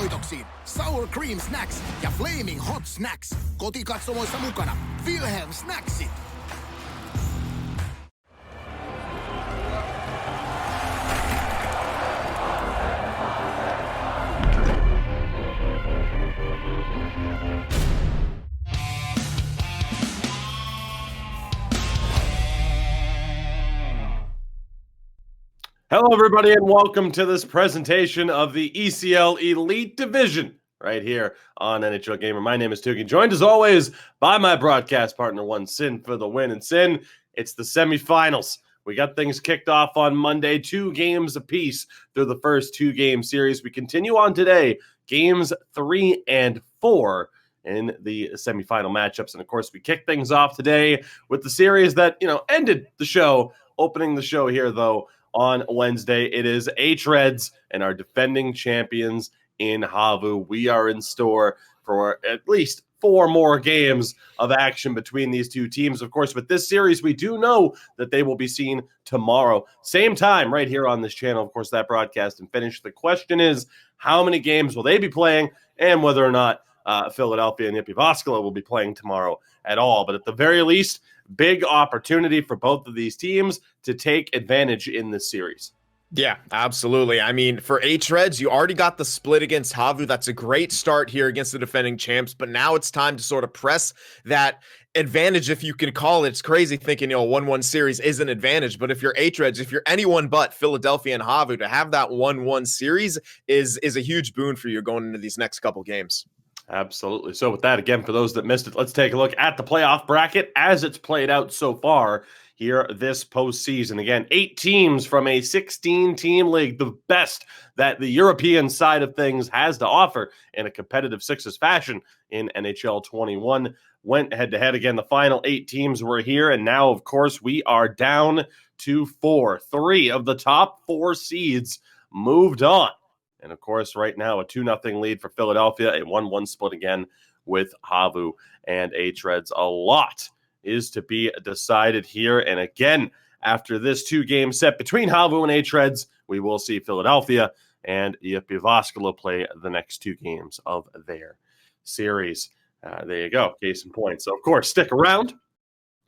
voitoksiin Sour Cream Snacks ja Flaming Hot Snacks. Kotikatsomoissa mukana Wilhelm Snacksit. Hello, everybody, and welcome to this presentation of the ECL Elite Division right here on NHL Gamer. My name is Tuki, joined as always by my broadcast partner, One Sin for the win. And Sin, it's the semifinals. We got things kicked off on Monday, 2 games apiece through the first 2-game series. We continue on today, games 3 and 4 in the semifinal matchups. And of course, we kick things off today with the series that, ended the show, opening the show here, though, on Wednesday. It is hREDS and our defending champions in HAVU. We are in store for at least 4 more games of action between these two teams. Of course, with this series, we do know that they will be seen tomorrow. Same time right here on this channel. Of course, that broadcast and finish. The question is, how many games will they be playing and whether or not Philadelphia and Jyväskylä will be playing tomorrow at all. But at the very least, big opportunity for both of these teams to take advantage in this series. Yeah, absolutely. I mean, for hREDS, you already got the split against HAVU. That's a great start here against the defending champs, but now it's time to sort of press that advantage, if you can call it. It's crazy thinking, 1-1 series is an advantage, but if you're hREDS, if you're anyone but Philadelphia and HAVU, to have that 1-1 series is a huge boon for you going into these next couple games. Absolutely. So with that, again, for those that missed it, let's take a look at the playoff bracket as it's played out so far here this postseason. Again, 8 teams from a 16-team league, the best that the European side of things has to offer in a competitive sixes fashion in NHL 21. Went head-to-head again. The final 8 teams were here, and now, of course, we are down to 4. 3 of the top 4 seeds moved on. And, of course, right now, a 2-0 lead for Philadelphia, a 1-1 split again with HAVU and hREDS. A lot is to be decided here. And, again, after this 2-game set between HAVU and hREDS, we will see Philadelphia and Jyväskylä play the next 2 games of their series. There you go, case in point. So, of course, stick around.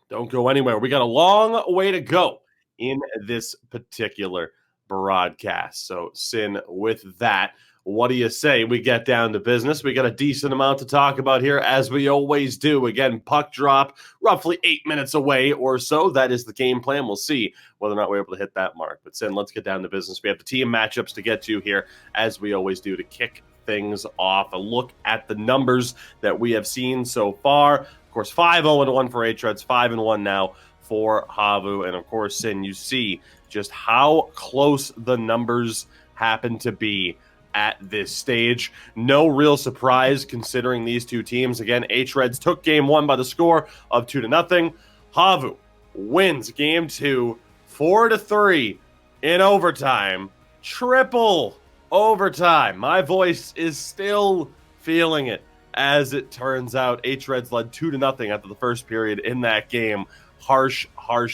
Don't go anywhere. We got a long way to go in this particular broadcast. So, Sin, with that, what do you say we get down to business? We got a decent amount to talk about here, as we always do. Again, puck drop roughly 8 minutes away or so. That is the game plan. We'll see whether or not we're able to hit that mark. But, Sin, let's get down to business. We have the team matchups to get to here, as we always do, to kick things off. A look at the numbers that we have seen so far. Of course, 5-0-1 for hREDS, 5-1 now for HAVU. And, of course, Sin, you see just how close the numbers happen to be at this stage. No real surprise considering these two teams. Again, hREDS took game 1 by the score of 2-0. HAVU wins game 2, 4-3 in overtime. Triple overtime. My voice is still feeling it. As it turns out, hREDS led 2-0 after the first period in that game. Harsh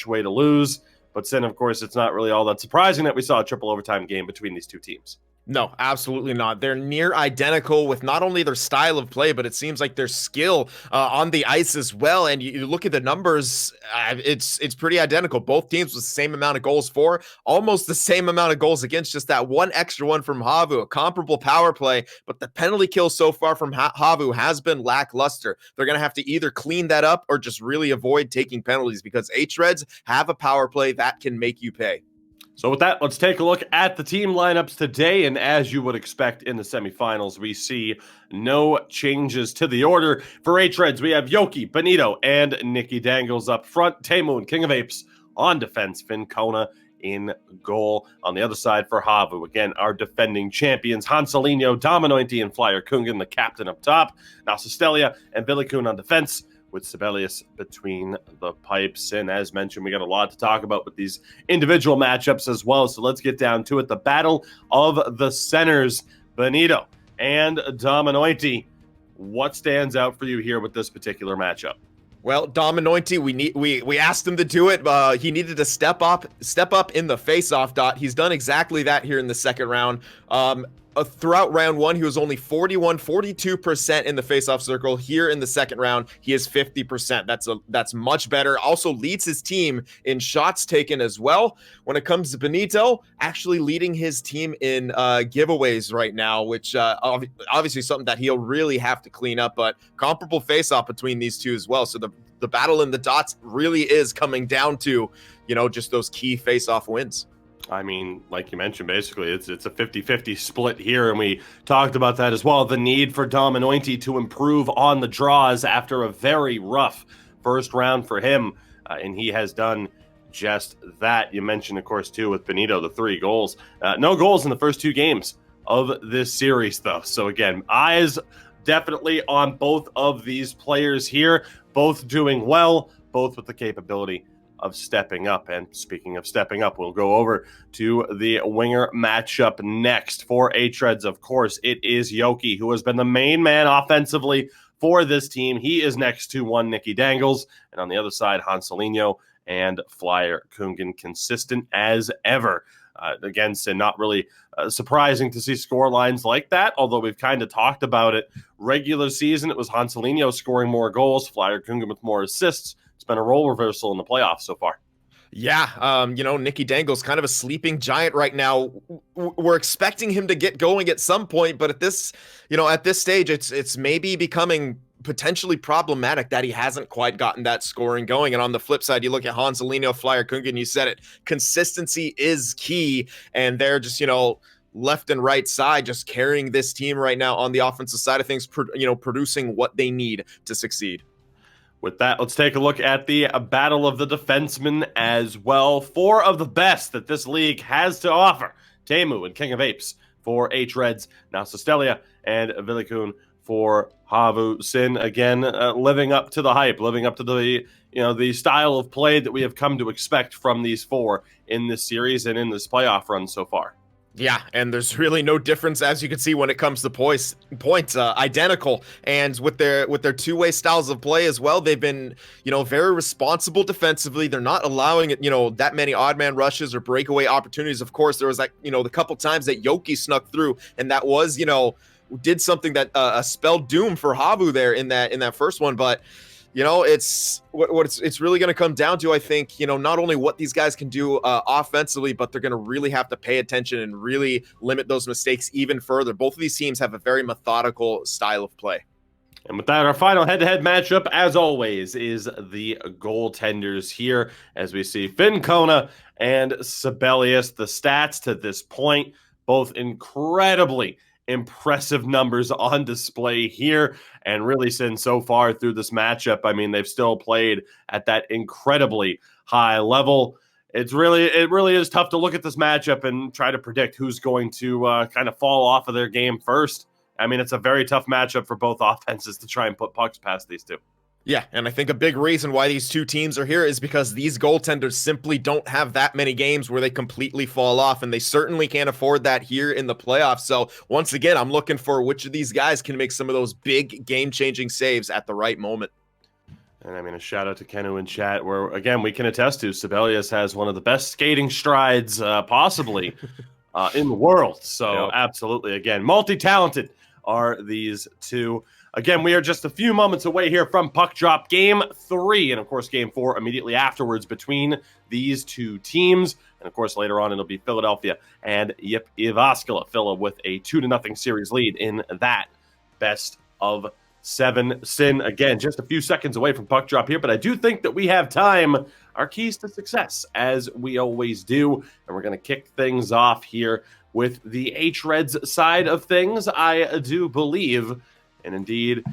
way to lose. But Sin, of course, it's not really all that surprising that we saw a triple overtime game between these two teams. No, absolutely not. They're near identical with not only their style of play, but it seems like their skill on the ice as well. And you look at the numbers, it's pretty identical. Both teams with the same amount of goals for, almost the same amount of goals against, just that one extra one from HAVU, a comparable power play. But the penalty kill so far from HAVU has been lackluster. They're going to have to either clean that up or just really avoid taking penalties, because hREDS have a power play that can make you pay. So with that, let's take a look at the team lineups today. And as you would expect in the semifinals, we see no changes to the order. For hREDS, we have Yoki, Benito, and Nikki Dangles up front. Teemu, King of Apes on defense. Finn Kona in goal. On the other side for HAVU, again, our defending champions, Hansalinho, Dominointi, and Flyer Kungan, the captain up top. Now Sestelia and Billy Kuhn on defense, with Sibelius between the pipes. And as mentioned, we got a lot to talk about with these individual matchups as well. So let's get down to it. The battle of the centers, Benito and Dominointi. What stands out for you here with this particular matchup? Well, Dominointi, we asked him to do it. He needed to step up in the face-off dot. He's done exactly that here in the second round. throughout round one, he was only 42% in the faceoff circle. Here in the second round, he is 50%. That's much better. Also leads his team in shots taken as well. When it comes to Benito, actually leading his team in giveaways right now, which obviously something that he'll really have to clean up, but comparable faceoff between these two as well. So the battle in the dots really is coming down to, just those key faceoff wins. I mean, like you mentioned, basically, it's a 50-50 split here, and we talked about that as well. The need for Dominointi to improve on the draws after a very rough first round for him, and he has done just that. You mentioned, of course, too, with Benito, the 3 goals. No goals in the first 2 games of this series, though. So, again, eyes definitely on both of these players here, both doing well, both with the capability of stepping up. And speaking of stepping up, we'll go over to the winger matchup next. For hREDS, of course, it is Yoki, who has been the main man offensively for this team. He is next to one Nicky Dangles, and on the other side, Hanselinho and Flyer Kungen, consistent as ever against, and not really surprising to see score lines like that, although we've kind of talked about it. Regular season, it was Hanselinho scoring more goals, Flyer Kungen with more assists. It's been a role reversal in the playoffs so far. Yeah, Nicky Dangle's kind of a sleeping giant right now. We're expecting him to get going at some point, but at this stage, it's maybe becoming potentially problematic that he hasn't quite gotten that scoring going. And on the flip side, you look at Hanselinho, Flyer Kungen, you said it, consistency is key, and they're just, left and right side, just carrying this team right now on the offensive side of things, producing what they need to succeed. With that, let's take a look at the battle of the defensemen as well. 4 of the best that this league has to offer. Teemu and King of Apes for hREDS. Now Sostelia and Vilikun for HAVU. Sin, again, living up to the hype, living up to the style of play that we have come to expect from these 4 in this series and in this playoff run so far. Yeah, and there's really no difference, as you can see, when it comes to points, identical. And with their two-way styles of play as well, they've been, very responsible defensively. They're not allowing it, that many odd man rushes or breakaway opportunities. Of course, there was the couple times that Yoki snuck through, and that was, did something that spelled doom for HAVU there in that first one. But it's what it's really going to come down to, I think, not only what these guys can do offensively, but they're going to really have to pay attention and really limit those mistakes even further. Both of these teams have a very methodical style of play. And with that, our final head-to-head matchup, as always, is the goaltenders here, as we see Finn Kona and Sibelius. The stats to this point, both incredibly impressive numbers on display here, and really since so far through this matchup, I mean, they've still played at that incredibly high level. It really is tough to look at this matchup and try to predict who's going to kind of fall off of their game first. I mean, it's a very tough matchup for both offenses to try and put pucks past these two. Yeah, and I think a big reason why these two teams are here is because these goaltenders simply don't have that many games where they completely fall off, and they certainly can't afford that here in the playoffs. So once again, I'm looking for which of these guys can make some of those big game-changing saves at the right moment. And I mean, a shout out to Kenu in chat, where, again, we can attest to Sibelius has one of the best skating strides possibly in the world. So yep. Absolutely, again, multi-talented are these two. Again, we are just a few moments away here from puck drop game 3, and of course game 4 immediately afterwards between these two teams. And of course later on it'll be Philadelphia and Jyväskylä. Phila with a 2-0 series lead in that best of 7. Sin, again, just a few seconds away from puck drop here, but I do think that we have time. Our keys to success, as we always do, and we're going to kick things off here with the hREDS side of things, I do believe. And indeed,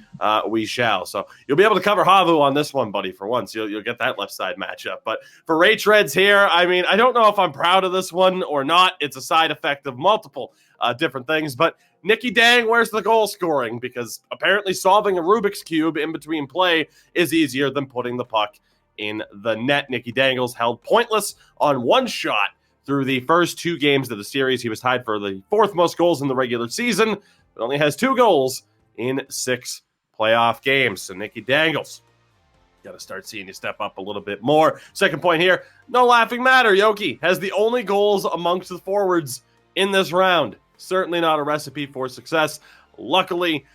we shall. So you'll be able to cover HAVU on this one, buddy, for once. You'll get that left side matchup. But for hREDS here, I mean, I don't know if I'm proud of this one or not. It's a side effect of multiple different things. But Nicky Dang, where's the goal scoring? Because apparently solving a Rubik's Cube in between play is easier than putting the puck in the net. Nicky Dangles held pointless on one shot through the first 2 games of the series. He was tied for the 4th most goals in the regular season, but only has 2 goals in 6 playoff games. So Nicky Dangles, got to start seeing you step up a little bit more. Second point here, no laughing matter. Yoki has the only goals amongst the forwards in this round. certainly not a recipe for success. Luckily,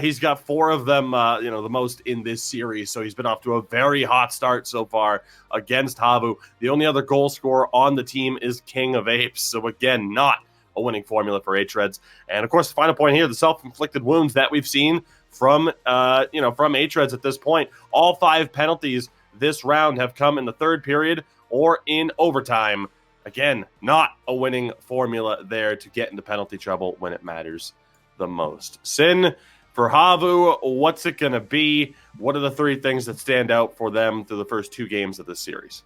he's got 4 of them, the most in this series. So he's been off to a very hot start so far against HAVU. The only other goal scorer on the team is King of Apes. So again, not a winning formula for hREDS. And of course, the final point here, the self-inflicted wounds that we've seen from hREDS at this point. All 5 penalties this round have come in the third period or in overtime. Again, not a winning formula there to get into penalty trouble when it matters the most. Sin, for HAVU, what's it going to be? What are the 3 things that stand out for them through the first 2 games of this series?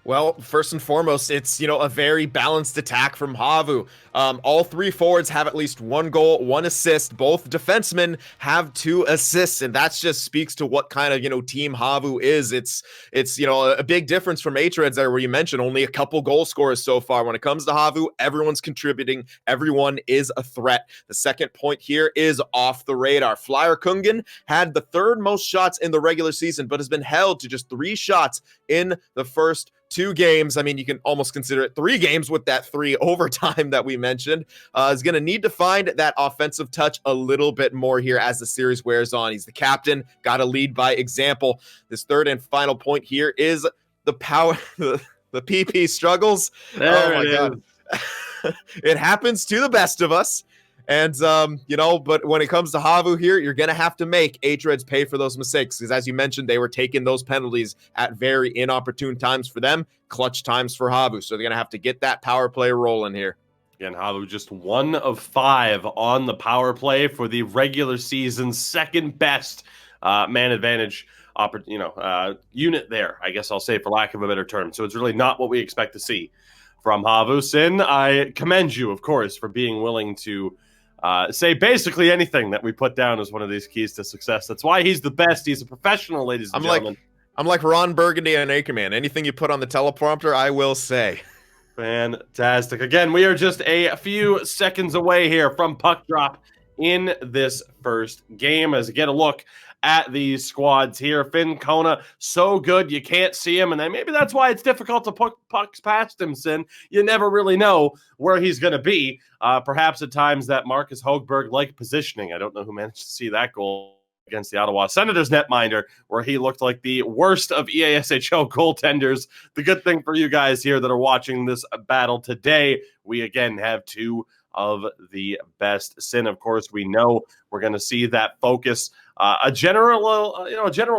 Well, first and foremost, it's, a very balanced attack from HAVU. All 3 forwards have at least 1 goal, 1 assist. Both defensemen have 2 assists, and that just speaks to what kind of, team HAVU is. It's a big difference from hREDS there, where you mentioned only a couple goal scorers so far. When it comes to HAVU, everyone's contributing. Everyone is a threat. The second point here is off the radar. Flyer Kungen had the 3rd most shots in the regular season, but has been held to just 3 shots in the first 2 games. I mean, you can almost consider it 3 games with that 3 overtime that we mentioned. Is going to need to find that offensive touch a little bit more here as the series wears on. He's the captain, got to lead by example. This third and final point here is the power, the PP struggles. There it is. It happens to the best of us. And, but when it comes to HAVU here, you're going to have to make hREDS pay for those mistakes. Because as you mentioned, they were taking those penalties at very inopportune times for them, clutch times for HAVU. So they're going to have to get that power play rolling here. Again, HAVU just 1 of 5 on the power play for the regular season's 2nd best man advantage unit there, I guess I'll say, for lack of a better term. So it's really not what we expect to see from HAVU. Sin, I commend you, of course, for being willing to say basically anything that we put down as one of these keys to success. That's why he's the best. He's a professional, ladies and gentlemen. I'm like Ron Burgundy and Anchorman. Anything you put on the teleprompter, I will say. Fantastic. Again, we are just a few seconds away here from puck drop in this first game as we get a look at these squads here. Finn Kona, so good you can't see him, and then maybe that's why it's difficult to put pucks past him, Sin. You never really know where he's going to be. Perhaps at times that Marcus Hogberg-like positioning. I don't know who managed to see that goal against the Ottawa Senators netminder, where he looked like the worst of EASHL goaltenders. The good thing for you guys here that are watching this battle today, we again have 2 of the best. Sin, of course, we know we're going to see that focus, a general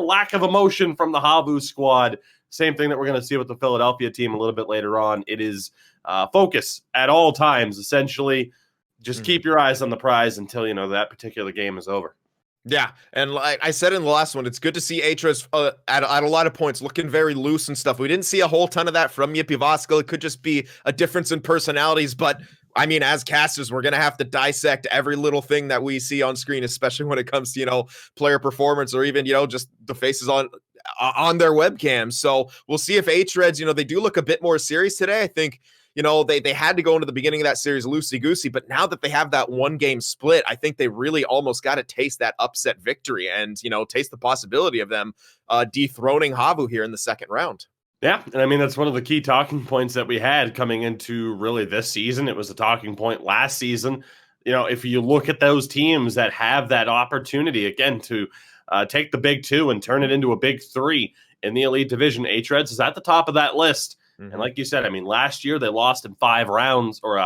lack of emotion from the HAVU squad. Same thing that we're going to see with the Philadelphia team a little bit later on. It is focus at all times, essentially. Just keep your eyes on the prize until that particular game is over. Yeah, and like I said in the last one, it's good to see hREDS at a lot of points looking very loose and stuff. We didn't see a whole ton of that from Jyväskylä. It could just be a difference in personalities, but I mean, as casters, we're going to have to dissect every little thing that we see on screen, especially when it comes to, player performance or even, just the faces on their webcams. So we'll see if hREDS, they do look a bit more serious today. I think, they had to go into the beginning of that series loosey-goosey, but now that they have that 1-game split, I think they really almost got to taste that upset victory and, taste the possibility of them dethroning HAVU here in the second round. Yeah, and I mean, that's one of the key talking points that we had coming into really this season. It was a talking point last season. If you look at those teams that have that opportunity, again, to take the big 2 and turn it into a big 3 in the elite division, hREDS is at the top of that list. And like you said, I mean, last year they lost in 5 rounds or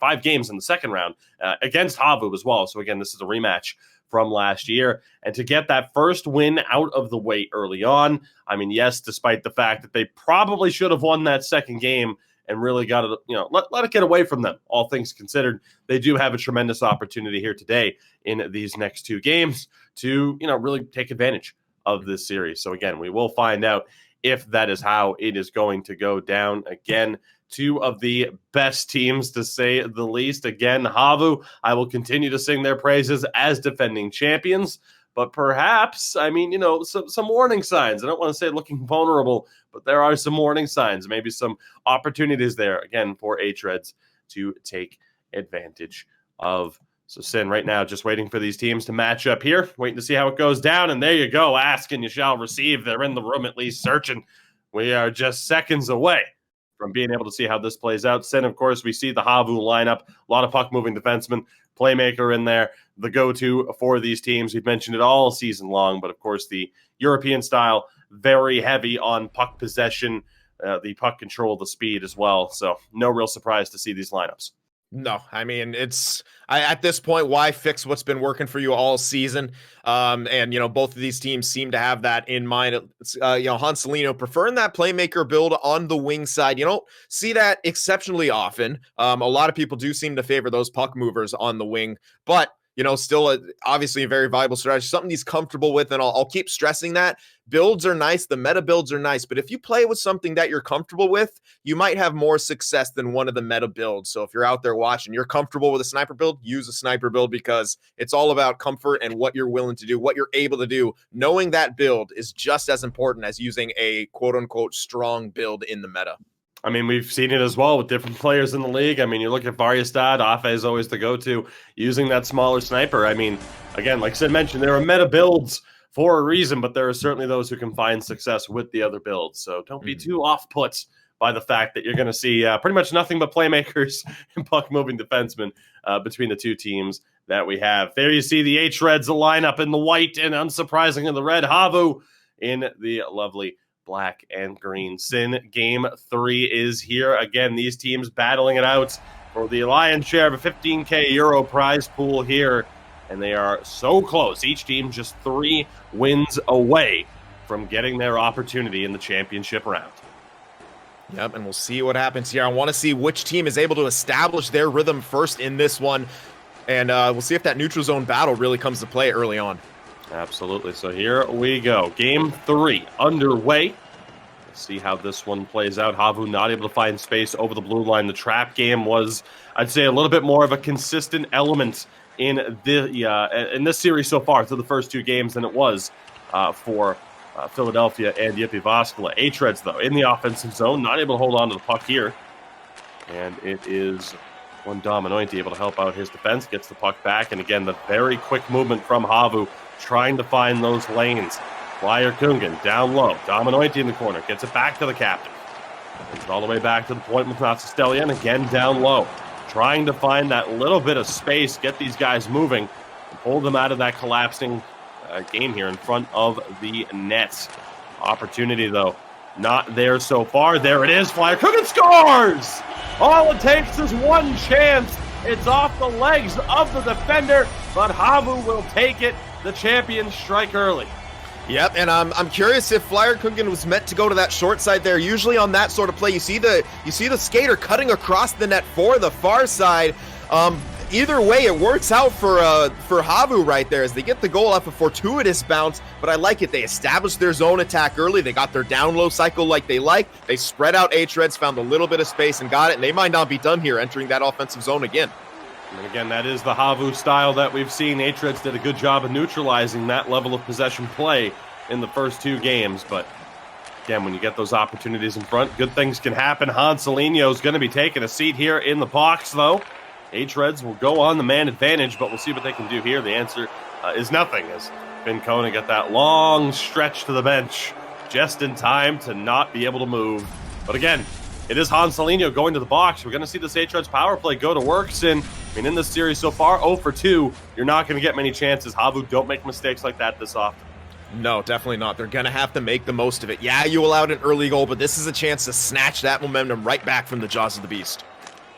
5 games in the second round against HAVU as well. So again, this is a rematch from last year. And to get that first win out of the way early on, I mean, yes, despite the fact that they probably should have won that second game and really got it, let it get away from them, all things considered, they do have a tremendous opportunity here today in these next 2 games to, really take advantage of this series. So again, we will find out if that is how it is going to go down. Again, 2 of the best teams, to say the least. Again, HAVU, I will continue to sing their praises as defending champions, but perhaps, I mean, some warning signs. I don't want to say looking vulnerable, but there are some warning signs, maybe some opportunities there, again, for hREDS to take advantage of. So Sin, right now, just waiting for these teams to match up here, waiting to see how it goes down. And there you go. Ask and you shall receive. They're in the room at least searching. We are just seconds away from being able to see how this plays out. Then, of course, we see the HAVU lineup, a lot of puck-moving defensemen, playmaker in there, the go-to for these teams. We've mentioned it all season long, but, of course, the European style, very heavy on puck possession, the puck control, the speed as well. So no real surprise to see these lineups. No, I mean, at this point, why fix what's been working for you all season? And, both of these teams seem to have that in mind. Hansalino preferring that playmaker build on the wing side. You don't see that exceptionally often. A lot of people do seem to favor those puck movers on the wing, but still obviously a very viable strategy, something he's comfortable with. And I'll keep stressing that builds are nice. The meta builds are nice, but if you play with something that you're comfortable with, you might have more success than one of the meta builds. So if you're out there watching, you're comfortable with a sniper build, use a sniper build, because it's all about comfort and what you're willing to do, what you're able to do. Knowing that build is just as important as using a quote unquote strong build in the meta. I mean, we've seen it as well with different players in the league. I mean, you look at Varjestad, Afe is always the go-to, using that smaller sniper. I mean, again, like Sid mentioned, there are meta builds for a reason, but there are certainly those who can find success with the other builds. So don't be too off-put by the fact that you're going to see pretty much nothing but playmakers and puck-moving defensemen between the two teams that we have. There you see the hREDS lineup in the white and, unsurprisingly, the red. HAVU in the lovely black and green. Sin game 3 is here. Again, these teams battling it out for the lion's share of a 15K euro prize pool here. And they are so close. Each team just 3 wins away from getting their opportunity in the championship round. Yep, and we'll see what happens here. I want to see which team is able to establish their rhythm first in this one. And we'll see if that neutral zone battle really comes to play early on. Absolutely. So here we go. Game 3 underway. Let's see how this one plays out. HAVU not able to find space over the blue line. The trap game was, I'd say, a little bit more of a consistent element in this series so far through the first 2 games than it was for Philadelphia and Jyväskylä. hREDS, though, in the offensive zone, not able to hold on to the puck here. And it is one Dominointi able to help out his defense, gets the puck back. And again, the very quick movement from HAVU, trying to find those lanes. Flyer Kungen down low. Dominointi in the corner, gets it back to the captain. Gets it all the way back to the point with Natsistelian, again down low. Trying to find that little bit of space, get these guys moving, and pull them out of that collapsing game here in front of the net. Opportunity, though, not there so far. There it is. Flyer Kungen scores! All it takes is one chance. It's off the legs of the defender, but HAVU will take it. The champions strike early. Yep, and I'm curious if Flyer Kungen was meant to go to that short side there. Usually on that sort of play, you see the skater cutting across the net for the far side. Either way, it works out for HAVU right there as they get the goal off a fortuitous bounce. But I like it. They established their zone attack early. They got their down low cycle like they like. They spread out hREDS, found a little bit of space and got it. And they might not be done here entering that offensive zone again. And again, that is the HAVU style that we've seen. hREDS did a good job of neutralizing that level of possession play in the first 2 games. But again, when you get those opportunities in front, good things can happen. Hansalino is going to be taking a seat here in the box, though. hREDS will go on the man advantage, but we'll see what they can do here. The answer is nothing, as Finn Kona got that long stretch to the bench just in time to not be able to move. But again, it is Hansalino going to the box. We're going to see this hREDS power play go to work. In this series so far, 0 for 2, you're not going to get many chances. HAVU don't make mistakes like that this often. No, definitely not. They're going to have to make the most of it. Yeah, you allowed an early goal, but this is a chance to snatch that momentum right back from the jaws of the beast.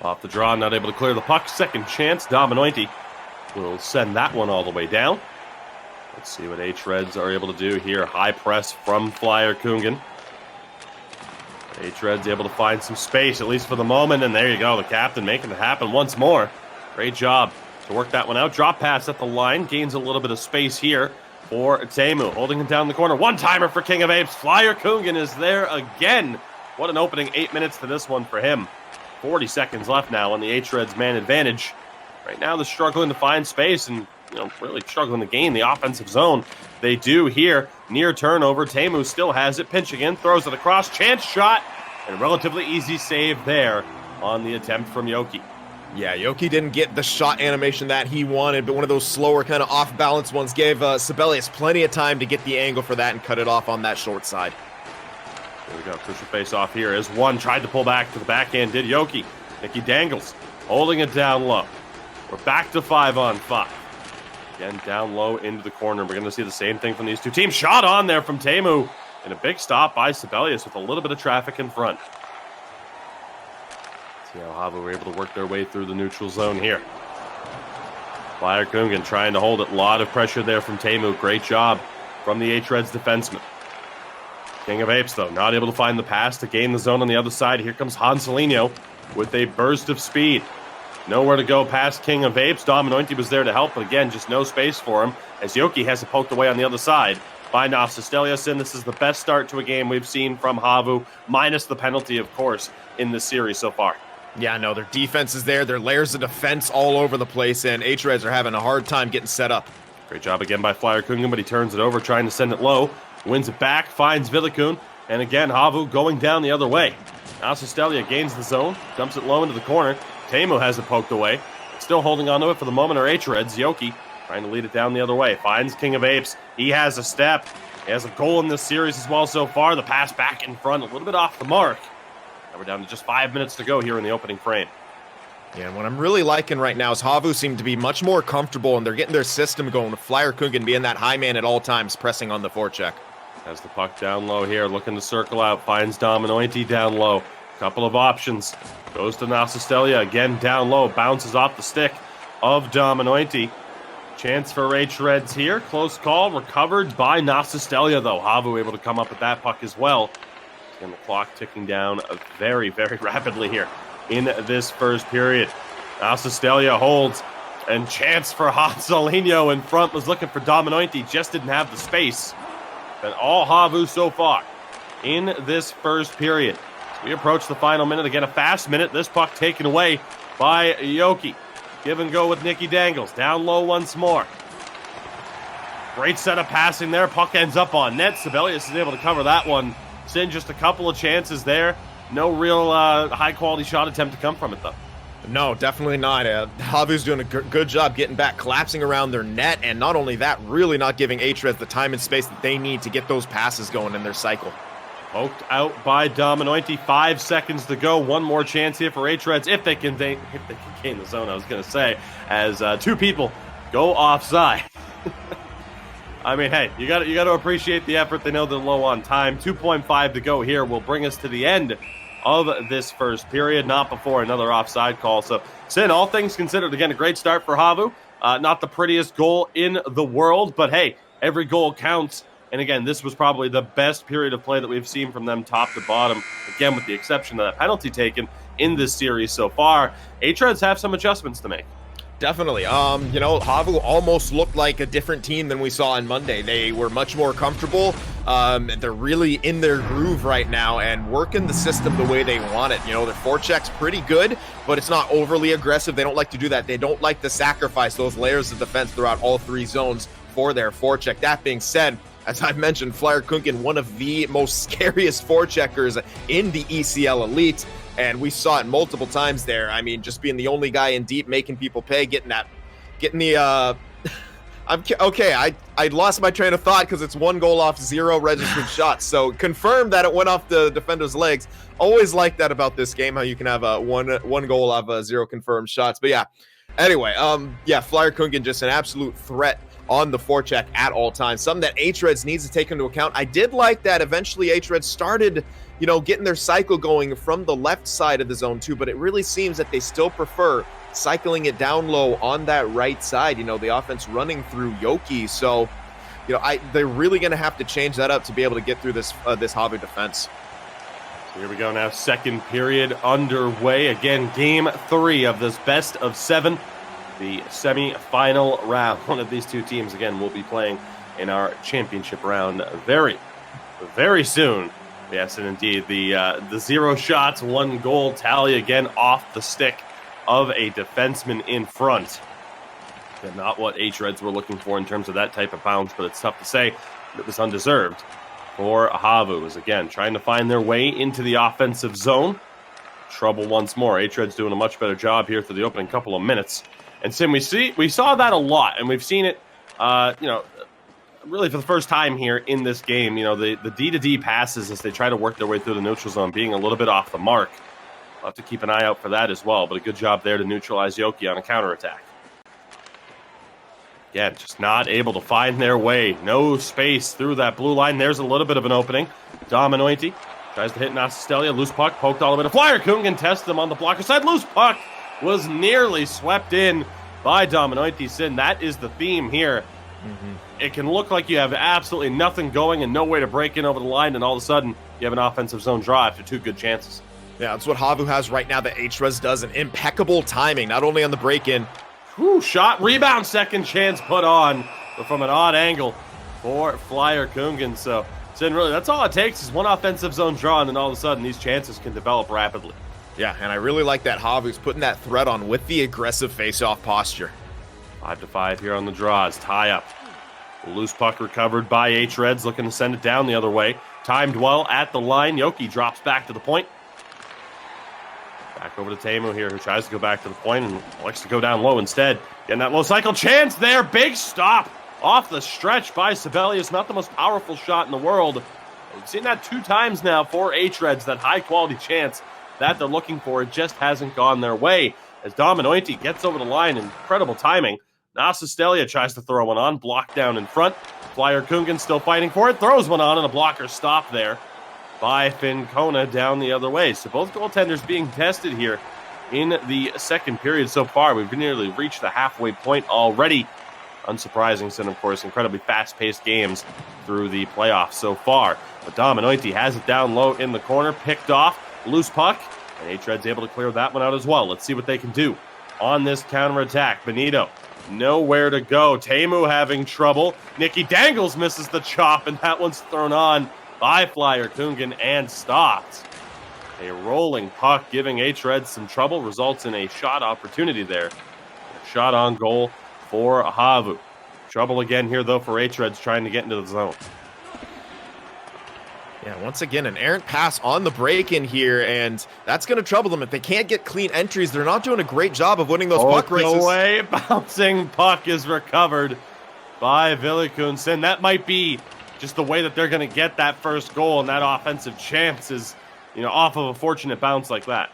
Off the draw, not able to clear the puck. Second chance, Dominointi will send that one all the way down. Let's see what hREDS are able to do here. High press from Flyer Kungen. hREDS able to find some space, at least for the moment, and there you go. The captain making it happen once more. Great job to work that one out. Drop pass at the line, gains a little bit of space here for Teemu, holding him down the corner. One-timer for King of Apes. Flyer Kungen is there again. What an opening 8 minutes to this one for him. 40 seconds left now on the hREDS man advantage. Right now they're struggling to find space and really struggling to gain the offensive zone. They do here. Near turnover. Teemu still has it. Pinching in, throws it across. Chance shot, and a relatively easy save there on the attempt from Yoki. Yeah, Yoki didn't get the shot animation that he wanted, but one of those slower kind of off-balance ones gave Sibelius plenty of time to get the angle for that and cut it off on that short side. There we go. Crucial face off here as one tried to pull back to the backhand. Did Yoki. Nicky Dangles holding it down low. We're back to 5-on-5. Again, down low into the corner. We're going to see the same thing from these two teams. Shot on there from Teemu. And a big stop by Sibelius with a little bit of traffic in front. See how HAVU were able to work their way through the neutral zone here. FlyerKungen trying to hold it. A lot of pressure there from Teemu. Great job from the hREDS defenseman. King of Apes, though, not able to find the pass to gain the zone on the other side. Here comes Hanselinho with a burst of speed. Nowhere to go past King of Apes. Dominointi was there to help, but again, just no space for him as Yoki has it poked away on the other side by Nasisteliasin. This is the best start to a game we've seen from HAVU, minus the penalty, of course, in this series so far. Yeah, no, their defense is there. Their layers of defense all over the place, and hREDS are having a hard time getting set up. Great job again by FlyerKungen, but he turns it over, trying to send it low. Wins it back, finds Villikun, and again, HAVU going down the other way. Nasistelia gains the zone, dumps it low into the corner. Teemu has it poked away. Still holding on to it for the moment are hREDS. Yoki trying to lead it down the other way. Finds King of Apes. He has a step. He has a goal in this series as well so far. The pass back in front, a little bit off the mark. Now we're down to just 5 minutes to go here in the opening frame. Yeah, and what I'm really liking right now is HAVU seem to be much more comfortable, and they're getting their system going with FlyerKungen being that high man at all times, pressing on the forecheck. Has the puck down low here, looking to circle out. Finds Dominointi down low. Couple of options. Goes to Nasistelia, again down low. Bounces off the stick of Dominointi. Chance for hREDS here. Close call, recovered by Nasistelia, though. HAVU able to come up with that puck as well. And the clock ticking down very, very rapidly here in this first period. Nasistelia holds, and chance for Hanselinho in front. Was looking for Dominointi, just didn't have the space. And all HAVU so far in this first period. We approach the final minute. Again, a fast minute. This puck taken away by Yoki. Give and go with Nicky Dangles. Down low once more. Great set of passing there. Puck ends up on net. Sibelius is able to cover that one. Sin just a couple of chances there. No real high-quality shot attempt to come from it, though. No, definitely not. HAVU's doing a good job getting back, collapsing around their net, and not only that, really not giving hREDS the time and space that they need to get those passes going in their cycle. Poked out by Dominointi. 5 seconds to go. One more chance here for hREDS if they can gain the zone, I was going to say, as two people go offside. I mean, hey, you got to appreciate the effort. They know they're low on time. 2.5 to go here will bring us to the end of this first period, not before another offside call. So, Sin, all things considered, again, a great start for HAVU. Not the prettiest goal in the world, but hey, every goal counts. And again, this was probably the best period of play that we've seen from them top to bottom. Again, with the exception of that penalty taken in this series so far. hREDS have some adjustments to make. Definitely. HAVU almost looked like a different team than we saw on Monday. They were much more comfortable. They're really in their groove right now and working the system the way they want it. Their forecheck's pretty good, but it's not overly aggressive. They don't like to do that. They don't like to sacrifice those layers of defense throughout all three zones for their forecheck. That being said, as I've mentioned, FlyerKungen, one of the most scariest forecheckers in the ECL Elite, and we saw it multiple times there. I mean, just being the only guy in deep, making people pay, getting the I lost my train of thought because it's 1 goal off 0 registered shots. So confirmed that it went off the defender's legs. Always like that about this game, how you can have one goal off 0 confirmed shots. But yeah, anyway, FlyerKungen just an absolute threat on the forecheck at all times. Something that hREDS needs to take into account. I did like that eventually hREDS started, getting their cycle going from the left side of the zone too, but it really seems that they still prefer cycling it down low on that right side, the offense running through Yoki. So, they're really going to have to change that up to be able to get through this HAVU defense. So here we go now, second period underway. Again, game 3 of this best of 7. The semi-final round. One of these two teams, again, will be playing in our championship round very, very soon. Yes, and indeed, the 0 shots, 1 goal tally, again, off the stick of a defenseman in front. And not what hREDS were looking for in terms of that type of bounce, but it's tough to say. It was undeserved for HAVU, is again trying to find their way into the offensive zone. Trouble once more. hREDS doing a much better job here through the opening couple of minutes. And Sim, we saw that a lot, and we've seen it, really for the first time here in this game, you know, the D-to-D passes as they try to work their way through the neutral zone being a little bit off the mark. We'll have to keep an eye out for that as well, but a good job there to neutralize Yoki on a counterattack. Again, just not able to find their way. No space through that blue line. There's a little bit of an opening. Dominointi tries to hit Nasistelia. Loose puck poked all the way to Flyer. Kungan tests them on the blocker side. Loose puck was nearly swept in by Dominointi. Sin, that is the theme here. It can look like you have absolutely nothing going and no way to break in over the line, and all of a sudden you have an offensive zone draw after 2 good chances. Yeah, that's what HAVU has right now that hREDS does. An impeccable timing, not only on the break-in. Shot, rebound, second chance put on, but from an odd angle for Flyer Kungan. So, really, that's all it takes is one offensive zone draw, and then all of a sudden these chances can develop rapidly. Yeah, and I really like that HAVU's putting that threat on with the aggressive face-off posture. 5-5 here on the draws. Tie up. Loose puck recovered by hREDS, looking to send it down the other way. Timed well at the line. Yoki drops back to the point. Back over to Teemu here, who tries to go back to the point and likes to go down low instead. Getting that low cycle chance there. Big stop off the stretch by Sibelius. Not the most powerful shot in the world. We've seen that 2 times now for hREDS, that high-quality chance that they're looking for. It just hasn't gone their way. As Dominointi gets over the line, incredible timing. Nasistelia tries to throw one on, blocked down in front. Flyer Kungan still fighting for it, throws one on, and a blocker stop there by Fincona down the other way. So both goaltenders being tested here in the second period so far. We've nearly reached the halfway point already. Unsurprising, and of course, incredibly fast-paced games through the playoffs so far. But Dominointi has it down low in the corner, picked off, loose puck, and hREDS able to clear that one out as well. Let's see what they can do on this counterattack. Benito, nowhere to go. Teemu having trouble. Nicky Dangles misses the chop, and that one's thrown on by Flyer Kungan and stopped. A rolling puck giving hREDS some trouble results in a shot opportunity there. A shot on goal for HAVU. Trouble again here, though, for hREDS trying to get into the zone. Yeah, once again, an errant pass on the break-in here, and that's going to trouble them. If they can't get clean entries, they're not doing a great job of winning those puck races. Away, bouncing puck is recovered by Villikunsen. That might be just the way that they're going to get that first goal, and that offensive chance is, off of a fortunate bounce like that.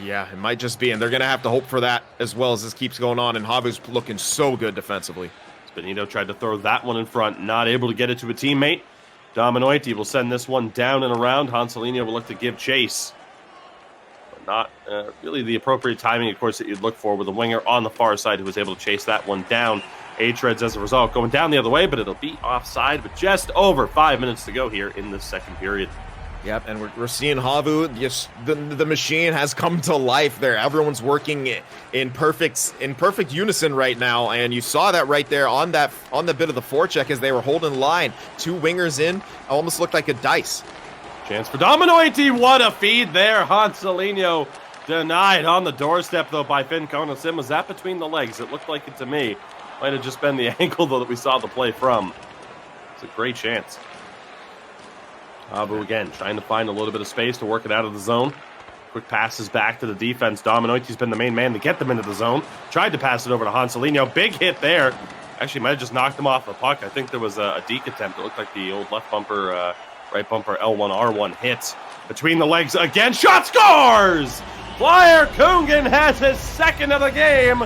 Yeah, it might just be, and they're going to have to hope for that as well as this keeps going on, and HAVU's looking so good defensively. Benito tried to throw that one in front, not able to get it to a teammate. Dominointi will send this one down and around. Hanselinho will look to give chase. But not really the appropriate timing, of course, that you'd look for with a winger on the far side who was able to chase that one down. hREDS, as a result, going down the other way, but it'll be offside with just over 5 minutes to go here in the second period. Yep, and we're seeing HAVU, the machine has come to life there. Everyone's working in perfect unison right now, and you saw that right there on the bit of the forecheck as they were holding line. 2 wingers in, almost looked like a dice. Chance for Dominointi, what a feed there. Hanselinho denied on the doorstep, though, by Fincona. Sim, was that between the legs? It looked like it to me. Might have just been the ankle, though, that we saw the play from. It's a great chance. HAVU again, trying to find a little bit of space to work it out of the zone. Quick passes back to the defense. Dominointi's been the main man to get them into the zone. Tried to pass it over to Hanselinho. Big hit there. Actually, might have just knocked him off the puck. I think there was a deke attempt. It looked like the old left bumper, right bumper L1R1 hit. Between the legs again. Shot, scores! Flyer Kungan has his second of the game.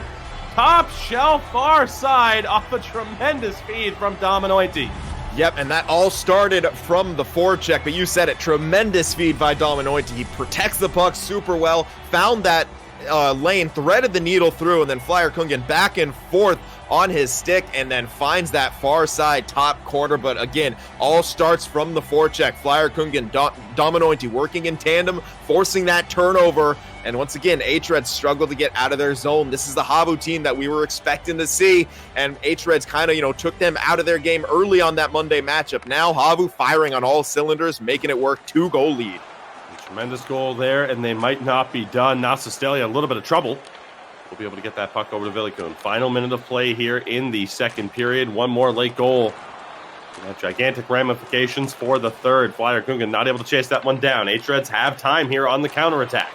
Top shelf far side off a tremendous feed from Dominointi. Yep, and that all started from the forecheck, but you said it, tremendous feed by Dominointi. He protects the puck super well, found that lane, threaded the needle through, and then Flyer Kungan back and forth on his stick, and then finds that far side top corner. But again, all starts from the forecheck. Flyer Kungan, Dominointi working in tandem, forcing that turnover. And once again, hREDS struggled to get out of their zone. This is the HAVU team that we were expecting to see. And hREDS kind of, took them out of their game early on that Monday matchup. Now HAVU firing on all cylinders, making it work. 2-goal lead. A tremendous goal there, and they might not be done. Nasistelia, a little bit of trouble. We'll be able to get that puck over to Villikun. Final minute of play here in the second period. One more late goal. Gigantic ramifications for the third. Flyer Kungan not able to chase that one down. hREDS have time here on the counterattack.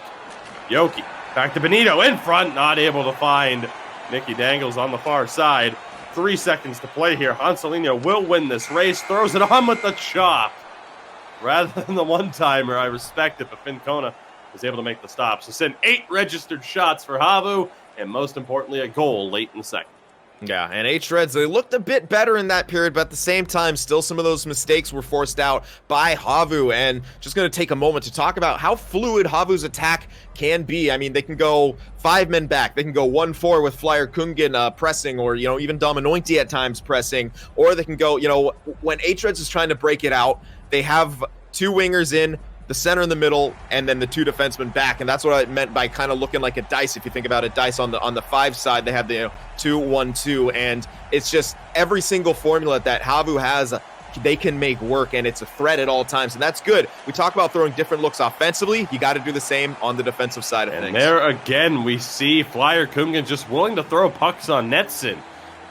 Yoki back to Benito in front, not able to find Nicky Dangles on the far side. 3 seconds to play here. Hansalino will win this race, throws it on with the chop. Rather than the one-timer, I respect it, but Fincona was able to make the stop. So send 8 registered shots for HAVU, and most importantly, a goal late in the second. Yeah, and hREDS, they looked a bit better in that period, but at the same time, still some of those mistakes were forced out by HAVU. And just going to take a moment to talk about how fluid HAVU's attack can be. I mean, they can go 5 men back. They can go 1-4 with Flyer Kungen pressing, or, even Dominointi at times pressing. Or they can go, when hREDS is trying to break it out, they have 2 wingers in, the center in the middle, and then the 2 defensemen back. And that's what I meant by kind of looking like a dice. If you think about a dice on the 5 side, they have the 2-1-2, and it's just every single formula that HAVU has, they can make work, and it's a threat at all times, and that's good. We talk about throwing different looks offensively. You got to do the same on the defensive side of things. And there again, we see Flyer Kungen just willing to throw pucks on Netson.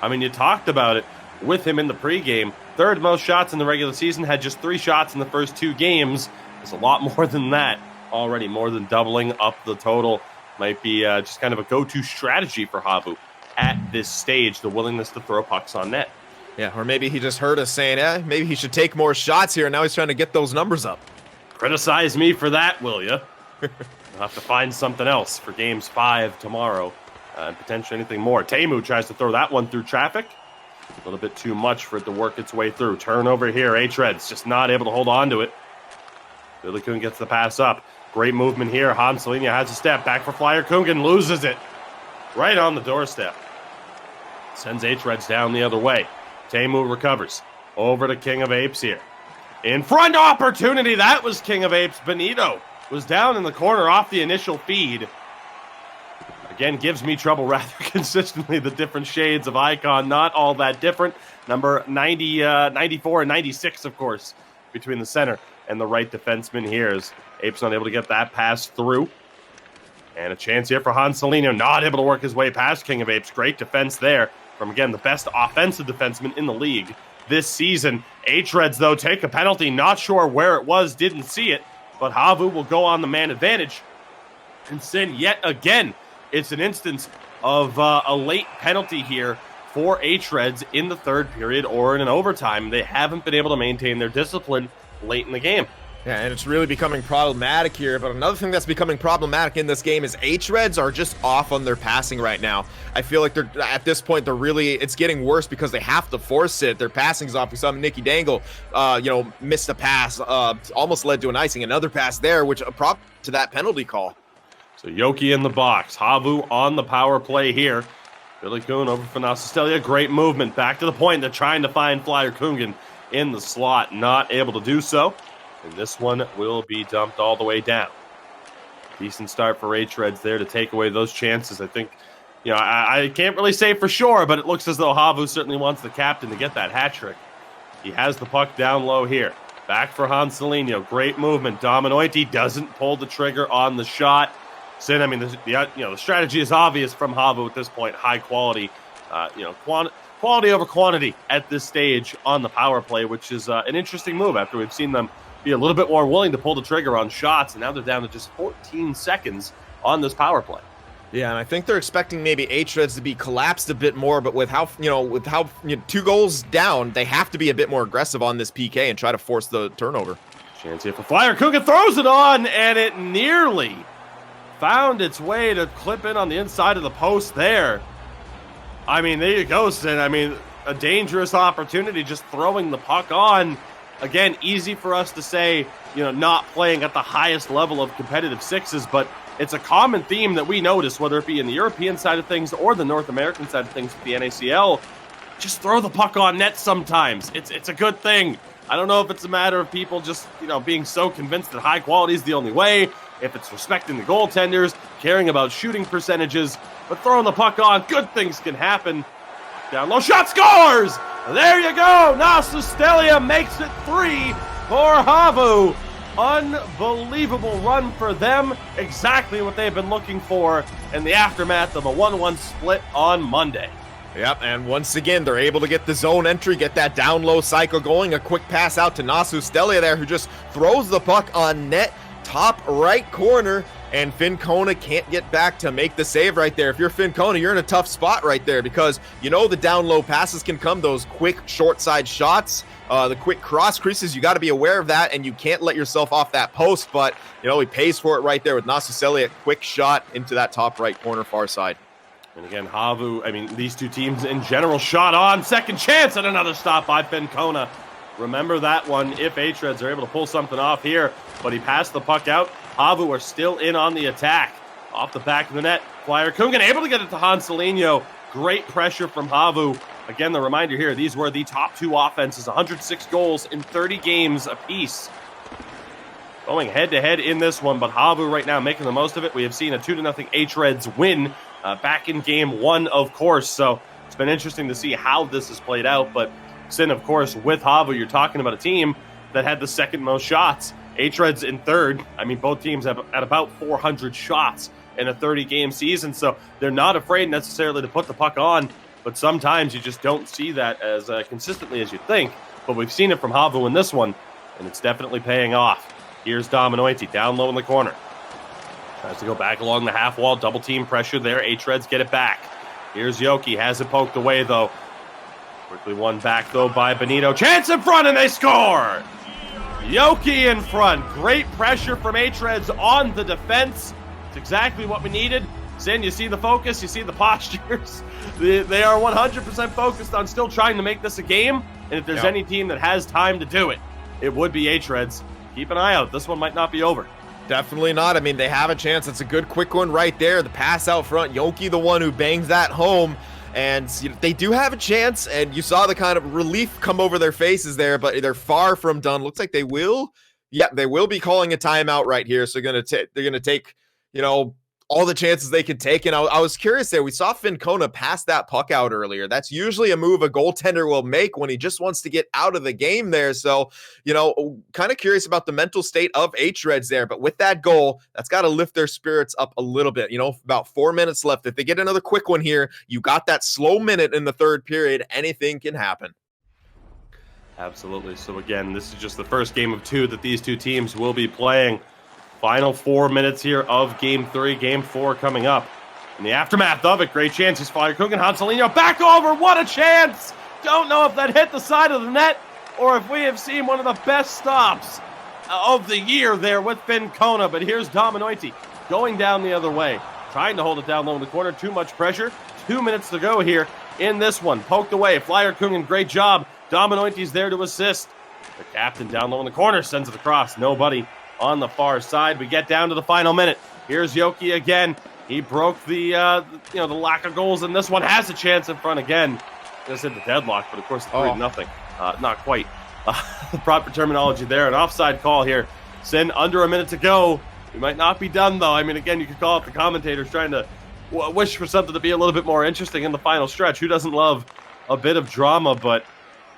I mean, you talked about it with him in the pregame. 3rd most shots in the regular season, had just 3 shots in the first 2 games. There's a lot more than that already, more than doubling up the total. Might be just kind of a go-to strategy for HAVU at this stage, the willingness to throw pucks on net. Yeah, or maybe he just heard us saying, maybe he should take more shots here, and now he's trying to get those numbers up. Criticize me for that, will you? We'll have to find something else for Games 5 tomorrow, and potentially anything more. Teemu tries to throw that one through traffic. A little bit too much for it to work its way through. Turnover here, hREDS just not able to hold on to it. Billy Kuhn gets the pass up. Great movement here. Hansalino has a step. Back for Flyer Kungen. Loses it. Right on the doorstep. Sends hREDS down the other way. Teemu recovers. Over to King of Apes here. In front opportunity. That was King of Apes. Benito was down in the corner off the initial feed. Again, gives me trouble rather consistently. The different shades of icon, not all that different. Number 90, 94 and 96, of course, between the center and the right defenseman here, as Apes not able to get that pass through. And a chance here for Hansalino, not able to work his way past King of Apes. Great defense there from, again, the best offensive defenseman in the league this season. hREDS, though, take a penalty. Not sure where it was, didn't see it, but HAVU will go on the man advantage and send yet again. It's an instance of a late penalty here for hREDS in the 3rd period or in an overtime. They haven't been able to maintain their discipline late in the game. Yeah, and it's really becoming problematic here. But another thing that's becoming problematic in this game is hREDS are just off on their passing right now. I feel like they're at this point, it's getting worse because they have to force it. Their passing's off. We saw Nicky Dangle, missed a pass, almost led to an icing. Another pass there, which prop to that penalty call. So Yoki in the box. HAVU on the power play here. Billy Kuhn over for Nasistelia. Great movement. Back to the point. They're trying to find Flyer Kungen in the slot. Not able to do so. And this one will be dumped all the way down. Decent start for hREDS there to take away those chances. I think, I can't really say for sure, but it looks as though HAVU certainly wants the captain to get that hat trick. He has the puck down low here. Back for Hansalino. Great movement. Dominointi doesn't pull the trigger on the shot. Sin, I mean, the strategy is obvious from HAVU at this point. High quality, quality over quantity at this stage on the power play, which is an interesting move after we've seen them be a little bit more willing to pull the trigger on shots, and now they're down to just 14 seconds on this power play. Yeah, and I think they're expecting maybe hREDS to be collapsed a bit more, but with how 2 goals down, they have to be a bit more aggressive on this PK and try to force the turnover. Chance here for Flyer. Kungen throws it on, and it nearly found its way to clip in on the inside of the post there. I mean, there you go, Sin. I mean, a dangerous opportunity just throwing the puck on. Again, easy for us to say, not playing at the highest level of competitive sixes, but it's a common theme that we notice, whether it be in the European side of things or the North American side of things with the NACL. Just throw the puck on net sometimes. It's a good thing. I don't know if it's a matter of people just, being so convinced that high quality is the only way, if it's respecting the goaltenders, caring about shooting percentages, but throwing the puck on, good things can happen. Down low, shot, scores! There you go! Nasistelia makes it 3 for HAVU. Unbelievable run for them. Exactly what they've been looking for in the aftermath of a 1-1 split on Monday. Yep, and once again, they're able to get the zone entry, get that down low cycle going. A quick pass out to Nasistelia there, who just throws the puck on net. Top right corner. and Fincona can't get back to make the save right there. If you're Fincona, you're in a tough spot right there because you know the down low passes can come, those quick short side shots, the quick cross creases. You got to be aware of that, and you can't let yourself off that post. But you know he pays for it right there with Nasuseli, a quick shot into that top right corner far side. And again, HAVU, I mean, these two teams in general shot on. Second chance and another stop by Fincona. Remember that one if hREDS are able to pull something off here, but he passed the puck out. HAVU are still in on the attack. Off the back of the net, Flyer Kungan able to get it to Hanselinho. Great pressure from HAVU. Again, the reminder here, these were the top two offenses, 106 goals in 30 games apiece. Going head-to-head in this one, but HAVU right now making the most of it. We have seen a 2-0 hREDS win back in game one, of course. So it's been interesting to see how this has played out. But Sin, of course, with HAVU, you're talking about a team that had the second most shots. hREDS in third. I mean, both teams have at about 400 shots in a 30-game season. So they're not afraid necessarily to put the puck on. But sometimes you just don't see that as consistently as you think. But we've seen it from HAVU in this one, and it's definitely paying off. Here's Dominoiti down low in the corner. Tries to go back along the half wall. Double team pressure there. hREDS get it back. Here's Yoki. Has it poked away, though. Quickly won back, though, by Benito. Chance in front, and they score! Yoki in front. Great pressure from hREDS on the defense. It's exactly what we needed. Sin, you see the focus. You see the postures. They are 100% focused on still trying to make this a game. And if there's any team that has time to do it, it would be hREDS. Keep an eye out. This one might not be over. Definitely not. I mean, they have a chance. It's a good quick one right there. The pass out front. Yoki, the one who bangs that home. And you know, they do have a chance. And you saw the kind of relief come over their faces there, but they're far from done. Looks like they will. Yeah, they will be calling a timeout right here. So they're going to take, you know, all the chances they could take. And I was curious there. We saw Fincona pass that puck out earlier. That's usually a move a goaltender will make when he just wants to get out of the game there. So, you know, kind of curious about the mental state of hREDS there. But with that goal, that's got to lift their spirits up a little bit. You know, about 4 minutes left. If they get another quick one here, you got that slow minute in the third period. Anything can happen. Absolutely. So again, this is just the first game of two that these two teams will be playing. Final 4 minutes here of Game 3. Game 4 coming up. In the aftermath of it, great chances. Flyer Kungan, Hanselinho back over. What a chance! Don't know if that hit the side of the net or if we have seen one of the best stops of the year there with Fincona. But here's Dominoiti going down the other way, trying to hold it down low in the corner. Too much pressure. 2 minutes to go here in this one. Poked away. Flyer Kungan, great job. Dominoiti's there to assist. The captain down low in the corner sends it across. Nobody on the far side. We get down to the final minute. Here's Yoki again. He broke the the lack of goals in this one. Has a chance in front again. Just hit the deadlock, but of course the 3-0. Not quite. The proper terminology there. An offside call here. Sin, under a minute to go. We might not be done though. I mean, again, you could call it the commentators trying to wish for something to be a little bit more interesting in the final stretch. Who doesn't love a bit of drama? But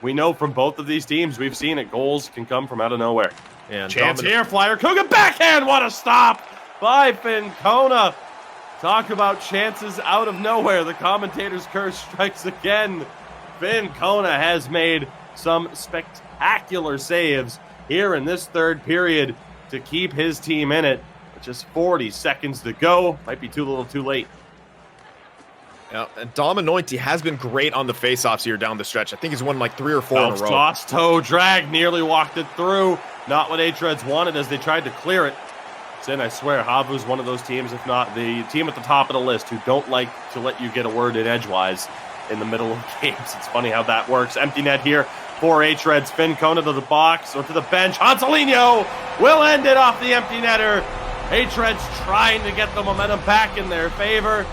we know from both of these teams, we've seen it. Goals can come from out of nowhere. And chance here, Flyer Kungan, backhand, what a stop by Fincona. Talk about chances out of nowhere. The commentator's curse strikes again. Fincona has made some spectacular saves here in this third period to keep his team in it. With just 40 seconds to go. Might be too little too late. Yeah, and Dominoiti has been great on the faceoffs here down the stretch. I think he's won like 3 or 4 in a row. Toss, toe, drag, nearly walked it through. Not what hREDS wanted as they tried to clear it. Sin, I swear, HAVU's one of those teams, if not the team at the top of the list, who don't like to let you get a word in edgewise in the middle of games. It's funny how that works. Empty net here for hREDS. Fincona to the box or to the bench. Hanselinho will end it off the empty netter. hREDS trying to get the momentum back in their favor.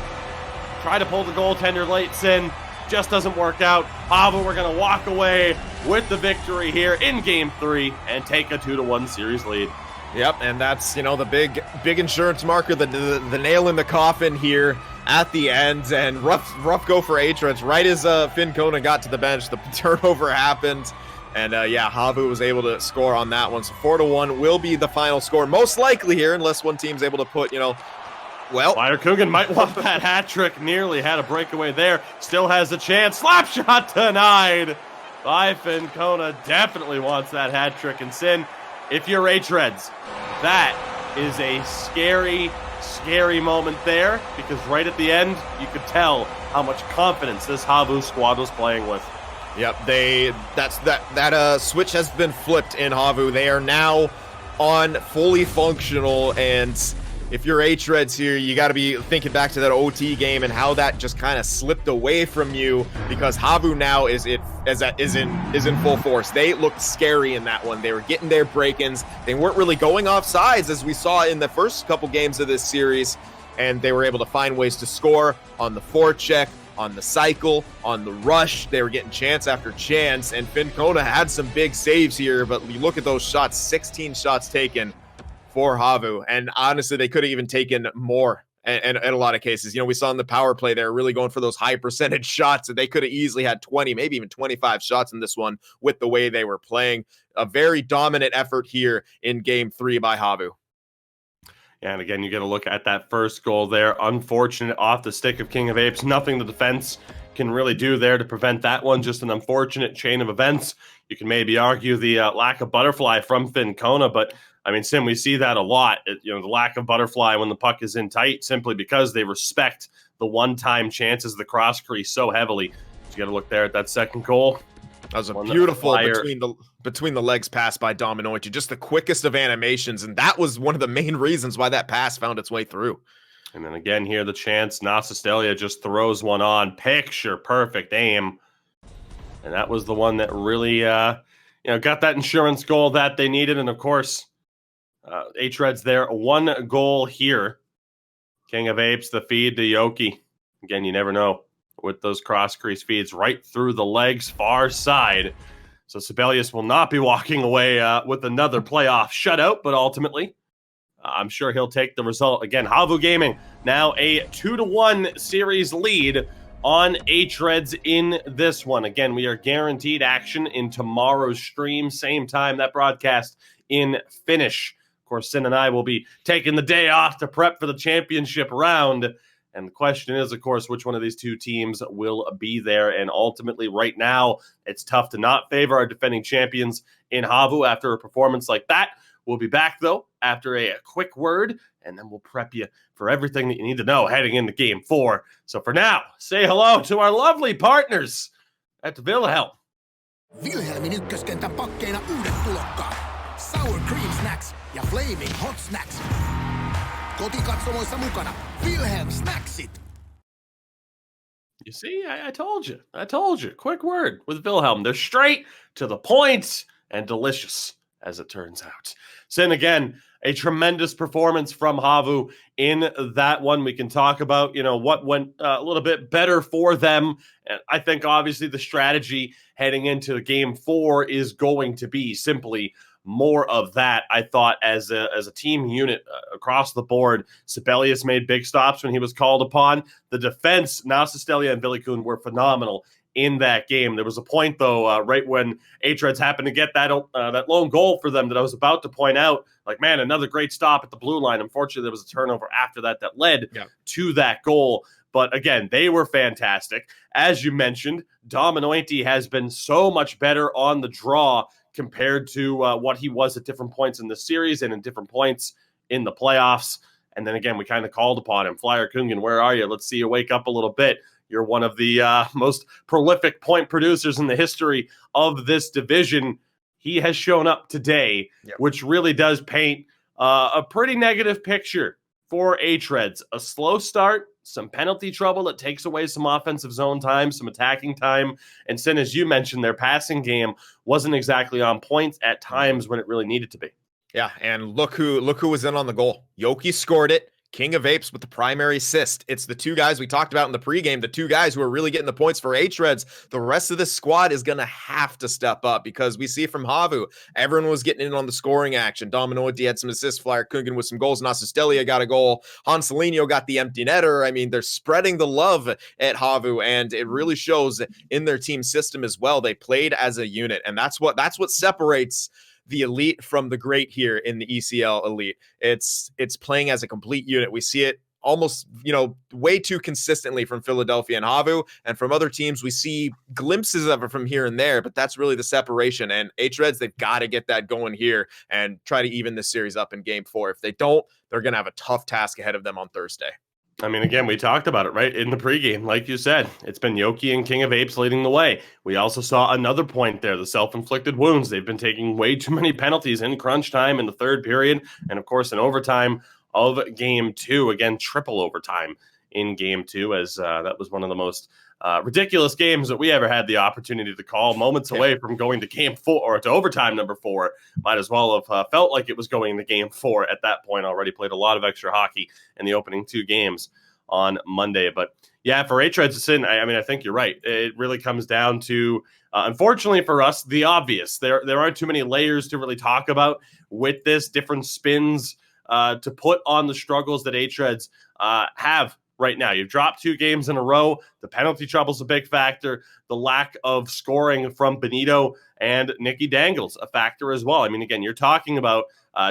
Try to pull the goaltender late, Sin. Just doesn't work out. HAVU, we're going to walk away with the victory here in Game 3 and take a 2-1 series lead. Yep, and that's, you know, the big insurance marker, the nail in the coffin here at the end. And rough go for hREDS. Right as Fincona got to the bench, the turnover happened. And, HAVU was able to score on that one. So 4-1 will be the final score, most likely here, unless one team's able to put, well, Flyer Kungan might want that hat trick. Nearly had a breakaway there. Still has a chance. Slap shot denied by Fincona. Definitely wants that hat trick. And Sin, if you're hREDS, that is a scary, scary moment there, because right at the end, you could tell how much confidence this HAVU squad was playing with. Yep, that switch has been flipped in HAVU. They are now on fully functional, and if you're hREDS here, you got to be thinking back to that OT game and how that just kind of slipped away from you, because HAVU now is in full force. They looked scary in that one. They were getting their break-ins. They weren't really going off sides as we saw in the first couple games of this series, and they were able to find ways to score on the forecheck, on the cycle, on the rush. They were getting chance after chance, and Fincona had some big saves here, but you look at those shots, 16 shots taken for HAVU, and honestly, they could have even taken more in a lot of cases. You know, we saw in the power play, they were really going for those high percentage shots, and they could have easily had 20, maybe even 25 shots in this one with the way they were playing. A very dominant effort here in Game 3 by HAVU. And again, you get a look at that first goal there. Unfortunate off the stick of King of Apes. Nothing the defense can really do there to prevent that one. Just an unfortunate chain of events. You can maybe argue the lack of butterfly from Fincona, but I mean, Sim, we see that a lot. The lack of butterfly when the puck is in tight, simply because they respect the one-time chances of the cross crease so heavily. So you got to look there at that second goal. That was a beautiful between the legs pass by Dominoichi, just the quickest of animations, and that was one of the main reasons why that pass found its way through. And then again here, the chance, Nasistelia just throws one on, picture perfect aim, and that was the one that really got that insurance goal that they needed. And of course, hREDS there, one goal here. King of Apes, the feed to Yoki. Again, you never know with those cross crease feeds right through the legs, far side. So Sibelius will not be walking away with another playoff shutout, but ultimately, I'm sure he'll take the result. Again, HAVU Gaming now a 2-1 series lead on hREDS in this one. Again, we are guaranteed action in tomorrow's stream, same time, that broadcast in Finnish. Of course, Sin and I will be taking the day off to prep for the championship round. And the question is, of course, which one of these two teams will be there? And ultimately, right now, it's tough to not favor our defending champions in HAVU after a performance like that. We'll be back, though, after a quick word, and then we'll prep you for everything that you need to know heading into Game 4. So for now, say hello to our lovely partners at Wilhelm. Wilhelmin ykköskentän pakkeina uudet tulokkaat. Sour Cream Snacks ja Flaming Hot Snacks. Kotikatsomoissa mukana Wilhelm Snacksit. You see, I told you. I told you. Quick word with Wilhelm. They're straight to the point and delicious, as it turns out. Sin, again, a tremendous performance from HAVU in that one. We can talk about, what went a little bit better for them. And I think, obviously, the strategy heading into Game 4 is going to be simply more of that. I thought as a team unit across the board, Sibelius made big stops when he was called upon. The defense, Nasistelia and Villikun, were phenomenal in that game. There was a point, though, right when hREDS happened to get that lone goal for them that I was about to point out. Like, man, another great stop at the blue line. Unfortunately, there was a turnover after that led to that goal. But again, they were fantastic. As you mentioned, Dominoichi has been so much better on the draw compared to what he was at different points in the series and in different points in the playoffs. And then again, we kind of called upon him. Flyer Kungen, where are you? Let's see you wake up a little bit. You're one of the most prolific point producers in the history of this division. He has shown up today, which really does paint a pretty negative picture for hREDS. A slow start, some penalty trouble that takes away some offensive zone time, some attacking time. And Sin, as you mentioned, their passing game wasn't exactly on point at times when it really needed to be. Yeah, and look who was in on the goal. Yoki scored it. King of Apes with the primary assist. It's the two guys we talked about in the pregame, the two guys who are really getting the points for hREDS. The rest of this squad is going to have to step up because we see from HAVU, everyone was getting in on the scoring action. Dominoichi had some assists, Flyer Kungen with some goals, Nasistelia got a goal, Hanselinho got the empty netter. I mean, they're spreading the love at HAVU, and it really shows in their team system as well. They played as a unit, and that's what separates the elite from the great here in the ECL elite. It's playing as a complete unit. We see it almost, way too consistently from Philadelphia and HAVU. And from other teams, we see glimpses of it from here and there, but that's really the separation. And hREDS, they've got to get that going here and try to even this series up in game 4. If they don't, they're going to have a tough task ahead of them on Thursday. I mean, again, we talked about it, right? In the pregame, like you said, it's been Yoki and King of Apes leading the way. We also saw another point there, the self-inflicted wounds. They've been taking way too many penalties in crunch time in the third period, and of course in overtime of game 2. Again, triple overtime in game 2, as that was one of the most ridiculous games that we ever had the opportunity to call, moments away from going to game 4 or to overtime number 4. Might as well have felt like it was going to game 4 at that point. Already played a lot of extra hockey in the opening 2 games on Monday. But yeah, for hREDS, I think you're right. It really comes down to, unfortunately for us, the obvious. There aren't too many layers to really talk about with this, different spins to put on the struggles that hREDS have right now. You've dropped 2 games in a row. The penalty trouble's a big factor. The lack of scoring from Benito and Nicky Dangles a factor as well. I mean, again, you're talking about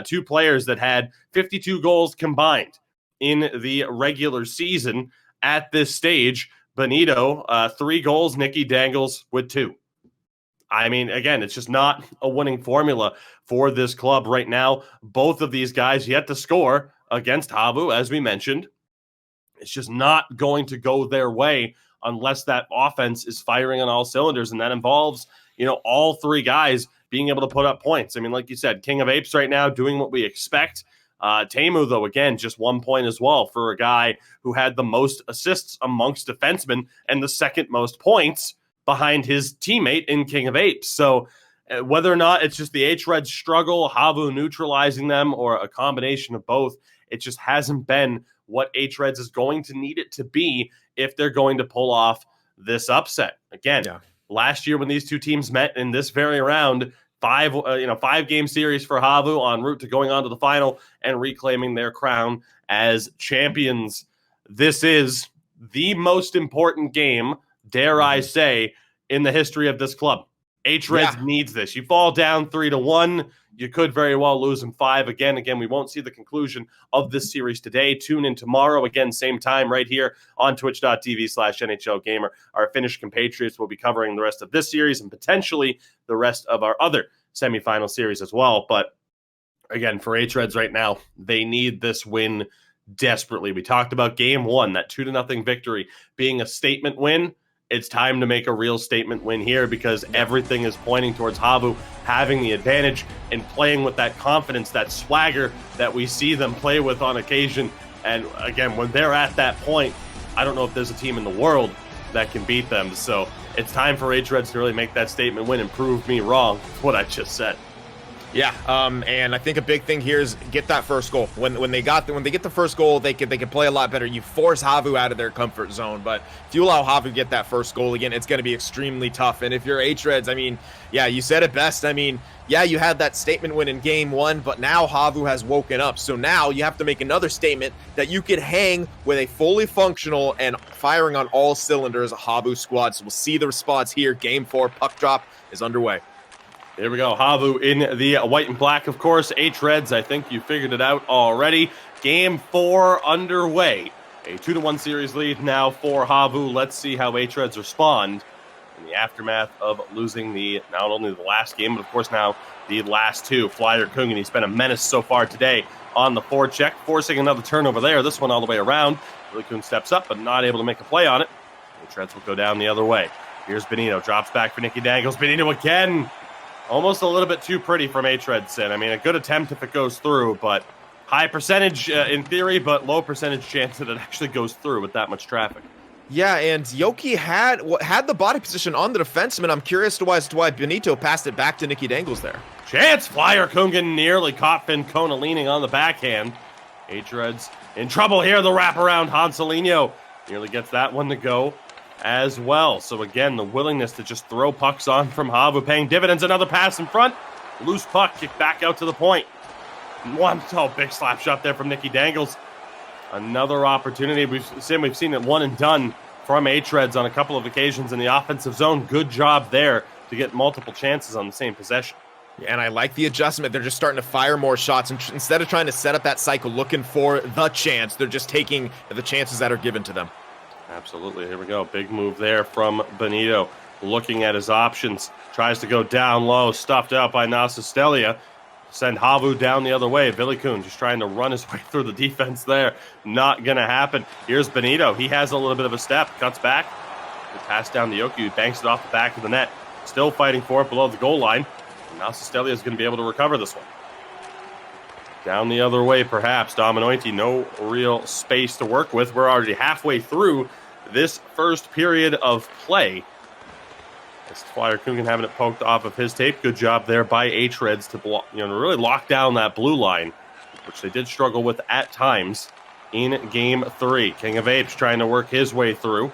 2 players that had 52 goals combined in the regular season at this stage. Benito, 3 goals, Nicky Dangles with 2. I mean, again, it's just not a winning formula for this club right now. Both of these guys yet to score against HAVU, as we mentioned. It's just not going to go their way unless that offense is firing on all cylinders, and that involves, all 3 guys being able to put up points. I mean, like you said, King of Apes right now doing what we expect. Teemu, though, again, just 1 point as well for a guy who had the most assists amongst defensemen and the second most points behind his teammate in King of Apes. So whether or not it's just the hREDS struggle, HAVU neutralizing them, or a combination of both, it just hasn't been what hREDS is going to need it to be if they're going to pull off this upset. Again, last year when these 2 teams met in this very round, 5-game series for HAVU en route to going on to the final and reclaiming their crown as champions. This is the most important game, dare I say, in the history of this club. hREDS needs this. You fall down 3-1, you could very well lose in 5 again. Again, we won't see the conclusion of this series today. Tune in tomorrow, again, same time right here on twitch.tv/NHL Gamer. Our Finnish compatriots will be covering the rest of this series and potentially the rest of our other semifinal series as well. But again, for hREDS right now, they need this win desperately. We talked about game 1, that 2-0 victory being a statement win. It's time to make a real statement win here because everything is pointing towards HAVU having the advantage and playing with that confidence, that swagger that we see them play with on occasion. And again, when they're at that point, I don't know if there's a team in the world that can beat them. So it's time for hREDS to really make that statement win and prove me wrong with what I just said. Yeah, and I think a big thing here is get that first goal. When they get the first goal, they can play a lot better. You force HAVU out of their comfort zone, but if you allow HAVU to get that first goal again, it's going to be extremely tough. And if you're hREDS, I mean, you said it best. I mean, you had that statement win in game 1, but now HAVU has woken up. So now you have to make another statement that you could hang with a fully functional and firing on all cylinders HAVU squad. So we'll see the response here. Game 4 puck drop is underway. Here we go. HAVU in the white and black, of course. hREDS, I think you figured it out already. Game 4 underway. A 2-1 series lead now for HAVU. Let's see how hREDS respond in the aftermath of losing not only the last game, but of course now the last 2. Flyer Kungen, he's been a menace so far today on the forecheck, forcing another turnover there. This one all the way around. Billy Kung steps up, but not able to make a play on it. hREDS will go down the other way. Here's Benito. Drops back for Nicky Dangles. Benito again. Almost a little bit too pretty from hREDS. I mean, a good attempt if it goes through, but high percentage in theory, but low percentage chance that it actually goes through with that much traffic. Yeah, and Yoki had the body position on the defenseman. I'm curious as to why Benito passed it back to Nicky Dangles there. Chance! Flyer Kungen nearly caught Finn Kona leaning on the backhand. hREDS in trouble here. The wraparound Hanselino nearly gets that one to go as well. So again, the willingness to just throw pucks on from HAVU paying dividends. Another pass in front. Loose puck kicked back out to the point. Big slap shot there from Nicky Dangles. Another opportunity. We've seen it one and done from hREDS on a couple of occasions in the offensive zone. Good job there to get multiple chances on the same possession. And I like the adjustment. They're just starting to fire more shots. And instead of trying to set up that cycle looking for the chance, they're just taking the chances that are given to them. Absolutely. Here we go. Big move there from Benito. Looking at his options. Tries to go down low. Stuffed out by Nasistelia. Send HAVU down the other way. Villikun just trying to run his way through the defense there. Not going to happen. Here's Benito. He has a little bit of a step. Cuts back. Good pass down to Yoki. He banks it off the back of the net. Still fighting for it below the goal line. Now Nasistelia is going to be able to recover this one. Down the other way, perhaps. Dominointi, no real space to work with. We're already halfway through this first period of play. As Flyer Coogan having it poked off of his tape. Good job there by hREDS to really lock down that blue line, which they did struggle with at times in Game 3. King of Apes trying to work his way through.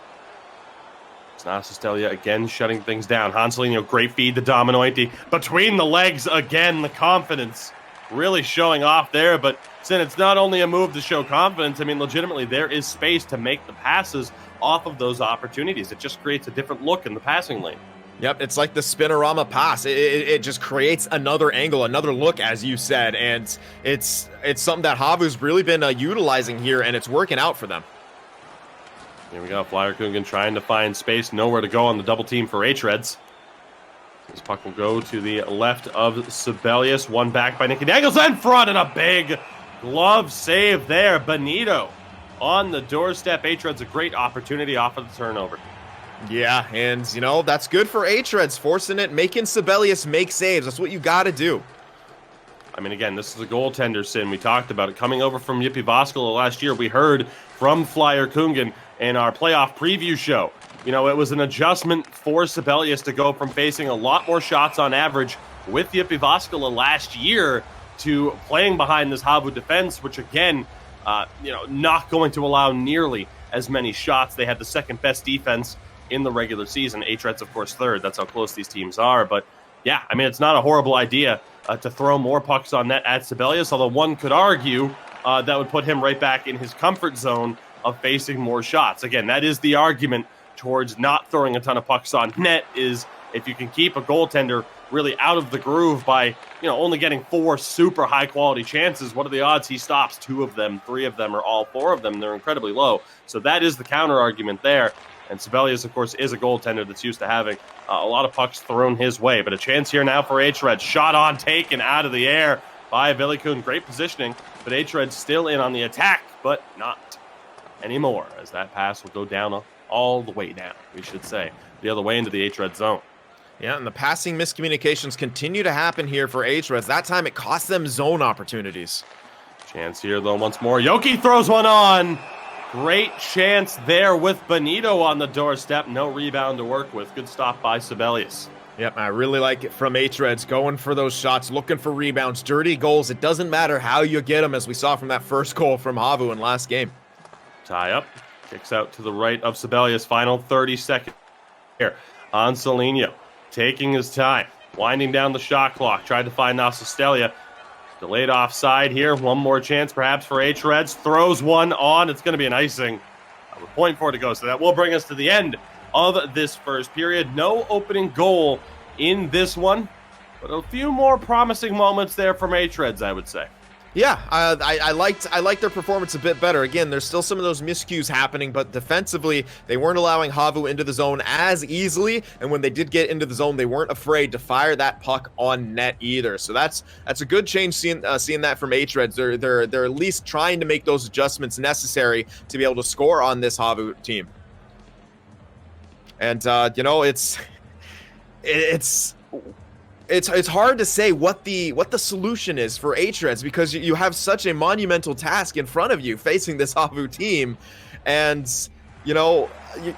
Nasistelia again shutting things down. Hanselino, great feed to Dominointi. Between the legs again, the confidence really showing off there. But since it's not only a move to show confidence, I mean, legitimately, there is space to make the passes off of those opportunities. It just creates a different look in the passing lane. Yep, it's like the spinorama pass. It just creates another angle, another look, as you said. And it's something that HAVU's really been utilizing here, and it's working out for them. Here we go. Flyer Coogan trying to find space. Nowhere to go on the double team for hREDS. This puck will go to the left of Sibelius. One back by Nicky Dangles in front, and a big glove save there. Benito on the doorstep. hREDS a great opportunity off of the turnover. Yeah, and, that's good for hREDS, forcing it, making Sibelius make saves. That's what you got to do. I mean, again, this is a goaltender sin. We talked about it. Coming over from Jyväskylä last year, we heard from Flyer Coogan in our playoff preview show. It was an adjustment for Sibelius to go from facing a lot more shots on average with Jyväskylä last year to playing behind this HAVU defense, which, again, not going to allow nearly as many shots. They had the second best defense in the regular season. hREDS, of course, third. That's how close these teams are. But, yeah, I mean, it's not a horrible idea to throw more pucks on net at Sibelius, although one could argue that would put him right back in his comfort zone of facing more shots. Again, that is the argument towards not throwing a ton of pucks on net, is if you can keep a goaltender really out of the groove by, only getting 4 super high-quality chances, what are the odds he stops 2 of them, 3 of them, or all 4 of them? They're incredibly low. So that is the counter-argument there. And Sibelius, of course, is a goaltender that's used to having a lot of pucks thrown his way. But a chance here now for hREDS. Shot on, taken out of the air by Villikun. Great positioning, but hREDS still in on the attack, but not anymore, as that pass will go down all the way down, we should say, the other way into the hREDS zone. Yeah, and the passing miscommunications continue to happen here for hREDS. That time it cost them zone opportunities. Chance here, though, once more. Yoki throws one on. Great chance there with Benito on the doorstep. No rebound to work with. Good stop by Sibelius. Yep, I really like it from hREDS, going for those shots, looking for rebounds, dirty goals. It doesn't matter how you get them, as we saw from that first goal from HAVU in last game. Tie up. Kicks out to the right of Sibelius. Final 30 seconds here. Anselino taking his time, winding down the shot clock. Tried to find Nasistelia. Delayed offside here. One more chance perhaps for hREDS. Throws one on. It's going to be an icing. We're pointing for it to go. So that will bring us to the end of this first period. No opening goal in this one, but a few more promising moments there from hREDS, I would say. Yeah, I liked their performance a bit better. Again, there's still some of those miscues happening, but defensively, they weren't allowing HAVU into the zone as easily, and when they did get into the zone, they weren't afraid to fire that puck on net either. So that's a good change seeing that from hREDS. They're at least trying to make those adjustments necessary to be able to score on this HAVU team. And it's hard to say what the solution is for hREDS, because you have such a monumental task in front of you facing this HAVU team, and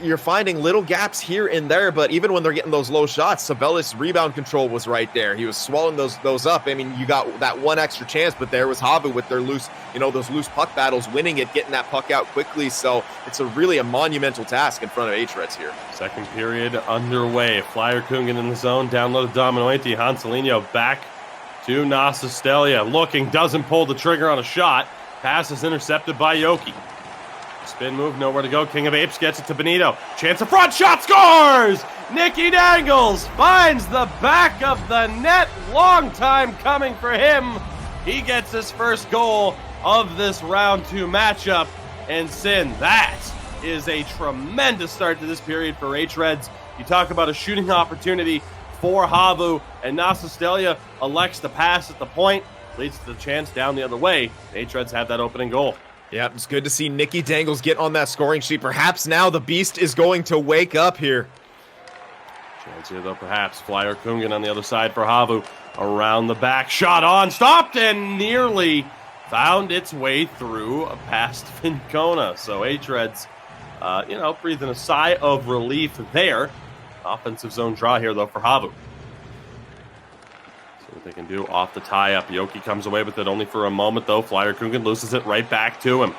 you're finding little gaps here and there. But even when they're getting those low shots, Sibelius' rebound control was right there. He was swallowing those up. I mean, you got that one extra chance, but there was HAVU with their those loose puck battles, winning it, getting that puck out quickly. So it's really a monumental task in front of hREDS here. Second period underway. Flyer Coogan in the zone, down low to Dominointi. Hanselino back to Nasistelia. Looking, doesn't pull the trigger on a shot. Pass is intercepted by Yoki. Spin move, nowhere to go. King of Apes gets it to Benito. Chance of front shot, scores! Nicky Dangles finds the back of the net. Long time coming for him. He gets his first goal of this round 2 matchup. And Sin, that is a tremendous start to this period for hREDS. You talk about a shooting opportunity for HAVU, and Nasustelia elects to pass at the point. Leads to the chance down the other way. hREDS have that opening goal. Yeah, it's good to see Nicky Dangles get on that scoring sheet. Perhaps now the beast is going to wake up here. Chance here, though, perhaps. Flyer Kungan on the other side for HAVU. Around the back, shot on, stopped, and nearly found its way through past Fincona. So hREDS, breathing a sigh of relief there. Offensive zone draw here, though, for HAVU. What they can do off the tie-up. Yoki comes away with it only for a moment, though. Flyer Kungan loses it right back to him.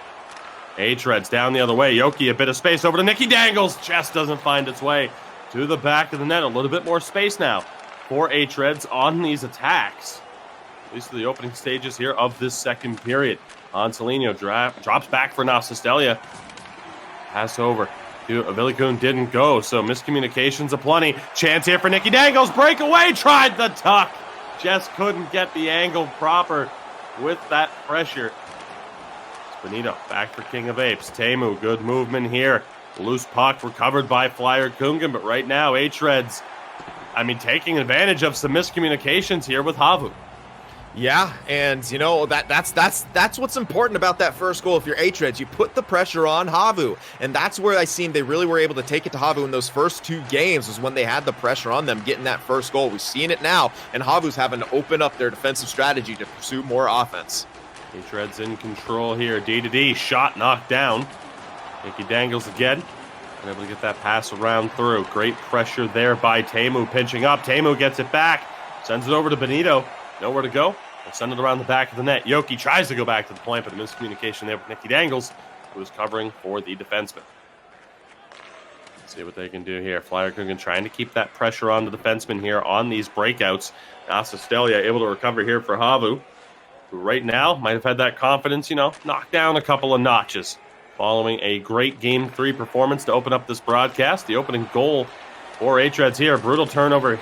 hREDS down the other way. Yoki, a bit of space over to Nicky Dangles. Just doesn't find its way to the back of the net. A little bit more space now for hREDS on these attacks. At least the opening stages here of this second period. Anselino drops back for Nasustelia. Pass over to Vilikun, didn't go, so miscommunications aplenty. Chance here for Nicky Dangles. Breakaway, tried the tuck. Just couldn't get the angle proper with that pressure. Benito back for King of Apes. Teemu, good movement here. Loose puck recovered by Flyer Kungan, but right now hREDS, taking advantage of some miscommunications here with HAVU. Yeah, and that's what's important about that first goal. If you're hREDS, you put the pressure on HAVU, and that's where I seen they really were able to take it to HAVU in those first 2 games, was when they had the pressure on them getting that first goal. We've seen it now, and HAVU's having to open up their defensive strategy to pursue more offense. hREDS in control here. D-to-D, shot knocked down. Nicky Dangles again. Able to get that pass around through. Great pressure there by Teemu, pinching up. Teemu gets it back, sends it over to Benito. Nowhere to go. They'll send it around the back of the net. Yoki tries to go back to the point, but a miscommunication there with Nicky Dangles, who is covering for the defenseman. Let's see what they can do here. Flyer Kungan trying to keep that pressure on the defenseman here on these breakouts. Nasustelia able to recover here for HAVU, who right now might have had that confidence, knock down a couple of notches. Following a great Game 3 performance to open up this broadcast. The opening goal for hREDS here. Brutal turnover.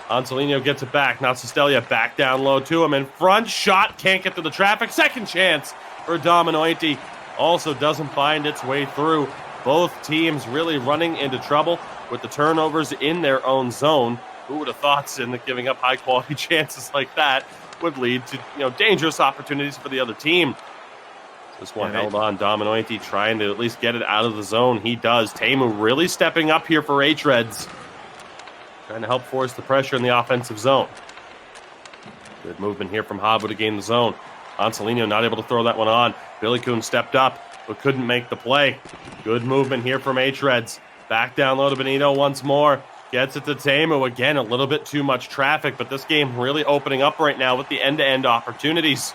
Anselino gets it back. Nasustelia back down low to him. In front, shot, can't get to the traffic. Second chance for Dominoiti. Also doesn't find its way through. Both teams really running into trouble with the turnovers in their own zone. Who would have thought, Sin, that giving up high-quality chances like that would lead to dangerous opportunities for the other team. This one held on. Dominoiti trying to at least get it out of the zone. He does. Teemu really stepping up here for hREDS. Trying to help force the pressure in the offensive zone. Good movement here from HAVU to gain the zone. Anselino not able to throw that one on. Vilikun stepped up, but couldn't make the play. Good movement here from hREDS. Back down low to Benito once more. Gets it to Teemu. Again, a little bit too much traffic, but this game really opening up right now with the end-to-end opportunities.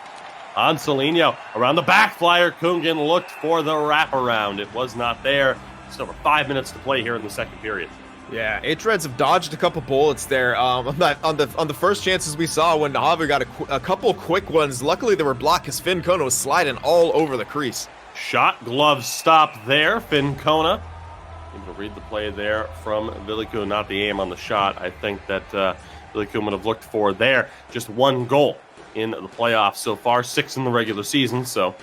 Anselino around the back. Flyer Kungan looked for the wraparound. It was not there. Just over 5 minutes to play here in the second period. Yeah, hREDS have dodged a couple bullets there. On the first chances we saw when HAVU got a couple quick ones. Luckily, they were blocked because Fincona was sliding all over the crease. Shot, glove stop there. Fincona able to read the play there from Vilikun. Not the aim on the shot. I think that Vilikun would have looked for there. Just 1 goal in the playoffs so far, 6 in the regular season. So,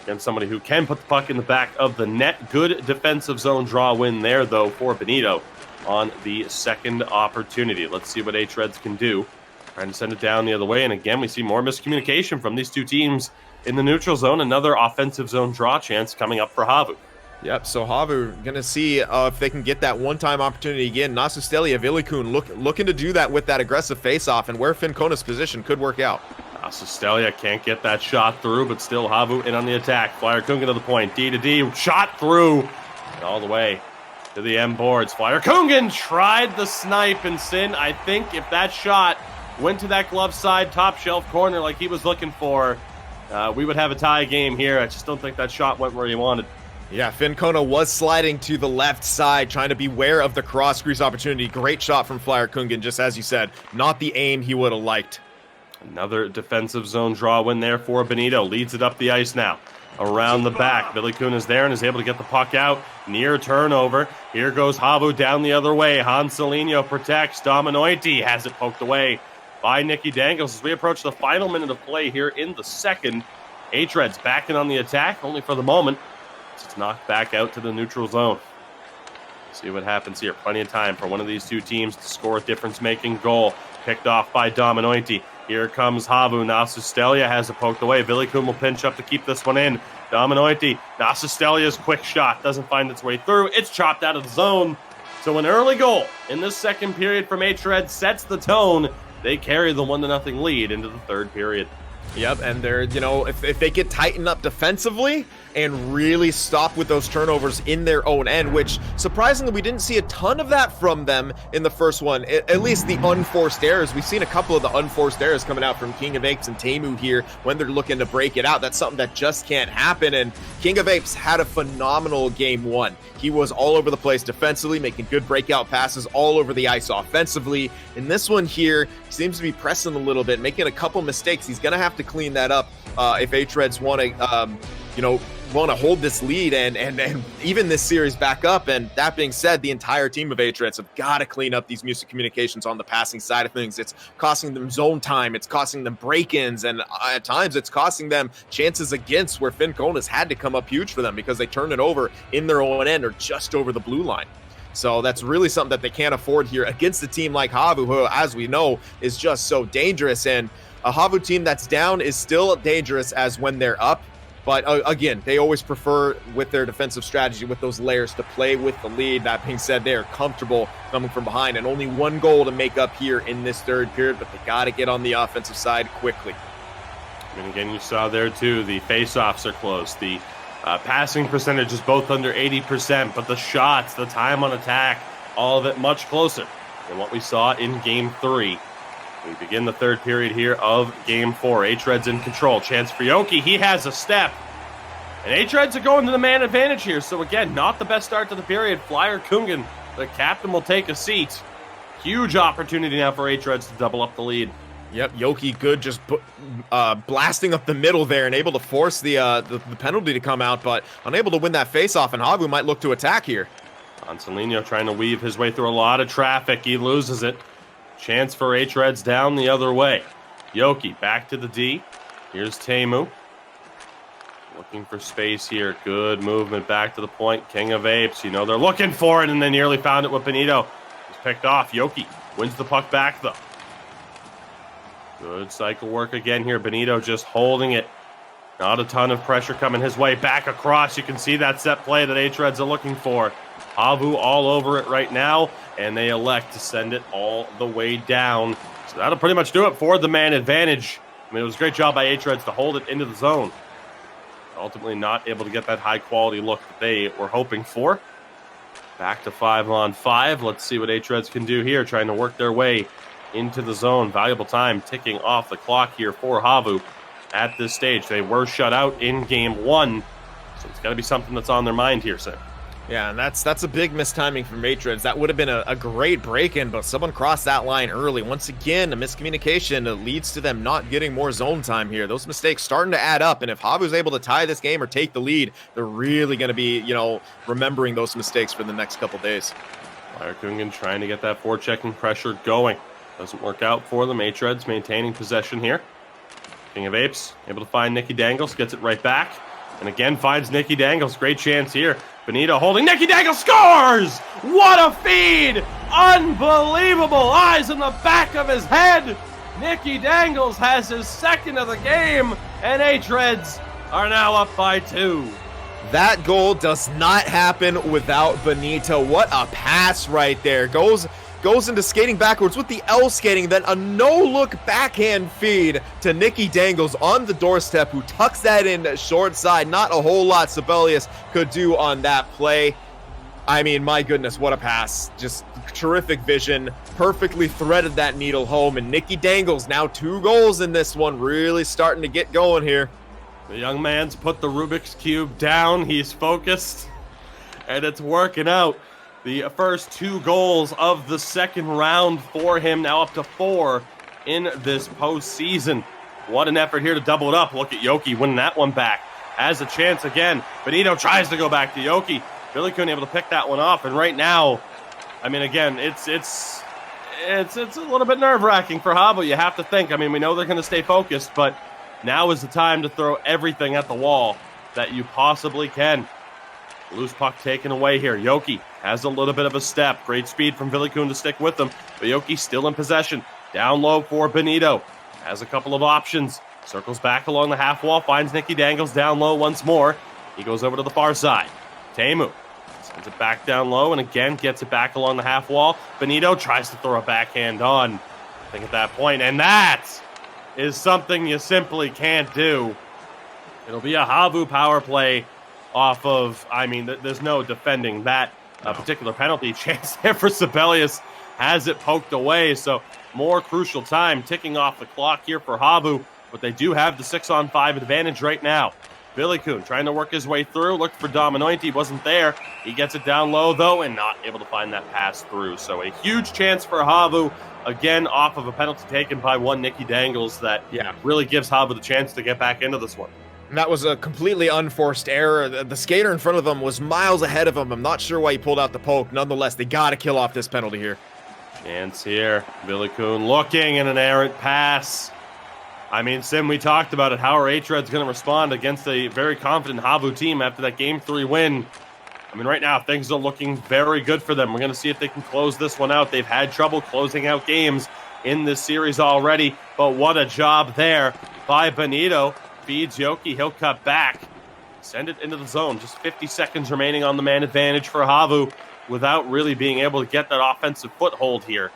again, somebody who can put the puck in the back of the net. Good defensive zone draw win there, though, for Benito on the second opportunity. Let's see what hREDS can do. Trying to send it down the other way. And again, we see more miscommunication from these 2 teams in the neutral zone. Another offensive zone draw chance coming up for HAVU. Yep, so HAVU going to see if they can get that one-time opportunity again. Nasustelia, Vilikun looking to do that with that aggressive face-off, and where Fincona's position could work out. Nasustelia can't get that shot through, but still HAVU in on the attack. Flyer Kungan to the point. D-to-D, shot through. And all the way to the M boards. Flyer Kungan tried the snipe, and Sin, I think if that shot went to that glove side top shelf corner like he was looking for, we would have a tie game here. I just don't think that shot went where he wanted. Yeah, Fincona was sliding to the left side, trying to beware of the cross crease opportunity. Great shot from Flyer Kungan, just as you said. Not the aim he would have liked. Another defensive zone draw win there for Benito. Leads it up the ice now. around the back. Billy Kuhn is there and is able to get the puck out. Near turnover. Here goes HAVU down the other way. Hanselino protects. Dominoiti has it poked away by Nicky Dangles as we approach the final minute of play here in the second. hREDS back in on the attack, only for the moment. It's knocked back out to the neutral zone. See what happens here. Plenty of time for one of these two teams to score a difference-making goal. Picked off by Dominoiti. Here comes HAVU. Nasustelia has it poked away. Billy Kuhn will pinch up to keep this one in. Dominoiti. Nasustelia's quick shot doesn't find its way through. It's chopped out of the zone. So an early goal in this second period from hREDS sets the tone. They carry the 1-0 lead into the third period. Yep, and they're, if they get tightened up defensively and really stop with those turnovers in their own end, which surprisingly we didn't see a ton of that from them in the first one, at least the unforced errors. We've seen a couple of the unforced errors coming out from King of Apes and Teemu here when they're looking to break it out. That's something that just can't happen, and King of Apes had a phenomenal game one. He was all over the place defensively, making good breakout passes all over the ice offensively. In this one here, he seems to be pressing a little bit, making a couple mistakes. He's going to have to clean that up if hREDS want to hold this lead and even this series back up. And that being said, the entire team of hREDS have got to clean up these music communications on the passing side of things. It's costing them zone time, it's costing them break-ins, and at times it's costing them chances against where Finn Cone has had to come up huge for them because they turn it over in their own end or just over the blue line. So that's really something that they can't afford here against a team like HAVU, who, as we know, is just so dangerous. And a HAVU team that's down is still dangerous as when they're up. But again, they always prefer with their defensive strategy, with those layers, to play with the lead. That being said, they are comfortable coming from behind and only one goal to make up here in this third period, but they got to get on the offensive side quickly. And again, you saw there too, the face-offs are close. The passing percentage is both under 80%, but the shots, the time on attack, all of it much closer than what we saw in Game 3. We begin the third period here of Game 4. hREDS in control. Chance for Yoki. He has a step. And hREDS are going to the man advantage here. So again, not the best start to the period. Flyer Kungan, the captain, will take a seat. Huge opportunity now for hREDS to double up the lead. Yep, Yoki good, just blasting up the middle there and able to force the penalty to come out, but unable to win that faceoff, and HAVU might look to attack here. Anselino trying to weave his way through a lot of traffic. He loses it. Chance for hREDS down the other way. Yoki back to the D. Here's Teemu. Looking for space here. Good movement back to the point. King of Apes, they're looking for it, and they nearly found it with Benito. He's picked off. Yoki wins the puck back, though. Good cycle work again here. Benito just holding it. Not a ton of pressure coming his way. Back across. You can see that set play that hREDS are looking for. HAVU all over it right now, and they elect to send it all the way down. So that'll pretty much do it for the man advantage. I mean, it was a great job by hREDS to hold it into the zone. Ultimately not able to get that high-quality look that they were hoping for. Back to 5-on-5. Let's see what hREDS can do here, trying to work their way into the zone. Valuable time ticking off the clock here for HAVU at this stage. They were shut out in Game 1, so it's got to be something that's on their mind here, Sam. Yeah, and that's a big mistiming from hREDS. That would have been a great break-in, but someone crossed that line early. Once again, a miscommunication that leads to them not getting more zone time here. Those mistakes starting to add up, and if HAVU's able to tie this game or take the lead, they're really going to be, remembering those mistakes for the next couple days. Flyer Kungan trying to get that forechecking pressure going. Doesn't work out for them. hREDS maintaining possession here. King of Apes able to find Nicky Dangles, gets it right back, and again finds Nicky Dangles. Great chance here. Benito holding. Nicky Dangles scores! What a feed! Unbelievable! Eyes in the back of his head. Nicky Dangles has his second of the game, and hREDS are now up by 2. That goal does not happen without Benito. What a pass right there. Goes into skating backwards with the L skating, then a no-look backhand feed to Nicky Dangles on the doorstep, who tucks that in short side. Not a whole lot Sibelius could do on that play. I mean, my goodness, what a pass. Just terrific vision, perfectly threaded that needle home, and Nicky Dangles now 2 goals in this one, really starting to get going here. The young man's put the Rubik's Cube down. He's focused, and it's working out. The first 2 goals of the second round for him, now up to 4 in this postseason. What an effort here to double it up. Look at Yoki winning that one back. has a chance again. Benito tries to go back to Yoki. Billy couldn't able to pick that one off, and right now, I mean, again, it's a little bit nerve-wracking for HAVU. You have to think. I mean, we know they're going to stay focused, but now is the time to throw everything at the wall that you possibly can. Loose puck taken away here. Yoki has a little bit of a step. Great speed from Villikun to stick with them, but Yoki still in possession. Down low for Benito. Has a couple of options. Circles back along the half wall. Finds Nicky Dangles down low once more. He goes over to the far side. Teemu sends it back down low and again gets it back along the half wall. Benito tries to throw a backhand on. I think at that point, and that is something you simply can't do. It'll be a HAVU power play off of, I mean, there's no defending that particular penalty. Chance there for Sibelius, has it poked away, so more crucial time ticking off the clock here for HAVU, but they do have the 6-on-5 advantage right now. Villikun trying to work his way through, looked for Dominointi, wasn't there. He gets it down low, though, and not able to find that pass through. So a huge chance for HAVU, again, off of a penalty taken by one Nicky Dangles that really gives HAVU the chance to get back into this one. And that was a completely unforced error. The skater in front of them was miles ahead of him. I'm not sure why he pulled out the poke. Nonetheless, they got to kill off this penalty here. Chance here. Villikun looking and an errant pass. I mean, Sim, we talked about it. How are hREDS going to respond against a very confident HAVU team after that Game 3 win? I mean, right now, things are looking very good for them. We're going to see if they can close this one out. They've had trouble closing out games in this series already, but what a job there by Benito. Feeds Yoki, he'll cut back. Send it into the zone. Just 50 seconds remaining on the man advantage for HAVU without really being able to get that offensive foothold here.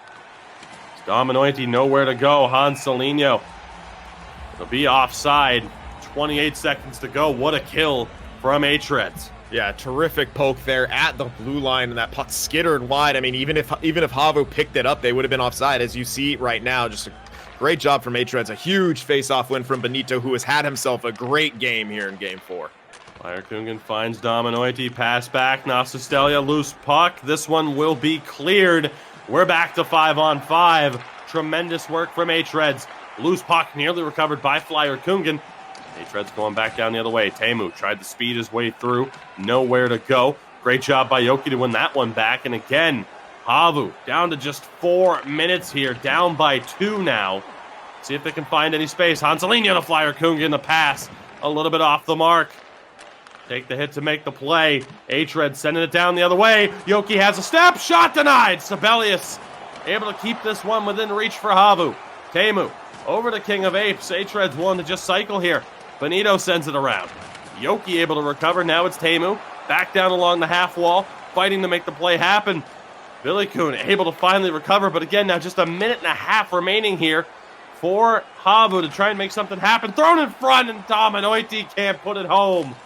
Dominointi nowhere to go. Hanselino. It'll be offside. 28 seconds to go. What a kill from hREDS. Yeah, terrific poke there at the blue line, and that puck skittered wide. I mean, even if HAVU picked it up, they would have been offside, as you see right now. Just a great job from hREDS. A huge face-off win from Benito, who has had himself a great game here in Game 4. Flyerkungen finds Dominointi. Pass back. Nasustelia, loose puck. This one will be cleared. We're back to 5-on-5. Tremendous work from hREDS. Loose puck nearly recovered by Flyerkungen. hREDS going back down the other way. Teemu tried to speed his way through. Nowhere to go. Great job by Yoki to win that one back. And again, HAVU down to just 4 minutes here. Down by 2 now. See if they can find any space. Hanselino to Flyerkungen. The pass a little bit off the mark. Take the hit to make the play. hREDS sending it down the other way. Yoki has a step. Shot denied. Sibelius able to keep this one within reach for HAVU. Teemu over to King of Apes. hREDS willing to just cycle here. Benito sends it around. Yoki able to recover. Now it's Teemu. Back down along the half wall. Fighting to make the play happen. Villikun able to finally recover. But again, now just a minute and a half remaining here for HAVU to try and make something happen. Thrown in front, and Dominointi can't put it home.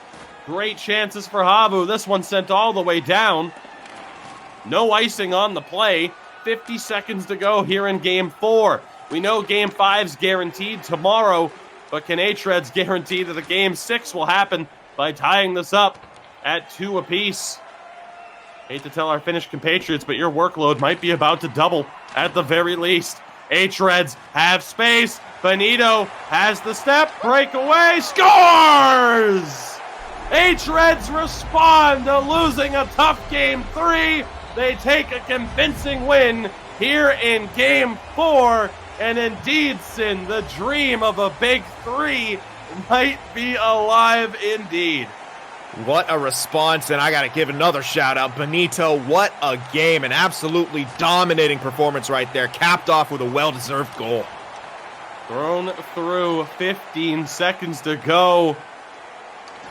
Great chances for HAVU. This one sent all the way down. No icing on the play. 50 seconds to go here in Game 4. We know Game 5's guaranteed tomorrow, but can hREDS guarantee that the Game 6 will happen by tying this up at 2 apiece? Hate to tell our Finnish compatriots, but your workload might be about to double at the very least. hREDS have space. Benito has the step. Breakaway. Scores! hREDS respond to losing a tough Game 3. They take a convincing win here in Game 4. And indeed, Sin, the dream of a big 3 might be alive indeed. What a response, and I got to give another shout out. Benito, what a game. An absolutely dominating performance right there, capped off with a well-deserved goal. Thrown through, 15 seconds to go.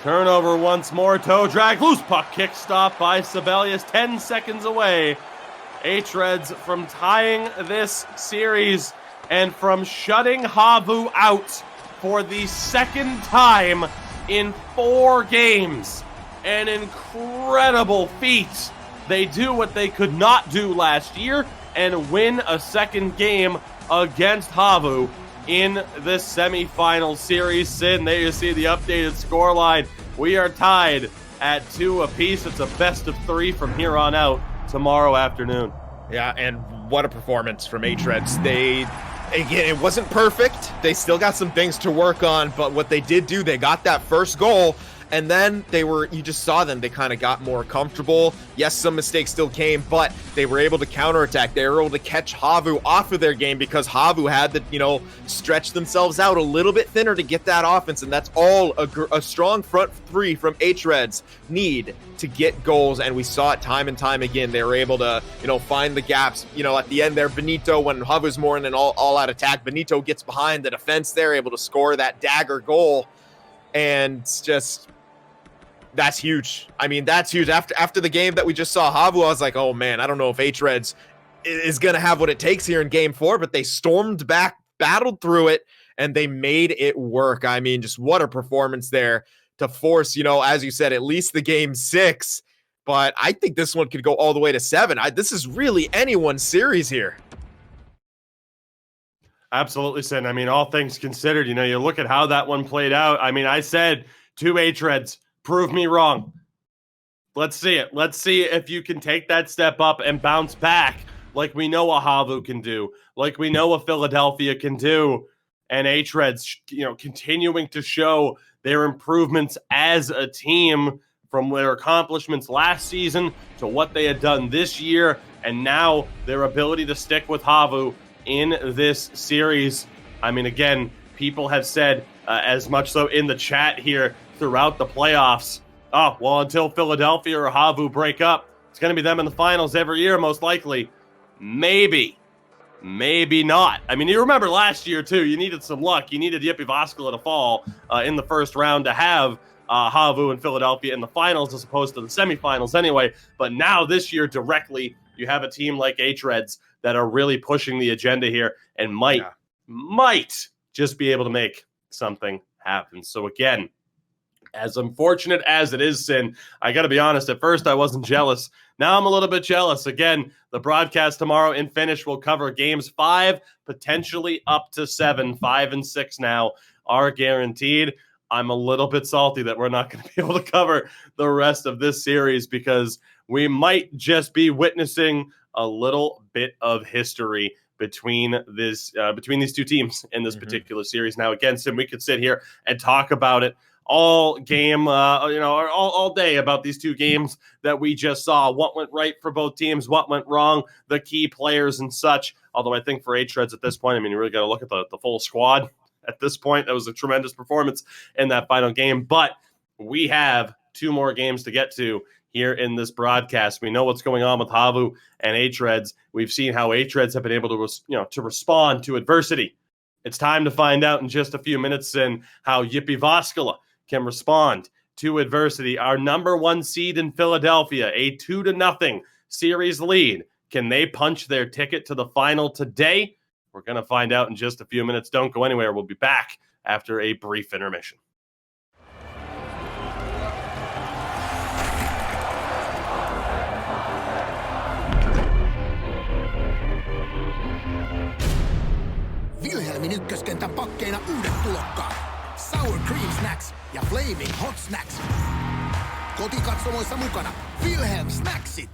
Turnover once more, toe drag, loose puck, kick stop by Sibelius, 10 seconds away. hREDS from tying this series and from shutting HAVU out for the second time in 4 games. An incredible feat. They do what they could not do last year and win a second game against HAVU in this semifinal series. Sin, there you see the updated scoreline. We are tied at 2 apiece. It's a best of 3 from here on out tomorrow afternoon. Yeah, and what a performance from hREDS. They Again, it wasn't perfect. They still got some things to work on, but what they did do, they got that first goal, and then you just saw them, they kind of got more comfortable. Yes, some mistakes still came, but they were able to counterattack. They were able to catch HAVU off of their game because HAVU had to, stretch themselves out a little bit thinner to get that offense, and that's all a strong front three from hREDS need to get goals, and we saw it time and time again. They were able to, find the gaps. At the end there, Benito, when HAVU's more in an all-out attack, Benito gets behind the defense there, able to score that dagger goal, and just... that's huge. I mean, that's huge. After the game that we just saw HAVU, I was like, oh man, I don't know if hREDS is going to have what it takes here in game 4, but they stormed back, battled through it, and they made it work. I mean, just what a performance there to force, as you said, at least the game 6, but I think this one could go all the way to 7. This is really anyone's series here. Absolutely, Sin. I mean, all things considered, you look at how that one played out. I mean, I said to hREDS, prove me wrong. Let's see it. Let's see if you can take that step up and bounce back like we know a HAVU can do, like we know a Philadelphia can do, and hREDS, continuing to show their improvements as a team from their accomplishments last season to what they had done this year, and now their ability to stick with HAVU in this series. I mean, again, people have said as much so in the chat here throughout the playoffs, oh, well, until Philadelphia or HAVU break up, it's going to be them in the finals every year, most likely. Maybe not. I mean, you remember last year, too, you needed some luck. You needed Jyväskylä to fall in the first round to have HAVU and Philadelphia in the finals as opposed to the semifinals anyway. But now this year directly, you have a team like hREDS that are really pushing the agenda here and might just be able to make something happen. So again, as unfortunate as it is, Sin, I got to be honest, at first I wasn't jealous. Now I'm a little bit jealous. Again, the broadcast tomorrow in Finnish will cover games 5, potentially up to 7. 5 and 6 now are guaranteed. I'm a little bit salty that we're not going to be able to cover the rest of this series because we might just be witnessing a little bit of history between these two teams in this particular series. Now, again, Sim, we could sit here and talk about it all game, all day about these two games that we just saw. What went right for both teams, what went wrong, the key players and such. Although I think for hREDS at this point, I mean, you really got to look at the full squad at this point. That was a tremendous performance in that final game. But we have 2 more games to get to here in this broadcast. We know what's going on with HAVU and hREDS. We've seen how hREDS have been able to respond to adversity. It's time to find out in just a few minutes in how Jyväskylä can respond to adversity. Our number 1 seed in Philadelphia, a 2-0 series lead. Can they punch their ticket to the final today? We're going to find out in just a few minutes. Don't go anywhere. We'll be back after a brief intermission. Wilhelmin ykköskentän pakkeina uudet tulokkaat. Sour Cream Snacks ja Flaming Hot Snacks. Kotikatsomoissa mukana Wilhelm Snacksit.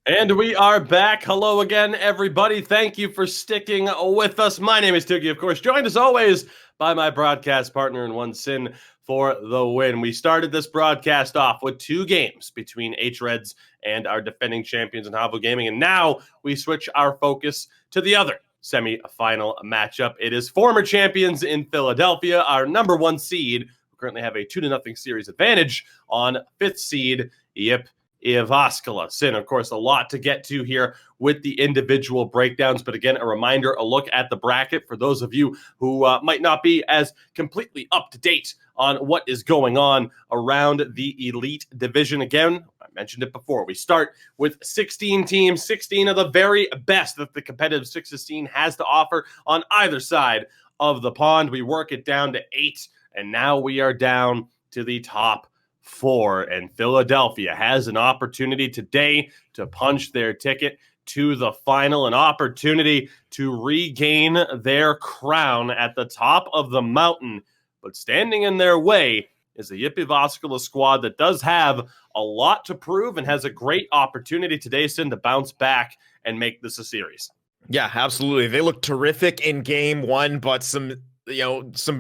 And we are back. Hello again, everybody. Thank you for sticking with us. My name is Toogie, of course, joined as always by my broadcast partner in one sin for the win. We started this broadcast off with 2 games between hREDS and our defending champions in HAVU Gaming, and now we switch our focus to the other semi-final matchup. It is former champions in Philadelphia, our number 1 seed, who currently have a 2-0 series advantage on 5th seed, Jyväskylä. Sin, of course, a lot to get to here with the individual breakdowns. But again, a reminder, a look at the bracket for those of you who might not be as completely up to date on what is going on around the elite division. Again, I mentioned it before. We start with 16 teams, 16 of the very best that the competitive 16 has to offer on either side of the pond. We work it down to 8, and now we are down to the top 4, and Philadelphia has an opportunity today to punch their ticket to the final, an opportunity to regain their crown at the top of the mountain. But standing in their way is a Jyväskylä squad that does have a lot to prove and has a great opportunity today, Sin, to bounce back and make this a series. Yeah, absolutely. They look terrific in game one, but some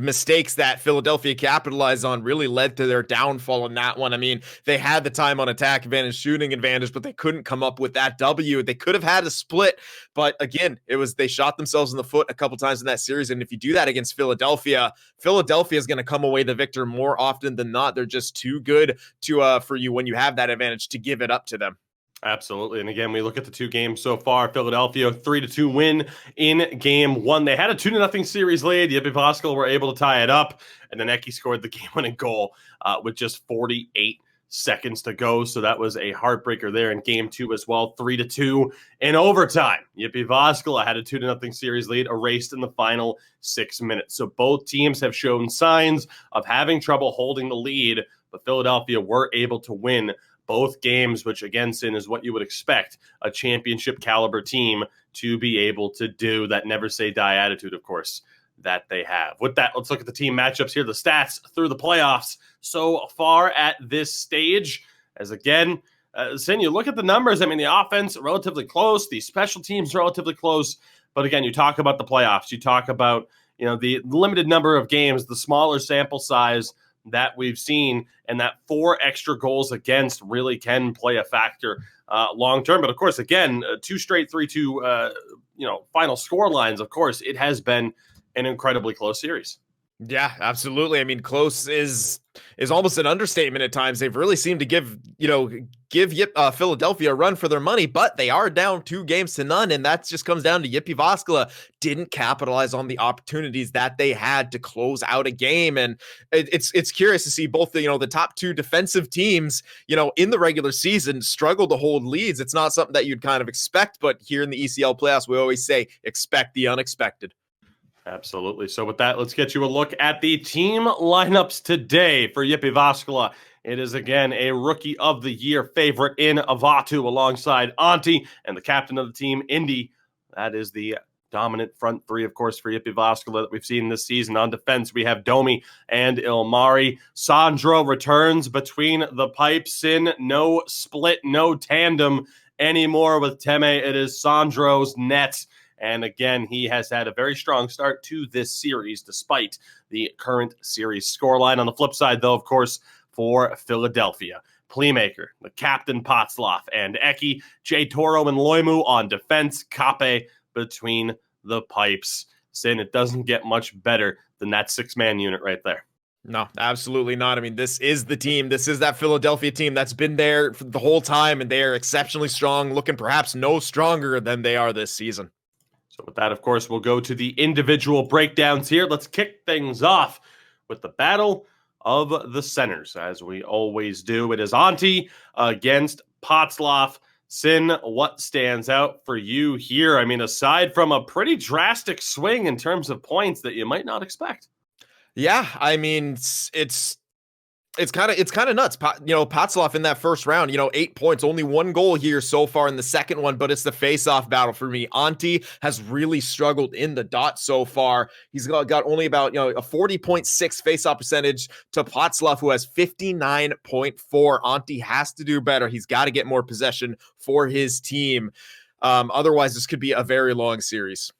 mistakes that Philadelphia capitalized on really led to their downfall in that one. I mean, they had the time on attack advantage, shooting advantage, but they couldn't come up with that W. They could have had a split, but again, they shot themselves in the foot a couple times in that series. And if you do that against Philadelphia is going to come away the victor more often than not. They're just too good to for you when you have that advantage to give it up to them. Absolutely. And again, we look at the two games so far. Philadelphia 3-2 win in game one. They had a 2-0 series lead. Jyväskylä were able to tie it up. And then Eki scored the game-winning goal with just 48 seconds to go. So that was a heartbreaker there in game two as well. 3-2 in overtime. Jyväskylä had a 2-0 series lead erased in the final 6 minutes. So both teams have shown signs of having trouble holding the lead, but Philadelphia were able to win both games, which again, Sin, is what you would expect a championship caliber team to be able to do. That never say die attitude, of course, that they have. With that, let's look at the team matchups here, the stats through the playoffs so far at this stage. As again, Sin, you look at the numbers. I mean, the offense relatively close, the special teams relatively close. But again, you talk about the playoffs. You talk about, the limited number of games, the smaller sample size that we've seen, and that 4 extra goals against really can play a factor long term. But of course, again, 2 straight 3-2 final score lines. Of course, it has been an incredibly close series. Yeah, absolutely. I mean, close is almost an understatement at times. They've really seemed to give Philadelphia a run for their money, but they are down 2-0, and that just comes down to Jyväskylä didn't capitalize on the opportunities that they had to close out a game. And it's curious to see both the top 2 defensive teams, in the regular season struggle to hold leads. It's not something that you'd kind of expect, but here in the ECL playoffs, we always say expect the unexpected. Absolutely. So with that, let's get you a look at the team lineups today for Jyväskylä. It is, again, a Rookie of the Year favorite in HAVU alongside Antti and the captain of the team, Indy. That is the dominant front three, of course, for Jyväskylä that we've seen this season. On defense, we have Domi and Ilmari. Sandro returns between the pipes. In no split, no tandem anymore with Teme. It is Sandro's net. And again, he has had a very strong start to this series, despite the current series scoreline. On the flip side, though, of course, for Philadelphia, playmaker, the captain Patzloff and Eki, J. Toro and Loimu on defense, Kape between the pipes. Sin, it doesn't get much better than that 6-man unit right there. No, absolutely not. I mean, this is the team. This is that Philadelphia team that's been there for the whole time, and they are exceptionally strong, looking perhaps no stronger than they are this season. So with that, of course, we'll go to the individual breakdowns here. Let's kick things off with the battle of the centers, as we always do. It is Antti against Patzloff. Sin, what stands out for you here? I mean, aside from a pretty drastic swing in terms of points that you might not expect. Yeah, I mean, it's kind of nuts. Patzloff in that first round, 8 points, only 1 goal here so far in the second one, but it's the face-off battle for me. Antti has really struggled in the dot so far. He's got only about, a 40.6 face-off percentage to Patzloff, who has 59.4. Antti has to do better. He's got to get more possession for his team. Otherwise, this could be a very long series.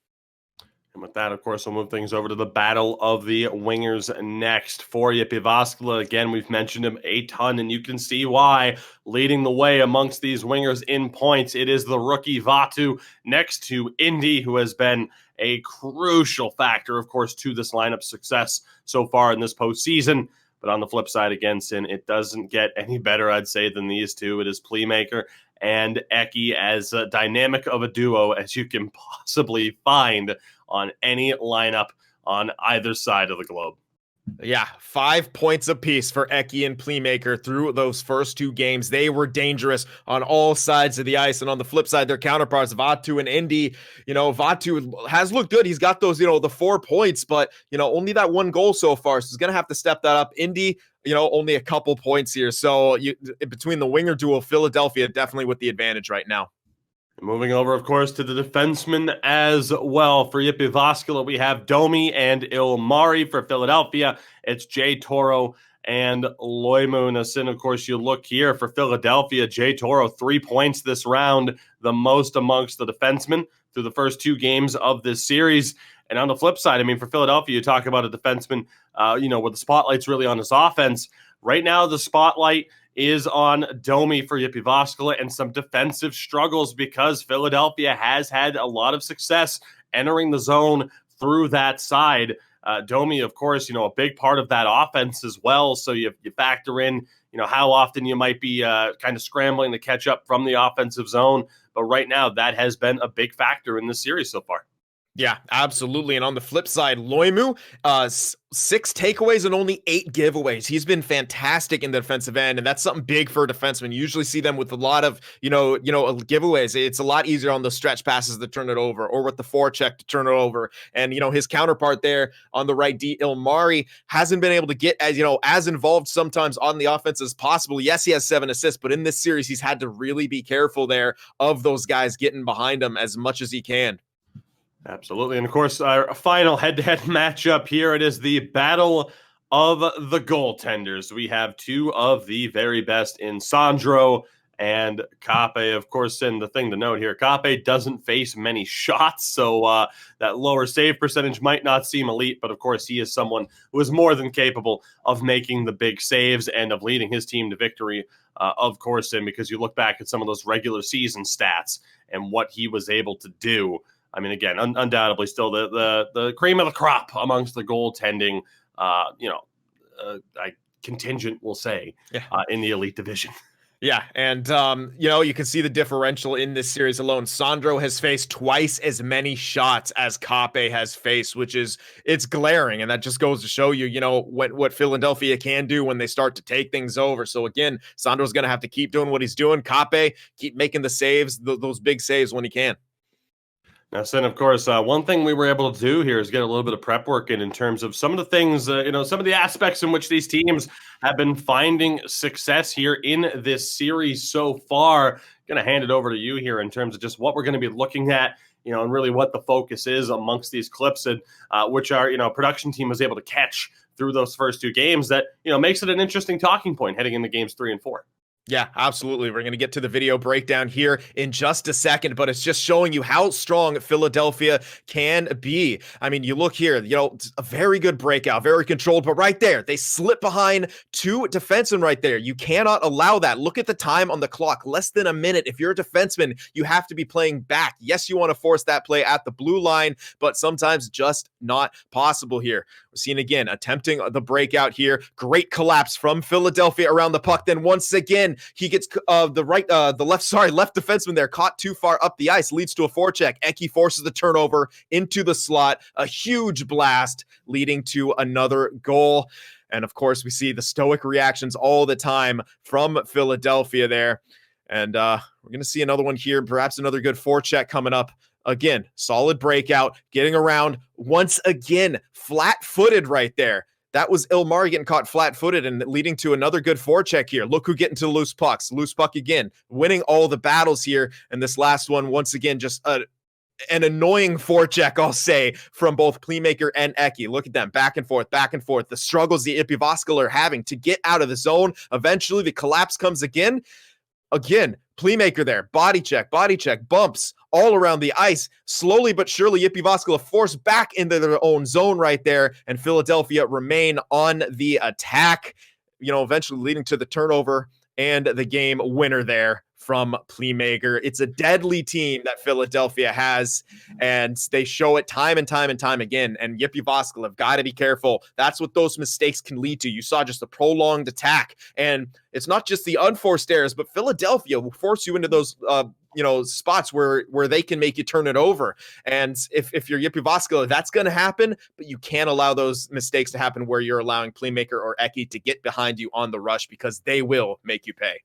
And with that, of course, we'll move things over to the battle of the wingers next. For Jyväskylä, again, we've mentioned him a ton, and you can see why. Leading the way amongst these wingers in points, it is the rookie Vatu next to Indy, who has been a crucial factor, of course, to this lineup's success so far in this postseason. But on the flip side, again, Sin, it doesn't get any better, I'd say, than these two. It is Playmaker and Eki, as dynamic of a duo as you can possibly find on any lineup on either side of the globe. Yeah, 5 points apiece for Eki and Playmaker through those first 2 games. They were dangerous on all sides of the ice. And on the flip side, their counterparts, Vatu and Indy, Vatu has looked good. He's got those, the 4 points, but, only that 1 goal so far. So he's going to have to step that up. Indy, only a couple points here. So between the winger duo, Philadelphia definitely with the advantage right now. Moving over, of course, to the defensemen as well. For Jyväskylä, we have Domi and Ilmari. For Philadelphia, it's J. Toro and Loimu. And of course, you look here for Philadelphia, Jay Toro, 3 points this round, the most amongst the defensemen through the first 2 games of this series. And on the flip side, I mean, for Philadelphia, you talk about a defenseman, where the spotlight's really on his offense. Right now, the spotlight is on Domi for Jyväskylä and some defensive struggles because Philadelphia has had a lot of success entering the zone through that side. Domi, of course, a big part of that offense as well. So you factor in, how often you might be kind of scrambling to catch up from the offensive zone. But right now, that has been a big factor in this series so far. Yeah, absolutely. And on the flip side, Loimu, 6 takeaways and only 8 giveaways. He's been fantastic in the defensive end, and that's something big for defensemen. You usually see them with a lot of, giveaways. It's a lot easier on the stretch passes to turn it over, or with the forecheck to turn it over. And his counterpart there on the right, D. Ilmari, hasn't been able to get as involved sometimes on the offense as possible. Yes, he has 7 assists, but in this series, he's had to really be careful there of those guys getting behind him as much as he can. Absolutely. And of course, our final head-to-head matchup here, it is the battle of the goaltenders. We have 2 of the very best in Sandro and Kape. Of course, and the thing to note here, Kape doesn't face many shots, so that lower save percentage might not seem elite, but of course, he is someone who is more than capable of making the big saves and of leading his team to victory, of course, and because you look back at some of those regular season stats and what he was able to do. I mean, again, undoubtedly still the cream of the crop amongst the goaltending, contingent, we'll say, in the elite division. Yeah, and, you can see the differential in this series alone. Sandro has faced twice as many shots as Kape has faced, it's glaring, and that just goes to show you, what Philadelphia can do when they start to take things over. So, again, Sandro's going to have to keep doing what he's doing. Kape, keep making the saves, those big saves when he can. Now, Sin, of course, one thing we were able to do here is get a little bit of prep work in terms of some of the things, some of the aspects in which these teams have been finding success here in this series so far. Going to hand it over to you here in terms of just what we're going to be looking at, and really what the focus is amongst these clips, and which our, production team was able to catch through those first 2 games that, makes it an interesting talking point heading into games 3 and 4. Yeah, absolutely. We're going to get to the video breakdown here in just a second, but it's just showing you how strong Philadelphia can be. I mean, you look here, a very good breakout, very controlled, but right there, they slip behind 2 defensemen right there. You cannot allow that. Look at the time on the clock, less than a minute. If you're a defenseman, you have to be playing back. Yes, you want to force that play at the blue line, but sometimes just not possible here. We're seeing again, attempting the breakout here. Great collapse from Philadelphia around the puck. Then once again, he gets left defenseman there, caught too far up the ice, leads to a forecheck. Eki forces the turnover into the slot, a huge blast leading to another goal. And of course, we see the stoic reactions all the time from Philadelphia there. And we're going to see another one here, perhaps another good forecheck coming up. Again, solid breakout, getting around once again, flat-footed right there. That was Ilmari getting caught flat-footed and leading to another good forecheck here. Look who getting to loose pucks. Loose puck again, winning all the battles here. And this last one, once again, just an annoying forecheck, I'll say, from both Playmaker and Eki. Look at them, back and forth, back and forth. The struggles the Jyväskylä are having to get out of the zone. Eventually, the collapse comes again. Again, Playmaker there, body check, bumps all around the ice. Slowly but surely, Jyväskylä forced back into their own zone right there, and Philadelphia remain on the attack, eventually leading to the turnover and the game winner there from Playmaker. It's a deadly team that Philadelphia has, and they show it time and time and time again. And Jyväskylä have got to be careful. That's what those mistakes can lead to. You saw just a prolonged attack, and it's not just the unforced errors, but Philadelphia will force you into those spots where they can make you turn it over. And if you're Jyväskylä, that's going to happen, but you can't allow those mistakes to happen where you're allowing Playmaker or Eki to get behind you on the rush, because they will make you pay.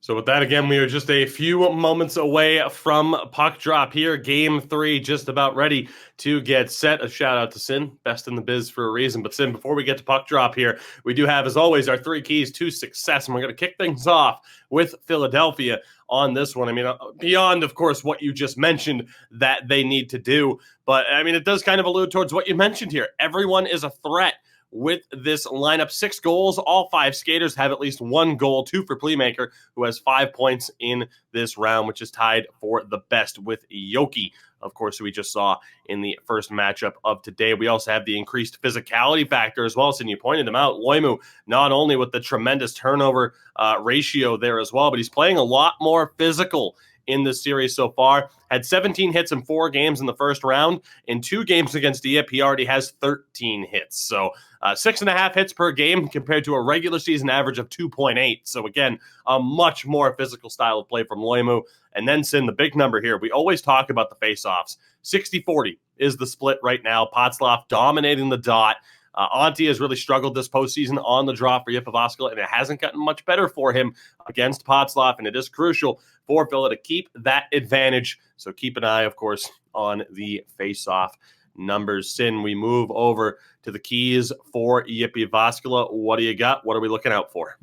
So with that, again, we are just a few moments away from puck drop here. Game 3 just about ready to get set. A shout out to Sin, best in the biz for a reason. But Sin, before we get to puck drop here, we do have, as always, our 3 keys to success. And we're going to kick things off with Philadelphia on this one. I mean, beyond, of course, what you just mentioned that they need to do. But, I mean, it does kind of allude towards what you mentioned here. Everyone is a threat with this lineup. 6 goals. All 5 skaters have at least 1 goal, 2 for Playmaker, who has 5 points in this round, which is tied for the best with Yoki, of course, who we just saw in the first matchup of today. We also have the increased physicality factor as well. So you pointed him out, Loimu, not only with the tremendous turnover ratio there as well, but he's playing a lot more physical in this series so far. Had 17 hits in 4 games in the first round. In 2 games against Dieppe, he already has 13 hits. So 6.5 hits per game compared to a regular season average of 2.8. So again, a much more physical style of play from Loimu. And then, Sin, the big number here, we always talk about the faceoffs. 60-40 is the split right now. Potzloff dominating the dot. Antti has really struggled this postseason on the draw for Jyväskylä, and it hasn't gotten much better for him against Potzloff, and it is crucial for Phila to keep that advantage. So keep an eye, of course, on the face-off numbers. Sin, we move over to the keys for Jyväskylä. What do you got? What are we looking out for?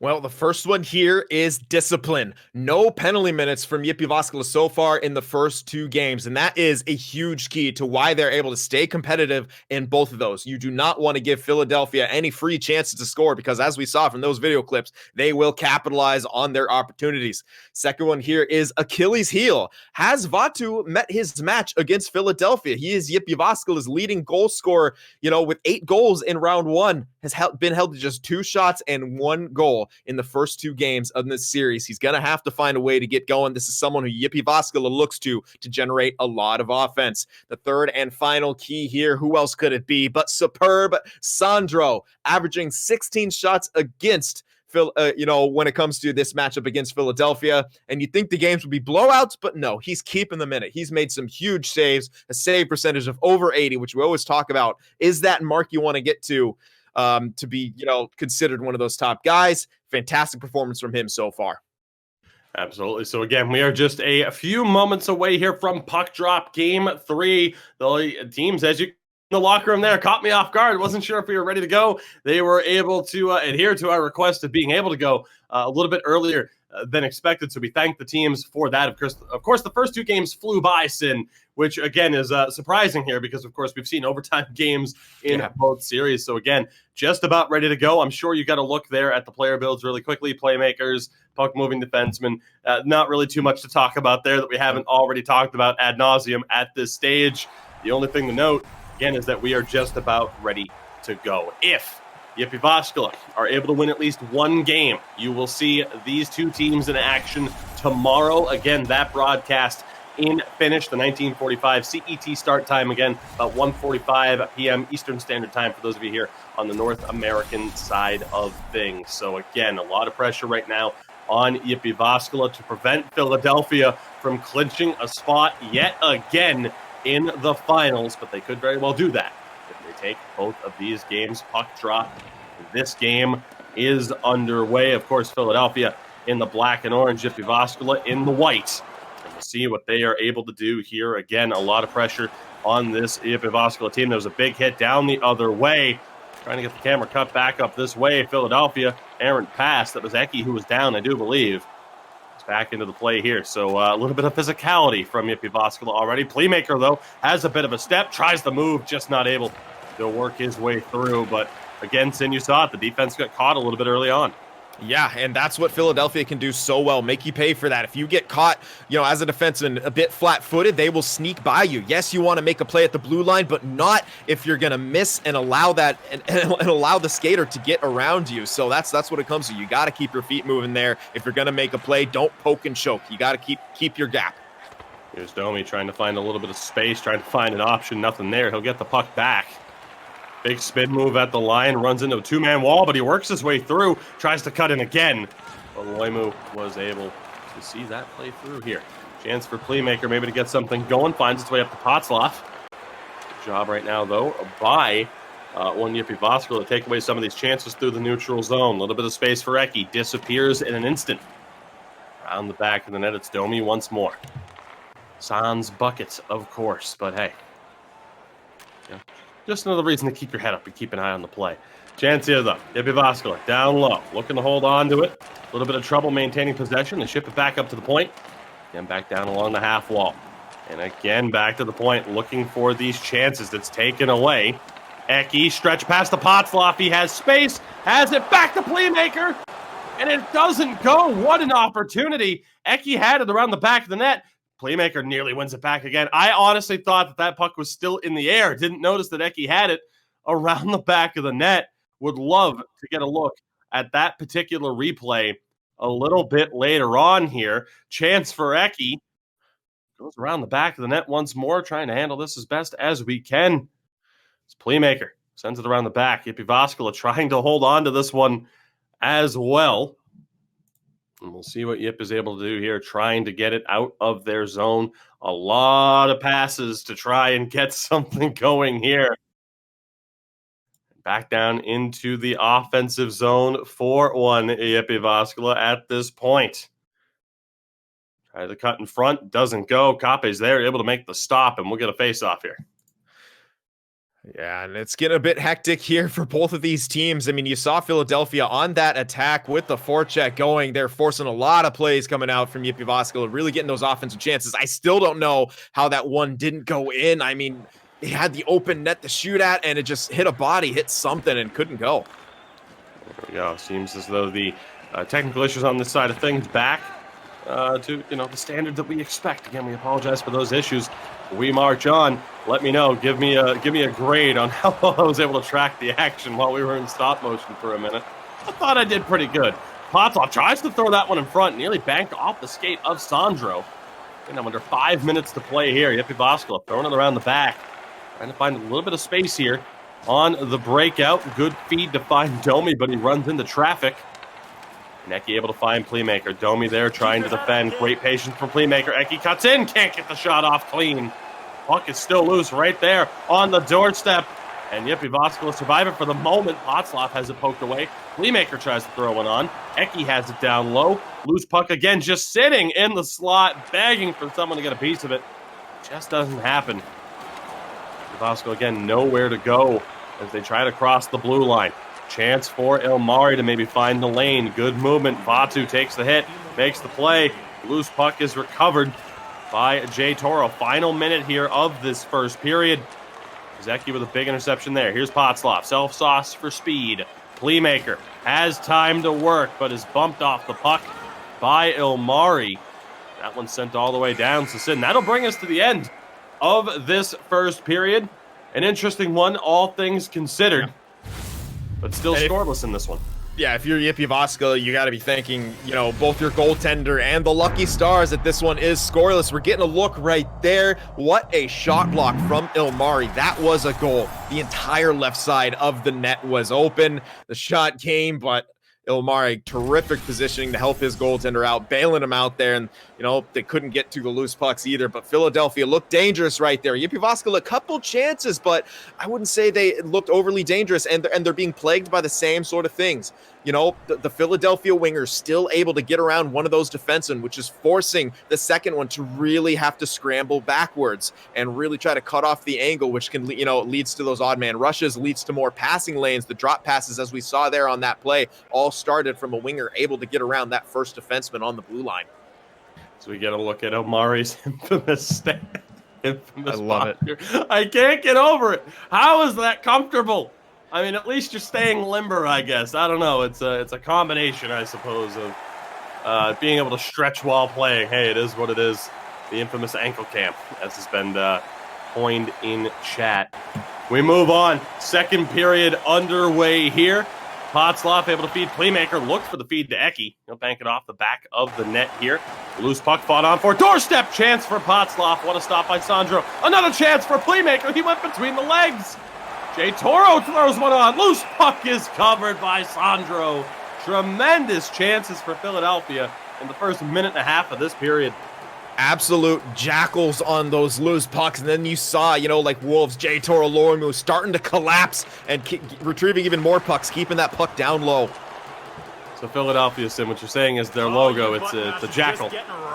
Well, the first one here is discipline. No penalty minutes from Jyväskylä so far in the first 2 games, and that is a huge key to why they're able to stay competitive in both of those. You do not want to give Philadelphia any free chances to score because, as we saw from those video clips, they will capitalize on their opportunities. Second one here is Achilles' heel. Has Vatu met his match against Philadelphia? He is Jyväskylä's leading goal scorer, with 8 goals in round 1, has been held to just 2 shots and 1 goal in the first 2 games of this series. He's going to have to find a way to get going. This is someone who Jyväskylä looks to generate a lot of offense. The third and final key here, who else could it be but superb Sandro, averaging 16 shots against Phil, when it comes to this matchup against Philadelphia. And you think the games would be blowouts, but no, he's keeping them in it. He's made some huge saves, a save percentage of over 80, which we always talk about. Is that mark you want to get to be, considered one of those top guys? Fantastic performance from him so far. Absolutely. So again, we are just a few moments away here from puck drop game 3. The teams, as you in the locker room there, caught me off guard. Wasn't sure if we were ready to go. They were able to adhere to our request of being able to go a little bit earlier than expected. So we thank the teams for that. Of course, the first 2 games flew by, Sin, which again is surprising here because, of course, we've seen overtime games in both series. So again, just about ready to go. I'm sure you got to look there at the player builds really quickly. Playmakers, puck moving defensemen. Not really too much to talk about there that we haven't already talked about ad nauseum at this stage. The only thing to note, again, is that we are just about ready to go. If Jyväskylä are able to win at least 1 game, you will see these 2 teams in action tomorrow. Again, that broadcast in Finnish, the 1945 CET start time, again, about 1:45 p.m. Eastern Standard Time for those of you here on the North American side of things. So again, a lot of pressure right now on Jyväskylä to prevent Philadelphia from clinching a spot yet again in the finals, but they could very well do that if they take both of these games. Puck drop. This game is underway. Of course, Philadelphia in the black and orange, Jyväskylä in the white. And we'll see what they are able to do here. Again, a lot of pressure on this Jyväskylä team. There was a big hit down the other way. Trying to get the camera cut back up this way. Philadelphia, errant pass. That was Eki who was down, I do believe. It's back into the play here. So a little bit of physicality from Jyväskylä already. Playmaker, though, has a bit of a step. Tries the move, just not able to work his way through. But again, Sin, you saw it. The defense got caught a little bit early on. Yeah, and that's what Philadelphia can do so well. Make you pay for that. If you get caught, as a defenseman, a bit flat-footed, they will sneak by you. Yes, you want to make a play at the blue line, but not if you're going to miss and allow that and allow the skater to get around you. So that's what it comes to. You got to keep your feet moving there. If you're going to make a play, don't poke and choke. You got to keep your gap. Here's Domi trying to find a little bit of space, trying to find an option. Nothing there. He'll get the puck back. Big spin move at the line, runs into a 2-man wall, but he works his way through, tries to cut in again. But Loimu was able to see that play through here. Chance for Playmaker maybe to get something going, finds its way up to Potzloff. Good job right now, though, by Jyväskylä to take away some of these chances through the neutral zone. A little bit of space for Eki, disappears in an instant. Around the back of the net, it's Domi once more. Sans buckets, of course, but hey. Yeah. Just another reason to keep your head up and keep an eye on the play. Chance here, though. Jyväskylä down low, looking to hold on to it. A little bit of trouble maintaining possession. They ship it back up to the point. Then back down along the half wall. And again, back to the point, looking for these chances that's taken away Eki stretch past the Potsloff. He has space, has it back to Playmaker, and it doesn't go. What an opportunity. Eki had it around the back of the net. Playmaker nearly wins it back again. I honestly thought that puck was still in the air. Didn't notice that Eki had it around the back of the net. Would love to get a look at that particular replay a little bit later on here. Chance for Eki. Goes around the back of the net once more, trying to handle this as best as we can. It's Playmaker. Sends it around the back. Jyväskylä trying to hold on to this one as well. And we'll see what Yip is able to do here, trying to get it out of their zone. A lot of passes to try and get something going here. Back down into the offensive zone, 4-1 Jyväskylä at this point. Try the cut in front, doesn't go. Kape's there, able to make the stop, and we'll get a face-off here. Yeah, and it's getting a bit hectic here for both of these teams. I mean, you saw Philadelphia on that attack with the forecheck going. They're forcing a lot of plays coming out from Jyväskylä, really getting those offensive chances. I still don't know how that one didn't go in. I mean, they had the open net to shoot at, and it just hit a body, hit something, and couldn't go. There we go. Seems as though the technical issues on this side of things back to the standard that we expect. Again, we apologize for those issues. We march on. Let me know. Give me a grade on how well I was able to track the action while we were in stop motion for a minute. I thought I did pretty good. Potsloff tries to throw that one in front, nearly banked off the skate of Sandro. And I'm under 5 minutes to play here. Jyväskylä throwing it around the back. Trying to find a little bit of space here on the breakout. Good feed to find Domi, but he runs into traffic. Eki able to find Playmaker. Domi there trying to defend. Great patience from Playmaker. Eki cuts in. Can't get the shot off clean. Puck is still loose right there on the doorstep. And Jyväskylä survive it for the moment. Potsloff has it poked away. Playmaker tries to throw one on. Eki has it down low. Loose puck again, just sitting in the slot, begging for someone to get a piece of it. Just doesn't happen. Jyväskylä again, nowhere to go as they try to cross the blue line. Chance for Ilmari to maybe find the lane. Good movement. Vatu takes the hit, makes the play. Loose puck is recovered by Jay Toro. Final minute here of this first period. Zeki with a big interception there. Here's Potsloff. Self-sauce for speed. Playmaker has time to work, but is bumped off the puck by Ilmari. That one's sent all the way down to Sin. That'll bring us to the end of this first period. An interesting one, all things considered. But still scoreless in this one. Yeah, if you're Jyväskylä, you got to be thanking, both your goaltender and the lucky stars that this one is scoreless. We're getting a look right there. What a shot block from Ilmari. That was a goal. The entire left side of the net was open. The shot came, but Ilmari, terrific positioning to help his goaltender out, bailing him out there, and they couldn't get to the loose pucks either. But Philadelphia looked dangerous right there. Jyväskylä, a couple chances, but I wouldn't say they looked overly dangerous, and they're being plagued by the same sort of things. The Philadelphia wingers still able to get around one of those defensemen, which is forcing the second one to really have to scramble backwards and really try to cut off the angle, which can, leads to those odd man rushes, leads to more passing lanes. The drop passes, as we saw there on that play, all started from a winger able to get around that first defenseman on the blue line. So we get a look at Omari's infamous stand. I love it. I can't get over it. How is that comfortable? I mean, at least you're staying limber, I guess. I don't know. It's a combination, I suppose, of being able to stretch while playing. Hey, it is what it is. The infamous ankle camp, as has been coined in chat. We move on. Second period underway here. Potsloff able to feed Playmaker. Looked for the feed to Eki. He'll bank it off the back of the net here. Loose puck fought on for doorstep. Chance for Potsloff. What a stop by Sandro. Another chance for Playmaker. He went between the legs. Jay Toro throws one on. Loose puck is covered by Sandro. Tremendous chances for Philadelphia in the first minute and a half of this period. Absolute jackals on those loose pucks. And then you saw, like Wolves, Jay Toro, Lorimu starting to collapse and retrieving even more pucks, keeping that puck down low. So Philadelphia, Sim, what you're saying is their logo. It's a jackal.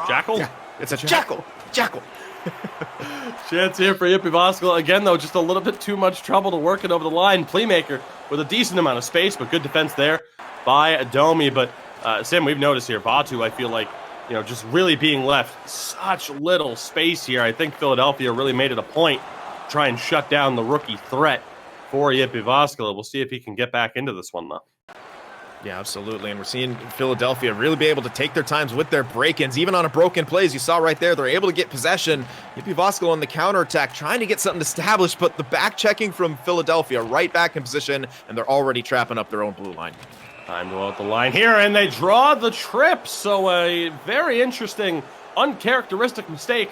Jackal? Yeah, it's a jackal. Jackal. Chance here for Jyväskylä. Again, though, just a little bit too much trouble to work it over the line. Playmaker with a decent amount of space, but good defense there by Domi. But, Sim, we've noticed here, Vatu, I feel like, just really being left such little space here. I think Philadelphia really made it a point to try and shut down the rookie threat for Jyväskylä. We'll see if he can get back into this one, though. Yeah, absolutely. And we're seeing Philadelphia really be able to take their times with their break-ins. Even on a broken play, as you saw right there, they're able to get possession. Jyväskylä on the counterattack, trying to get something established, but the back-checking from Philadelphia, right back in position, and they're already trapping up their own blue line. Time to out the line here, and they draw the trip. So a very interesting, uncharacteristic mistake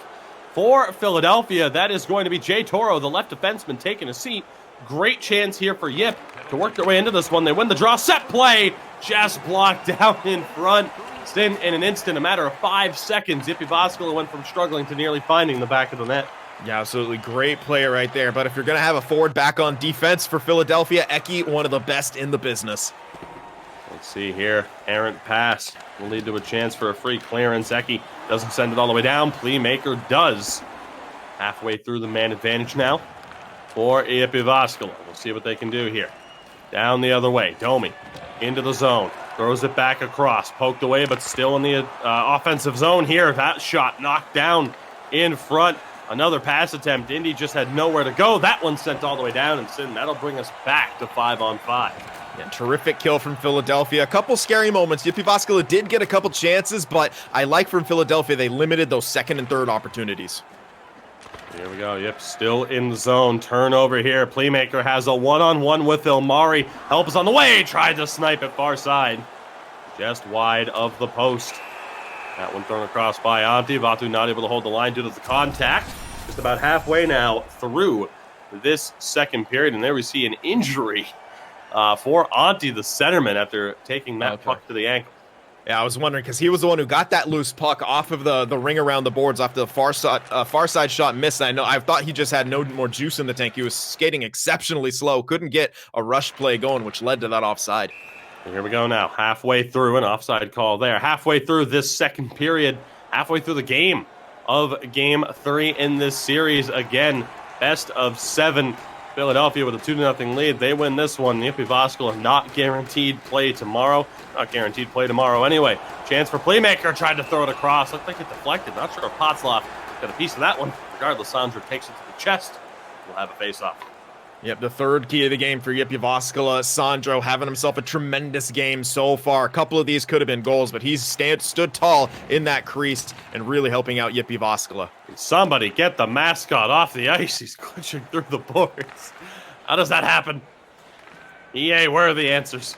for Philadelphia. That is going to be Jay Toro, the left defenseman, taking a seat. Great chance here for Yip to work their way into this one. They win the draw. Set play. Just blocked down in front. In an instant, a matter of 5 seconds, Jyväskylä went from struggling to nearly finding the back of the net. Yeah, absolutely. Great play right there. But if you're going to have a forward back on defense for Philadelphia, Eki, one of the best in the business. Let's see here. Errant pass will lead to a chance for a free clearance. Eki doesn't send it all the way down. Playmaker does. Halfway through the man advantage now for Jyväskylä. We'll see what they can do here. Down the other way. Domi into the zone. Throws it back across. Poked away, but still in the offensive zone here. That shot knocked down in front. Another pass attempt. Indy just had nowhere to go. That one sent all the way down and sitting. That'll bring us back to 5-on-5. Yeah, terrific kill from Philadelphia. A couple scary moments. Jyväskylä did get a couple chances, but I like from Philadelphia they limited those second and third opportunities. Here we go. Yep, still in the zone. Turnover here. Playmaker has a one-on-one with Ilmari. Help is on the way. Tried to snipe it far side. Just wide of the post. That one thrown across by Antti. Vatu not able to hold the line due to the contact. Just about halfway now through this second period. And there we see an injury for Antti, the centerman, after taking that puck to the ankle. Yeah, I was wondering because he was the one who got that loose puck off of the ring around the boards off the far side shot miss. I thought he just had no more juice in the tank. He was skating exceptionally slow, couldn't get a rush play going, which led to that offside. And here we go now, halfway through an offside call there. Halfway through this second period, halfway through the game of Game 3 in this series. Again, best of 7. Philadelphia with a 2-0 lead. They win this one. Jyväskylä not guaranteed play tomorrow. Not guaranteed play tomorrow anyway. Chance for Playmaker. Tried to throw it across. Looked like it deflected. Not sure if Potzloff got a piece of that one. Regardless, Sandro takes it to the chest. We'll have a face-off. Yep, the third key of the game for Jyväskylä. Sandro having himself a tremendous game so far. A couple of these could have been goals, but he's stood tall in that crease and really helping out Jyväskylä. Somebody get the mascot off the ice. He's glitching through the boards. How does that happen? EA, where are the answers?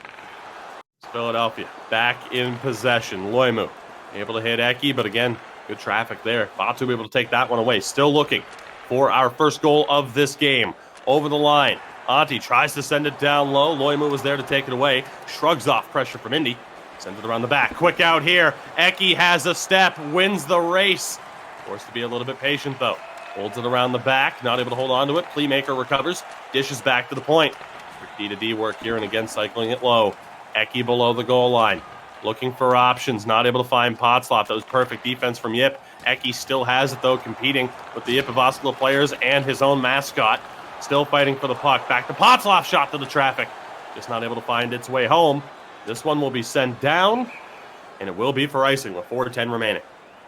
It's Philadelphia back in possession. Loimu able to hit Eki, but again, good traffic there. Batu able to take that one away. Still looking for our first goal of this game. Over the line. Antti tries to send it down low. Loimu was there to take it away. Shrugs off pressure from Indy. Sends it around the back. Quick out here. Eki has a step. Wins the race. Forced to be a little bit patient, though. Holds it around the back. Not able to hold on to it. Playmaker recovers. Dishes back to the point. D-to-D work here, and again cycling it low. Eki below the goal line. Looking for options. Not able to find Potzloff. That was perfect defense from Yip. Eki still has it, though, competing with the Jyväskylä players and his own mascot. Still fighting for the puck. Back to Potzloff. Shot to the traffic. Just not able to find its way home. This one will be sent down, and it will be for icing with 4:10 remaining.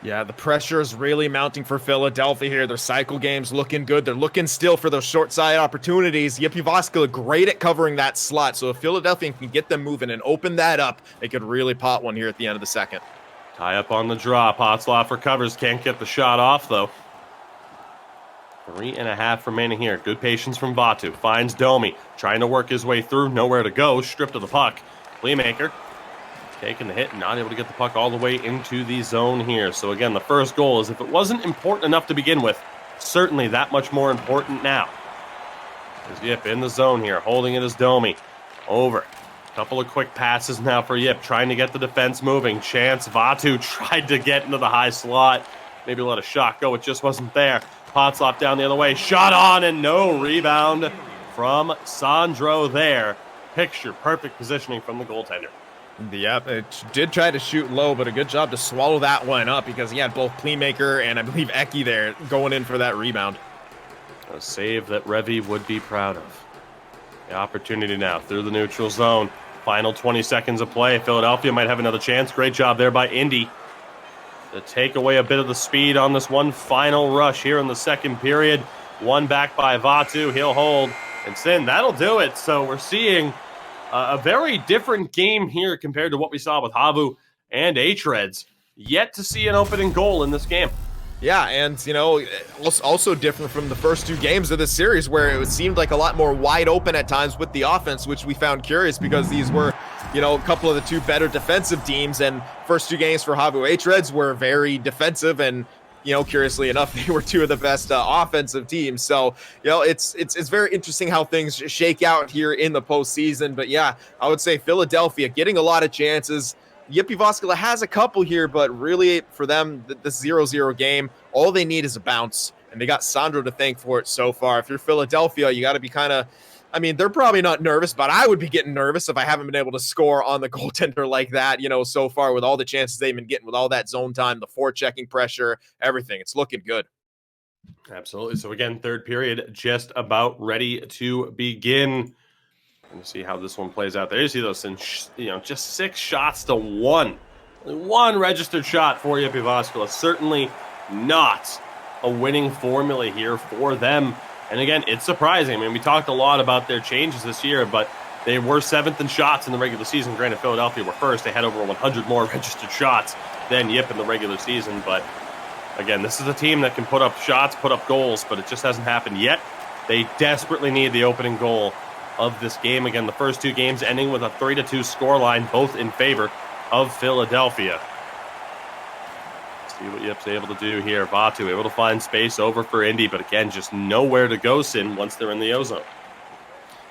Yeah, the pressure is really mounting for Philadelphia here. Their cycle game's looking good. They're looking still for those short side opportunities. Jyväskylä great at covering that slot. So if Philadelphia can get them moving and open that up, they could really pot one here at the end of the second. Tie up on the draw. Potzloff recovers. Can't get the shot off, though. 3.5 remaining here. Good patience from Vatu. Finds Domi. Trying to work his way through. Nowhere to go. Stripped of the puck. Playmaker taking the hit and not able to get the puck all the way into the zone here. So again, the first goal is if it wasn't important enough to begin with, certainly that much more important now. There's Yip in the zone here. Holding it is Domi. Over. Couple of quick passes now for Yip. Trying to get the defense moving. Chance. Vatu tried to get into the high slot. Maybe let a shot go. It just wasn't there. Potzloff down the other way. Shot on and no rebound from Sandro there. Picture perfect positioning from the goaltender. Yep, it did try to shoot low, but a good job to swallow that one up because he had both Playmaker and I believe Eki there going in for that rebound. A save that Revy would be proud of. The opportunity now through the neutral zone. Final 20 seconds of play. Philadelphia might have another chance. Great job there by Indy to take away a bit of the speed on this one final rush here in the second period. One back by Vatu. He'll hold. And Sin, that'll do it. So we're seeing a very different game here compared to what we saw with HAVU and hREDS. Yet to see an opening goal in this game. Yeah, and, you know, also different from the first 2 games of this series where it seemed like a lot more wide open at times with the offense, which we found curious because these were, you know, a couple of the 2 better defensive teams, and first 2 games for HAVU hREDS were very defensive, and, you know, curiously enough, they were 2 of the best offensive teams. So, you know, it's very interesting how things shake out here in the postseason. But yeah, I would say Philadelphia getting a lot of chances. Jyväskylä has a couple here, but really for them, this 0-0 game, all they need is a bounce, and they got Sandro to thank for it so far. If you're Philadelphia, you got to be kind of, I mean, they're probably not nervous, but I would be getting nervous if I haven't been able to score on the goaltender like that, you know, so far with all the chances they've been getting, with all that zone time, the forechecking pressure, everything. It's looking good. Absolutely. So again, third period just about ready to begin. And see how this one plays out there. You see those, you know, just 6 shots to 1. 1 registered shot for Jyväskylä. Certainly not a winning formula here for them. And again, it's surprising. I mean, we talked a lot about their changes this year, but they were 7th in shots in the regular season. Granted, Philadelphia were first. They had over 100 more registered shots than Yip in the regular season. But again, this is a team that can put up shots, put up goals, but it just hasn't happened yet. They desperately need the opening goal of this game. Again, the first 2 games ending with a 3-2 scoreline, both in favor of Philadelphia. See what Yip's able to do here. Vatu able to find space over for Indy, but again, just nowhere to go, Sin, once they're in the ozone.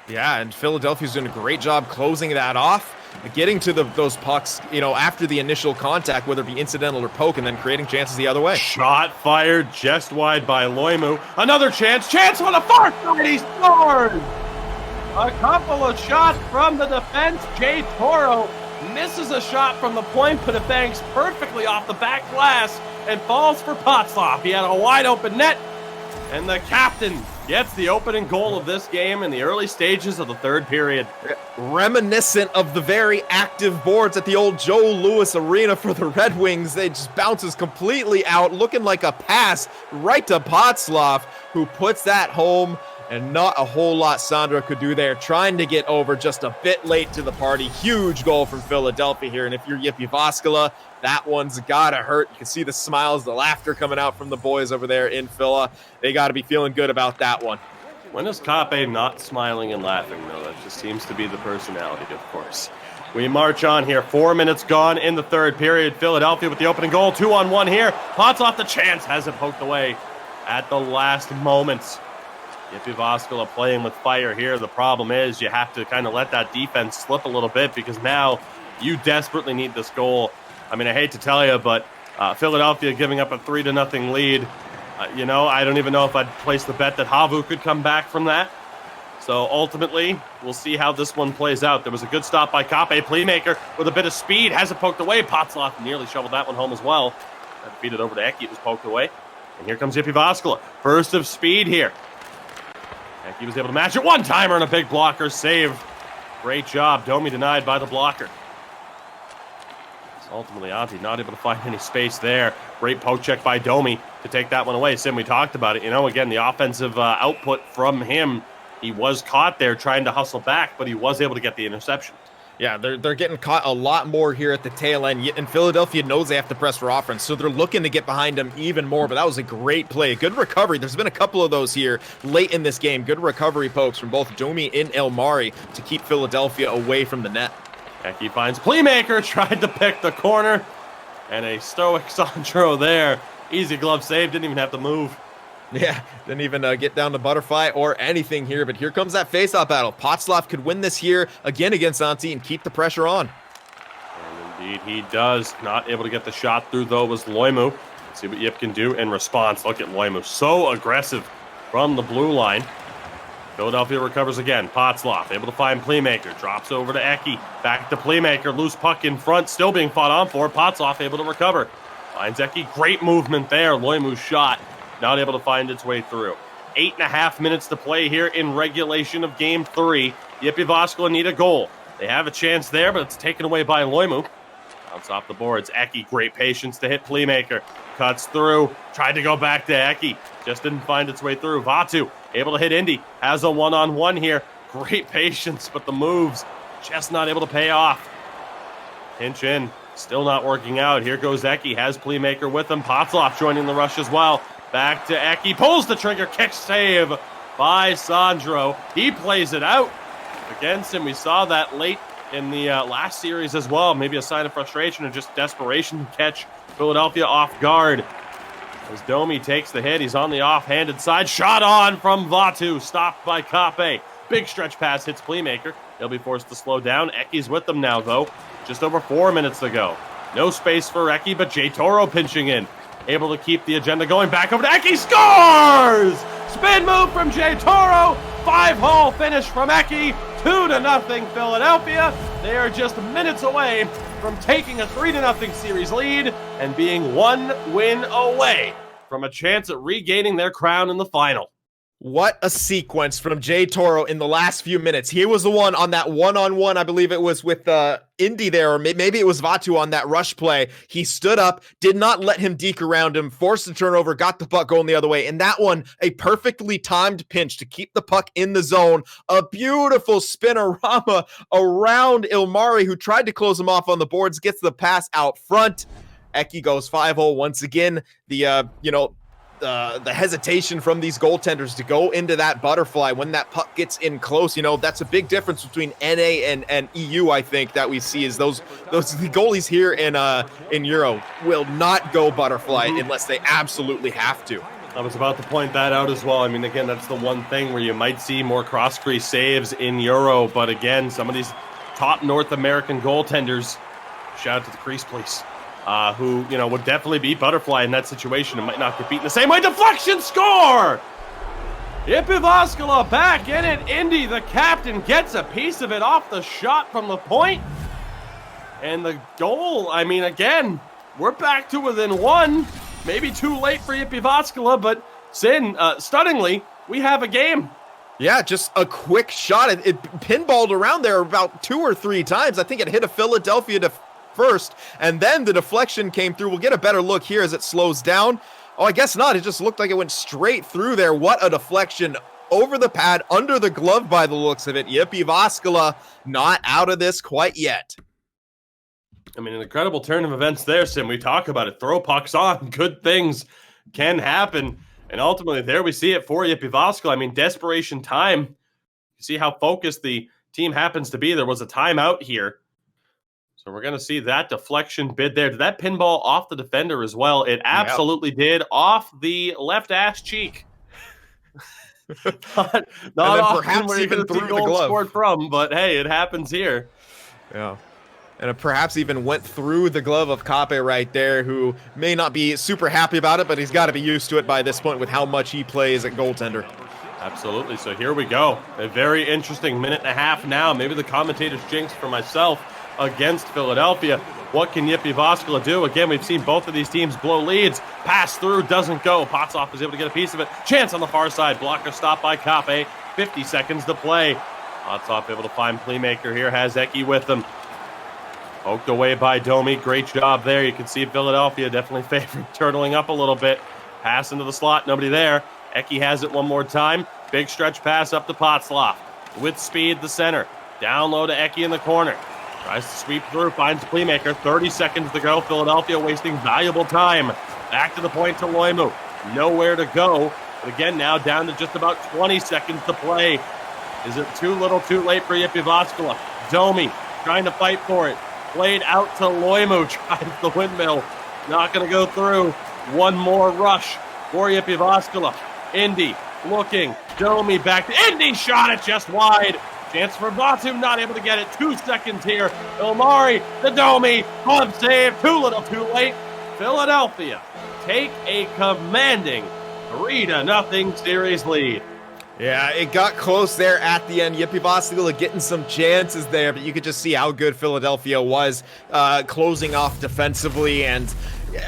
Yeah, and Philadelphia's doing a great job closing that off, getting to those pucks, you know, after the initial contact, whether it be incidental or poke, and then creating chances the other way. Shot fired just wide by Loimu. Another chance on the far side. He scored! A couple of shots from the defense. Jay Toro misses a shot from the point, but it banks perfectly off the back glass and falls for Potsloff. He had a wide open net, and the captain gets the opening goal of this game in the early stages of the third period. Reminiscent of the very active boards at the old Joe Louis Arena for the Red Wings. They just bounces completely out, looking like a pass right to Potsloff, who puts that home. And not a whole lot Sandro could do there, trying to get over just a bit late to the party. Huge goal from Philadelphia here. And if you're Jyväskylä, that one's got to hurt. You can see the smiles, the laughter coming out from the boys over there in Phila. They got to be feeling good about that one. When is Kape not smiling and laughing, though? That just seems to be the personality, of course. We march on here. 4 minutes gone in the third period. Philadelphia with the opening goal. 2-on-1 here. Pots off the chance. Has it poked away at the last moments. Jyväskylä playing with fire here. The problem is you have to kind of let that defense slip a little bit, because now you desperately need this goal. I mean, I hate to tell you, but Philadelphia giving up a 3-0 lead. You know, I don't even know if I'd place the bet that HAVU could come back from that. So ultimately, we'll see how this one plays out. There was a good stop by Kape. Playmaker with a bit of speed. Has it poked away. Potsloff nearly shoveled that one home as well. That feed it over to Eki. It was poked away. And here comes Jyväskylä. Burst of speed here. Eki was able to match it. One-timer and a big blocker save. Great job. Domi denied by the blocker. Ultimately, Antti not able to find any space there. Great poke check by Domi to take that one away. Sim, we talked about it. You know, again, the offensive output from him. He was caught there trying to hustle back, but he was able to get the interception. Yeah, they're getting caught a lot more here at the tail end, and Philadelphia knows they have to press for offense, so they're looking to get behind them even more, but that was a great play. Good recovery. There's been a couple of those here late in this game. Good recovery pokes from both Domi and Elmari to keep Philadelphia away from the net. Eki finds Playmaker, tried to pick the corner, and a stoic Sandro there. Easy glove save, didn't even have to move. Yeah, didn't even get down to butterfly or anything here, but here comes that face-off battle. Potsloff could win this here again against Antti and keep the pressure on. And indeed he does. Not able to get the shot through, though, was Loimu. Let's see what Yip can do in response. Look at Loimu, so aggressive from the blue line. Philadelphia recovers again. Potsloff able to find Playmaker. Drops over to Eki. Back to Playmaker. Loose puck in front. Still being fought on for. Potsloff able to recover. Finds Eki. Great movement there. Loimu's shot not able to find its way through. 8.5 minutes to play here in regulation of Game 3. Jyväskylä need a goal. They have a chance there, but it's taken away by Loimu. Bounce off the boards. Eki, great patience to hit Playmaker. Cuts through. Tried to go back to Eki. Just didn't find its way through. Vatu able to hit Indy. Has a one-on-one here. Great patience, but the moves just not able to pay off. Pinch in. Still not working out. Here goes Eki. Has Playmaker with him. Potzloff joining the rush as well. Back to Eki. Pulls the trigger. Kick save by Sandro. He plays it out against him. We saw that late in the last series as well. Maybe a sign of frustration or just desperation to catch Philadelphia off guard. As Domi takes the hit, he's on the offhanded side. Shot on from Vatu. Stopped by Kape. Big stretch pass hits Playmaker. He'll be forced to slow down. Eki's with them now, though. Just over 4 minutes to go. No space for Eki, but J Toro pinching in. Able to keep the agenda going. Back over to Eki. Scores! Spin move from J Toro. 5-hole finish from Eki. 2-0 Philadelphia. They are just minutes away from taking a 3-0 series lead and being 1 win away from a chance at regaining their crown in the final. What a sequence from J Toro in the last few minutes. He was the one on that one-on-one, I believe it was with Indy there, or maybe it was Vatu on that rush play. He stood up, did not let him deke around him, forced the turnover, got the puck going the other way. And that one, a perfectly timed pinch to keep the puck in the zone. A beautiful spinorama around Ilmari, who tried to close him off on the boards, gets the pass out front. Eki goes 5-0 once again. The hesitation from these goaltenders to go into that butterfly when that puck gets in close, that's a big difference between NA and EU. I think that we see is those the goalies here in Euro will not go butterfly unless they absolutely have to. I was about to point that out as well. I mean, again, that's the one thing where you might see more cross-crease saves in Euro, but again, some of these top North American goaltenders, shout out to the crease, please. Who, would definitely be butterfly in that situation and might not compete in the same way. Deflection score! Jyväskylä back in it. Indy, the captain, gets a piece of it off the shot from the point. And the goal, I mean, again, we're back to within 1. Maybe too late for Jyväskylä, but stunningly, we have a game. Yeah, just a quick shot. It pinballed around there about 2 or 3 times. I think it hit a Philadelphia first, and then the deflection came through. We'll get a better look here as it slows down. Oh, I guess not. It just looked like it went straight through there. What a deflection over the pad, under the glove by the looks of it. Jyväskylä not out of this quite yet. I mean, an incredible turn of events there, Sim. We talk about it. Throw pucks on. Good things can happen. And ultimately, there we see it for Jyväskylä. I mean, desperation time. You see how focused the team happens to be. There was a timeout here. So we're going to see that deflection bid there. Did that pinball off the defender as well? It absolutely did, off the left ass cheek. not often where you're going to see goals scored from, but hey, it happens here. Yeah. And it perhaps even went through the glove of Kape right there, who may not be super happy about it, but he's got to be used to it by this point with how much he plays at goaltender. Absolutely. So here we go. A very interesting minute and a half now. Maybe the commentator's jinx for myself against Philadelphia. What can Jyväskylä do? Again, we've seen both of these teams blow leads. Pass through, doesn't go. Potzloff is able to get a piece of it. Chance on the far side. Blocker stop by Kape. 50 seconds to play. Potzloff able to find Playmaker here. Has Eki with him. Poked away by Domi. Great job there. You can see Philadelphia definitely favored, turtling up a little bit. Pass into the slot. Nobody there. Eki has it one more time. Big stretch pass up to Potzloff. With speed, the center. Down low to Eki in the corner. Tries to sweep through, finds Playmaker. 30 seconds to go. Philadelphia wasting valuable time. Back to the point to Loimu. Nowhere to go. But again, now down to just about 20 seconds to play. Is it too little, too late for Jyväskylä? Domi trying to fight for it. Played out to Loimu. Tries the windmill. Not going to go through. One more rush for Jyväskylä. Indy looking. Domi back to Indy. Shot it just wide. Chance for Vatu, not able to get it. 2 seconds here. Ilmari, the Domi, glove save, too little, too late. Philadelphia take a commanding 3-0 series lead. Yeah, it got close there at the end. Jyväskylä getting some chances there, but you could just see how good Philadelphia was closing off defensively. And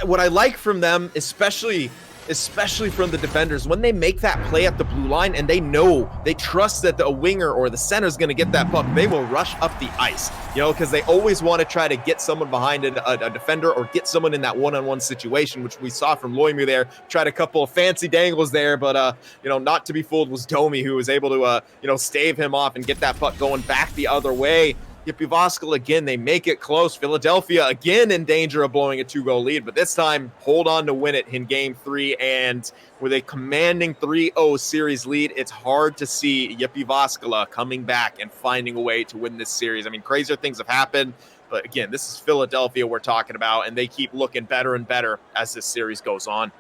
what I like from them, especially especially from the defenders, when they make that play at the blue line and they trust that a winger or the center is going to get that puck, they will rush up the ice, because they always want to try to get someone behind a defender or get someone in that one-on-one situation, which we saw from Loimu there. Tried a couple of fancy dangles there, but, not to be fooled was Domi, who was able to, stave him off and get that puck going back the other way. Jyväskylä again, they make it close. Philadelphia again in danger of blowing a 2-goal lead, but this time hold on to win it in game 3. And with a commanding 3-0 series lead, it's hard to see Jyväskylä coming back and finding a way to win this series. I mean, crazier things have happened, but again, this is Philadelphia we're talking about, and they keep looking better and better as this series goes on.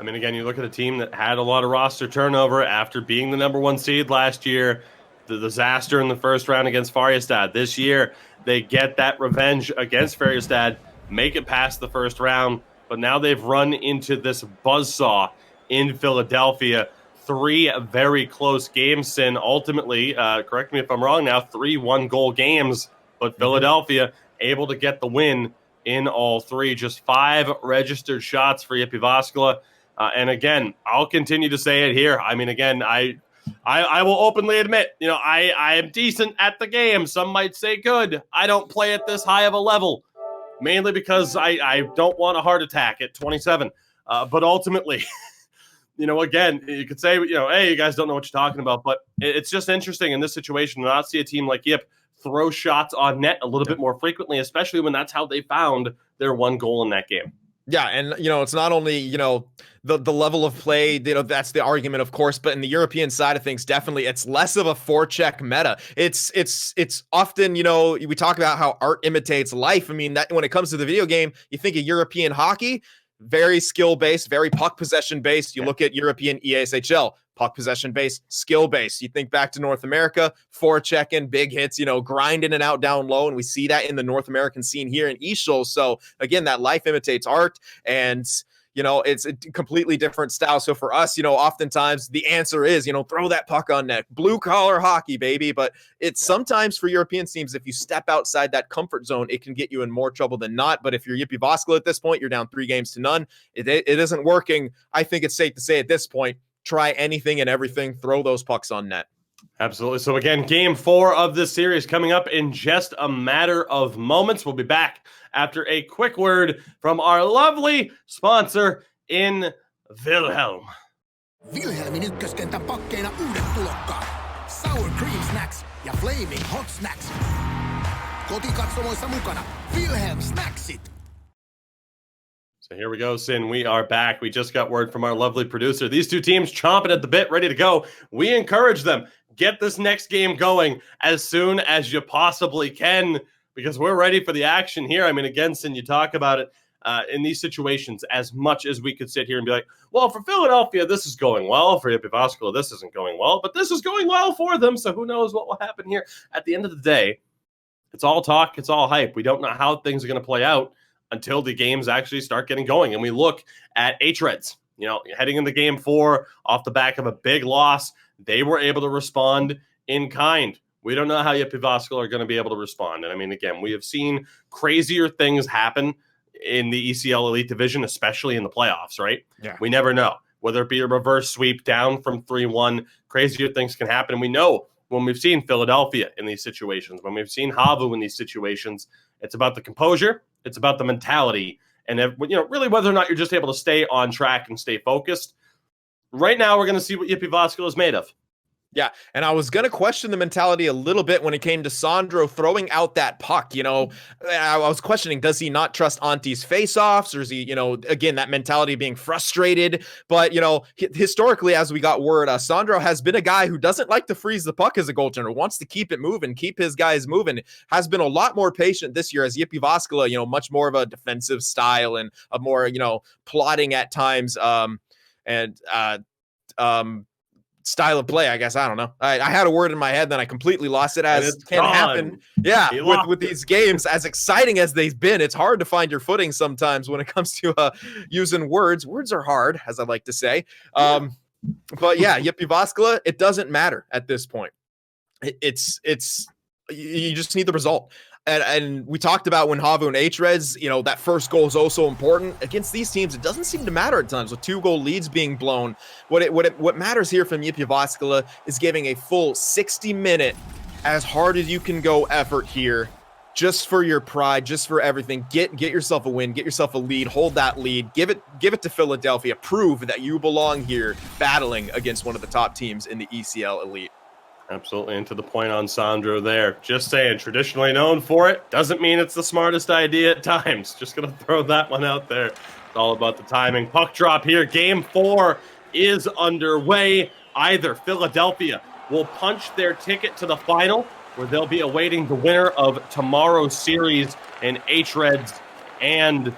I mean, again, you look at a team that had a lot of roster turnover after being the number 1 seed last year. The disaster in the first round against Färjestad. This year, they get that revenge against Färjestad, make it past the first round, but now they've run into this buzzsaw in Philadelphia. 3 very close games, and ultimately, correct me if I'm wrong now, 3 one-goal games, but Philadelphia able to get the win in all 3. Just 5 registered shots for Jyväskylä. And again, I'll continue to say it here. I mean, again, I will openly admit, I am decent at the game. Some might say good. I don't play at this high of a level, mainly because I don't want a heart attack at 27. But ultimately, again, you could say, hey, you guys don't know what you're talking about. But it's just interesting in this situation to not see a team like Yip throw shots on net a little bit more frequently, especially when that's how they found their 1 goal in that game. Yeah, and it's not only the level of play, that's the argument, of course, but in the European side of things, definitely it's less of a forecheck meta. It's often, we talk about how art imitates life. I mean, that when it comes to the video game, you think of European hockey, very skill based, very puck possession based. You look at European EASHL, puck possession based, skill based. You think back to North America, forechecking, big hits, grinding and out down low. And we see that in the North American scene here in EASHL. So again, that life imitates art, and it's a completely different style. So for us, oftentimes the answer is, throw that puck on net, blue collar hockey, baby. But it's sometimes for European teams, if you step outside that comfort zone, it can get you in more trouble than not. But if you're Jyväskylä at this point, you're down 3-0. It isn't working. I think it's safe to say at this point, try anything and everything, throw those pucks on net. Absolutely. So again, game 4 of this series coming up in just a matter of moments. We'll be back after a quick word from our lovely sponsor in Wilhelm. Wilhelmin ykköskentän pakkeina uudet tulokkaat. Sour Cream Snacks ja Flaming Hot Snacks. Kotikatsomoissa mukana Wilhelm Snacksit. So here we go, Sin. We are back. We just got word from our lovely producer. These 2 teams chomping at the bit, ready to go. We encourage them. Get this next game going as soon as you possibly can, because we're ready for the action here. I mean, again, Sin, you talk about it in these situations as much as we could sit here and be like, well, for Philadelphia, this is going well. For Jyväskylä, this isn't going well. But this is going well for them, so who knows what will happen here. At the end of the day, it's all talk. It's all hype. We don't know how things are going to play out until the games actually start getting going. And we look at hREDS, heading into game 4 off the back of a big loss. They were able to respond in kind. We don't know how Jyväskylä are going to be able to respond. And I mean, again, we have seen crazier things happen in the ECL Elite Division, especially in the playoffs, right? Yeah. We never know. Whether it be a reverse sweep down from 3-1, crazier things can happen. And we know when we've seen Philadelphia in these situations, when we've seen HAVU in these situations, it's about the composure, it's about the mentality, and really whether or not you're just able to stay on track and stay focused. Right now, we're going to see what Jyväskylä is made of. Yeah, and I was going to question the mentality a little bit when it came to Sandro throwing out that puck. I was questioning, does he not trust Anti's face-offs, or is he, again, that mentality of being frustrated? But, historically, as we got word, Sandro has been a guy who doesn't like to freeze the puck as a goaltender, wants to keep it moving, keep his guys moving, has been a lot more patient this year as Jyväskylä, much more of a defensive style and a more, plotting at times, style of play, I guess. I don't know. I had a word in my head, then I completely lost it, as can happen. Yeah, with these games, as exciting as they've been, it's hard to find your footing sometimes when it comes to using words. Words are hard, as I like to say. But yeah, Jyväskylä, it doesn't matter at this point. It's you just need the result. And we talked about when HAVU and hREDS, you know, that first goal is also important. Against these teams, it doesn't seem to matter at times with 2-goal leads being blown. What matters here from Jyväskylä is giving a full 60-minute, as hard as you can go effort here, just for your pride, just for everything. Get yourself a win, get yourself a lead, hold that lead, give it to Philadelphia, prove that you belong here battling against one of the top teams in the ECL Elite. Absolutely, and to the point on Sandro there. Just saying, traditionally known for it, doesn't mean it's the smartest idea at times. Just going to throw that one out there. It's all about the timing. Puck drop here. Game 4 is underway. Either Philadelphia will punch their ticket to the final, where they'll be awaiting the winner of tomorrow's series in hREDS and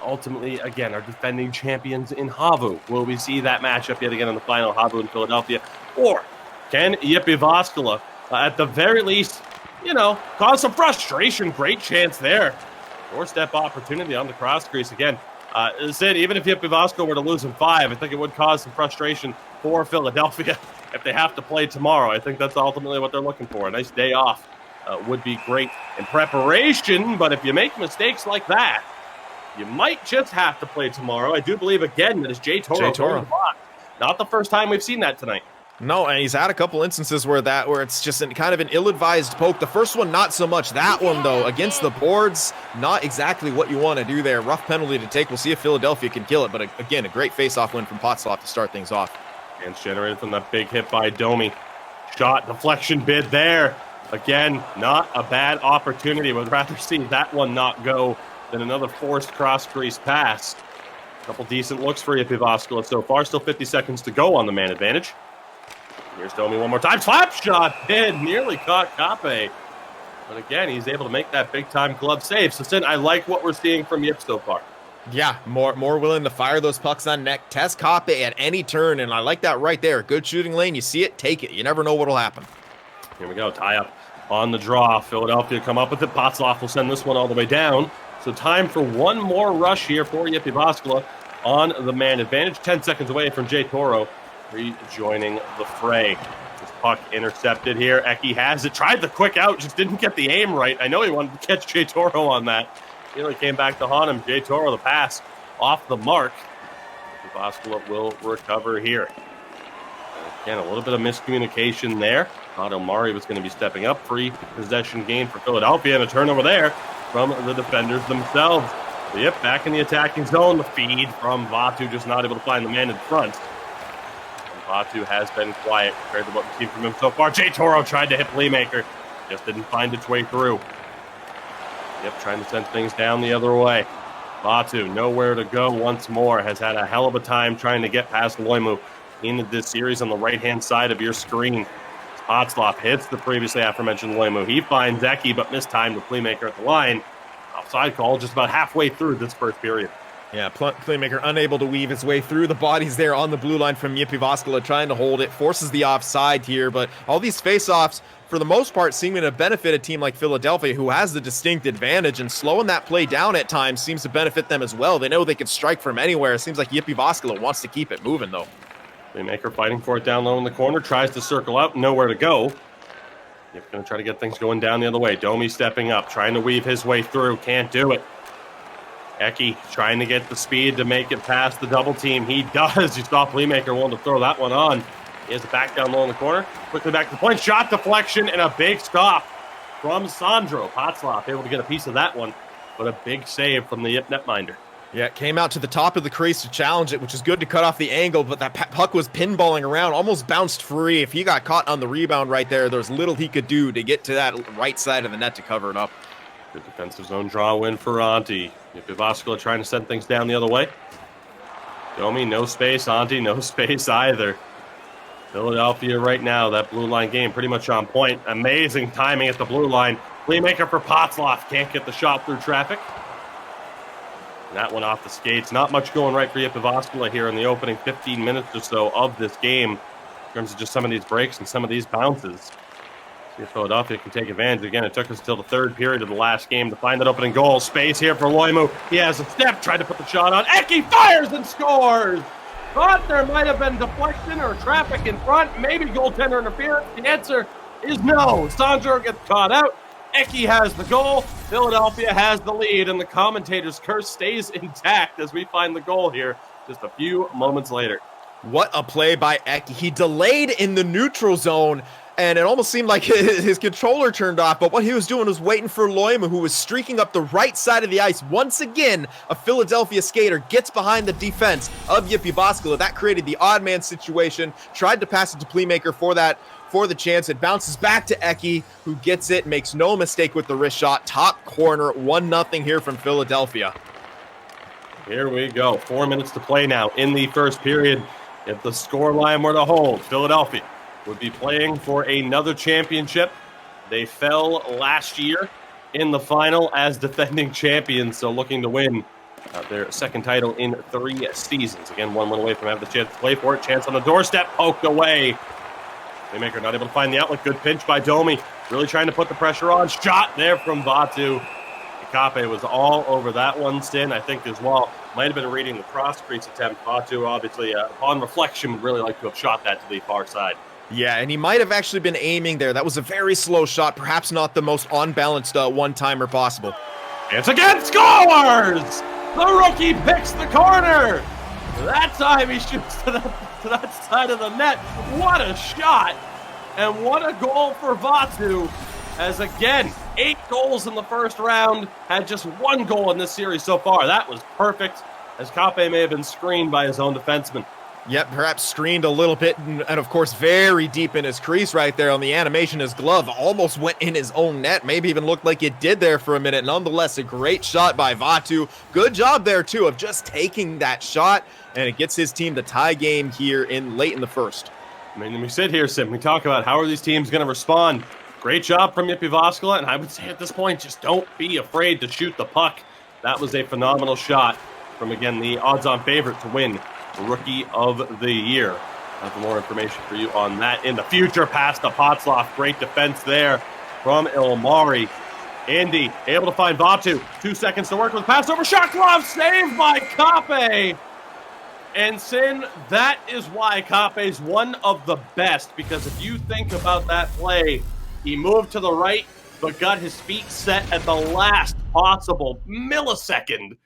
ultimately, again, our defending champions in HAVU. Will we see that matchup yet again in the final, HAVU in Philadelphia? Or can Jyväskylä, at the very least, you know, cause some frustration? Great chance there. Doorstep opportunity on the cross crease again. Sid, even if Jyväskylä were to lose in 5, I think it would cause some frustration for Philadelphia if they have to play tomorrow. I think that's ultimately what they're looking for. A nice day off would be great in preparation, but if you make mistakes like that, you might just have to play tomorrow. I do believe, again, that is Jay Toro. Not the first time we've seen that tonight. No, and he's had a couple instances where it's just kind of an ill-advised poke. The first one, not so much. That one, though, against the boards, not exactly what you want to do there. Rough penalty to take. We'll see if Philadelphia can kill it. But again, a great face-off win from Potzloff to start things off. Chance generated from that big hit by Domi. Shot deflection bid there. Again, not a bad opportunity. Would rather see that one not go than another forced cross-crease pass. A couple decent looks for Jyväskylä so far. Still 50 seconds to go on the man advantage. Here's Domi one more time. Slap shot bid. Nearly caught Kape. But again, he's able to make that big-time glove save. So, Sin, I like what we're seeing from Yip so far. Yeah, more willing to fire those pucks on net. Test Kape at any turn, and I like that right there. Good shooting lane. You see it, take it. You never know what will happen. Here we go. Tie up on the draw. Philadelphia come up with it. Potzloff will send this one all the way down. So time for one more rush here for Jyväskylä on the man advantage. 10 seconds away from Jay Toro rejoining the fray. This puck intercepted here. Eki has it. Tried the quick out. Just didn't get the aim right. I know he wanted to catch Jay Toro on that. He really came back to haunt him. Jay Toro, the pass off the mark. Jyväskylä will recover here. Again, a little bit of miscommunication there. Thought Omari was going to be stepping up. Free possession gain for Philadelphia, and a turnover there from the defenders themselves. Yep, back in the attacking zone. The feed from Vatu, just not able to find the man in front. And Vatu has been quiet compared to what we've seen from him so far. Jay Toro tried to hit Playmaker. Just didn't find its way through. Yep, trying to send things down the other way. Vatu, nowhere to go once more. Has had a hell of a time trying to get past Loimu in this series on the right-hand side of your screen. Potzloff hits the previously aforementioned Loimu. He finds Eki, but mistimed the Playmaker at the line. Offside call just about halfway through this first period. Yeah, Playmaker unable to weave his way through the bodies there on the blue line from Jyväskylä, trying to hold it, forces the offside here, but all these face-offs, for the most part, seeming to benefit a team like Philadelphia, who has the distinct advantage, and slowing that play down at times seems to benefit them as well. They know they can strike from anywhere. It seems like Jyväskylä wants to keep it moving, though. Playmaker fighting for it down low in the corner, tries to circle out, nowhere to go. Yep, going to try to get things going down the other way. Domi stepping up, trying to weave his way through, can't do it. Eki trying to get the speed to make it past the double team. He does. You saw Playmaker wanting to throw that one on. He has it back down low in the corner. Quickly back to the point. Shot deflection and a big stop from Sandro. Potzloff able to get a piece of that one, but a big save from the Yip netminder. Yeah, it came out to the top of the crease to challenge it, which is good to cut off the angle, but that puck was pinballing around, almost bounced free. If he got caught on the rebound right there was little he could do to get to that right side of the net to cover it up. Good defensive zone draw win for Antti. Jyväskylä trying to send things down the other way. Domi, no space. Antti, no space either. Philadelphia right now, that blue line game pretty much on point. Amazing timing at the blue line. Playmaker for Potzloff. Can't get the shot through traffic. And that one off the skates. Not much going right for Jyväskylä here in the opening 15 minutes or so of this game. In terms of just some of these breaks and some of these bounces. See if Philadelphia can take advantage. Again, it took us until the third period of the last game to find that opening goal. Space here for Loimu. He has a step, tried to put the shot on. Eki fires and scores! Thought there might have been deflection or traffic in front. Maybe goaltender interference. The answer is no. Sandro gets caught out. Eki has the goal. Philadelphia has the lead, and the commentator's curse stays intact as we find the goal here just a few moments later. What a play by Eki. He delayed in the neutral zone, and it almost seemed like his controller turned off, but what he was doing was waiting for Loima, who was streaking up the right side of the ice. Once again, a Philadelphia skater gets behind the defense of Jyväskylä. That created the odd man situation. Tried to pass it to Playmaker for the chance. It bounces back to Eki, who gets it, makes no mistake with the wrist shot. Top corner, 1-0 here from Philadelphia. Here we go. 4 minutes to play now in the first period. If the scoreline were to hold, Philadelphia would be playing for another championship. They fell last year in the final as defending champions, so looking to win their second title in 3 seasons. Again, 1 win away from having the chance to play for it. Chance on the doorstep, poked away. Playmaker not able to find the outlet. Good pinch by Domi. Really trying to put the pressure on. Shot there from Vatu. Kape was all over that one, Stin, I think as well. Might have been reading the cross-crease attempt. Vatu, obviously, upon reflection, would really like to have shot that to the far side. Yeah, and he might have actually been aiming there. That was a very slow shot, perhaps not the most unbalanced one-timer possible. It's again, scores! The rookie picks the corner! That time he shoots to that side of the net. What a shot! And what a goal for Vatu, as again, 8 goals in the first round, had just 1 goal in this series so far. That was perfect, as Kape may have been screened by his own defenseman. Yep, perhaps screened a little bit, and of course very deep in his crease right there on the animation. His glove almost went in his own net, maybe even looked like it did there for a minute. Nonetheless, a great shot by Vatu. Good job there, too, of just taking that shot, and it gets his team the tie game here late in the first. I mean, we sit here, Sim, we talk about how are these teams going to respond. Great job from Jyväskylä, and I would say at this point, just don't be afraid to shoot the puck. That was a phenomenal shot from, again, the odds-on favorite to win Rookie of the Year. I have more information for you on that in the future. Pass to Potsloff. Great defense there from Ilmari. Indy able to find Vatu. 2 seconds to work with pass over. Shot glove saved by Kape. And Sin, that is why Kape's one of the best, because if you think about that play, he moved to the right, but got his feet set at the last possible millisecond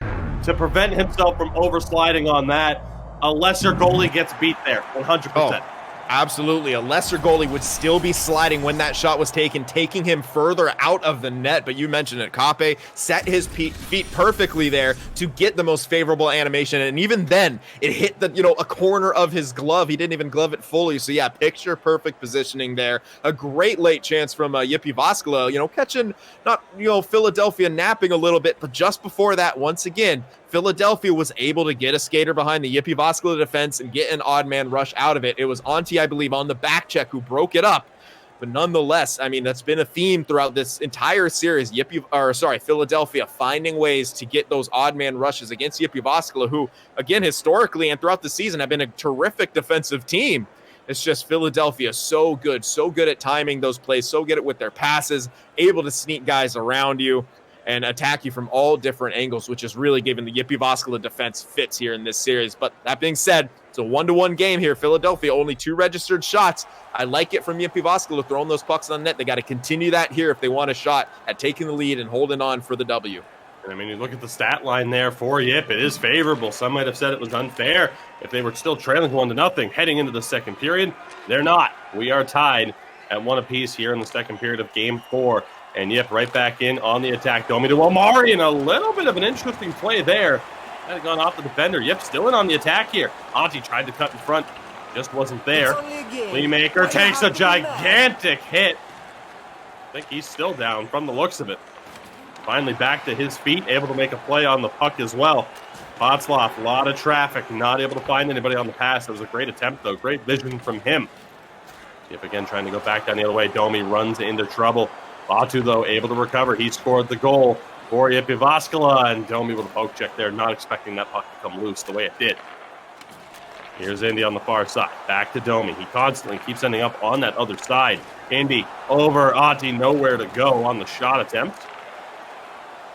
to prevent himself from oversliding on that. A lesser goalie gets beat there, 100%. Oh, absolutely. A lesser goalie would still be sliding when that shot was taken, taking him further out of the net. But you mentioned it. Kape set his feet perfectly there to get the most favorable animation. And even then, it hit a corner of his glove. He didn't even glove it fully. So yeah, picture perfect positioning there. A great late chance from Jyväskylä, catching Philadelphia napping a little bit. But just before that, once again, Philadelphia was able to get a skater behind the Jyväskylä defense and get an odd man rush out of it. It was Antti, I believe, on the back check who broke it up. But nonetheless, I mean, that's been a theme throughout this entire series. Philadelphia finding ways to get those odd man rushes against Jyväskylä, who, again, historically and throughout the season have been a terrific defensive team. It's just Philadelphia so good at timing those plays, so good at with their passes, able to sneak guys around you and attack you from all different angles, which is really giving the Jyväskylä defense fits here in this series. But that being said, it's a 1-1 game here. Philadelphia, only 2 registered shots. I like it from Jyväskylä throwing those pucks on net. They got to continue that here if they want a shot at taking the lead and holding on for the W. I mean, you look at the stat line there for Yip. It is favorable. Some might have said it was unfair if they were still trailing 1-0 heading into the second period. They're not. We are tied at 1 apiece here in the second period of Game 4. And Yip right back in on the attack. Domi to Omari, and a little bit of an interesting play there. Had gone off the defender. Yip still in on the attack here. Antti tried to cut in front. Just wasn't there. Playmaker takes a gigantic hit. I think he's still down from the looks of it. Finally back to his feet, able to make a play on the puck as well. Potsloff, a lot of traffic, not able to find anybody on the pass. It was a great attempt, though. Great vision from him. Yip again trying to go back down the other way. Domi runs into trouble. Vatu, though, able to recover. He scored the goal for Jyväskylä, and Domi with a poke check there, not expecting that puck to come loose the way it did. Here's Indy on the far side. Back to Domi. He constantly keeps ending up on that other side. Indy over Antti, nowhere to go on the shot attempt.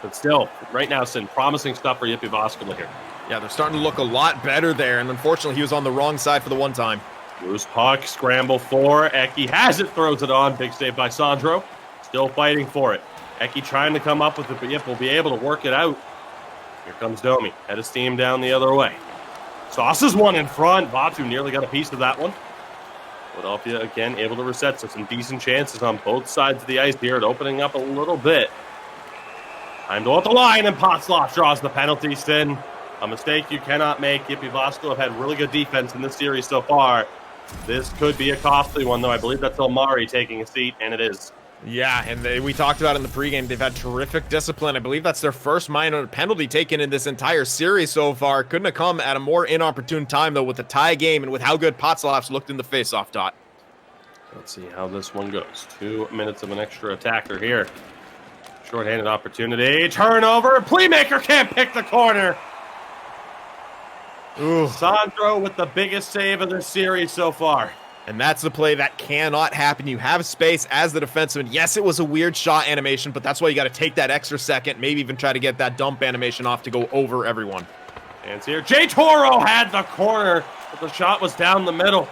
But still, right now, some promising stuff for Jyväskylä here. Yeah, they're starting to look a lot better there, and unfortunately, he was on the wrong side for the one time. Loose puck, scramble for Eki. Has it, throws it on. Big save by Sandro. Still fighting for it. Eki trying to come up with it, but Yip will be able to work it out. Here comes Domi. Head of steam down the other way. Sauce is one in front. Batu nearly got a piece of that one. Philadelphia, again, able to reset, so some decent chances on both sides of the ice here at opening up a little bit. Time to go at the line, and Potzloff draws the penalty. Sin, a mistake you cannot make. Jyväskylä have had really good defense in this series so far. This could be a costly one, though. I believe that's Omari taking a seat, and it is. Yeah, and we talked about in the pregame, they've had terrific discipline. I believe that's their first minor penalty taken in this entire series so far. Couldn't have come at a more inopportune time, though, with the tie game and with how good Potzloff's looked in the faceoff dot. Let's see how this one goes. 2 minutes of an extra attacker here. Short-handed opportunity. Turnover. Playmaker can't pick the corner. Ooh. Sandro with the biggest save of this series so far. And that's the play that cannot happen. You have space as the defenseman. Yes, it was a weird shot animation, but that's why you got to take that extra second, maybe even try to get that dump animation off to go over everyone. And here, Jay Toro had the corner, but the shot was down the middle.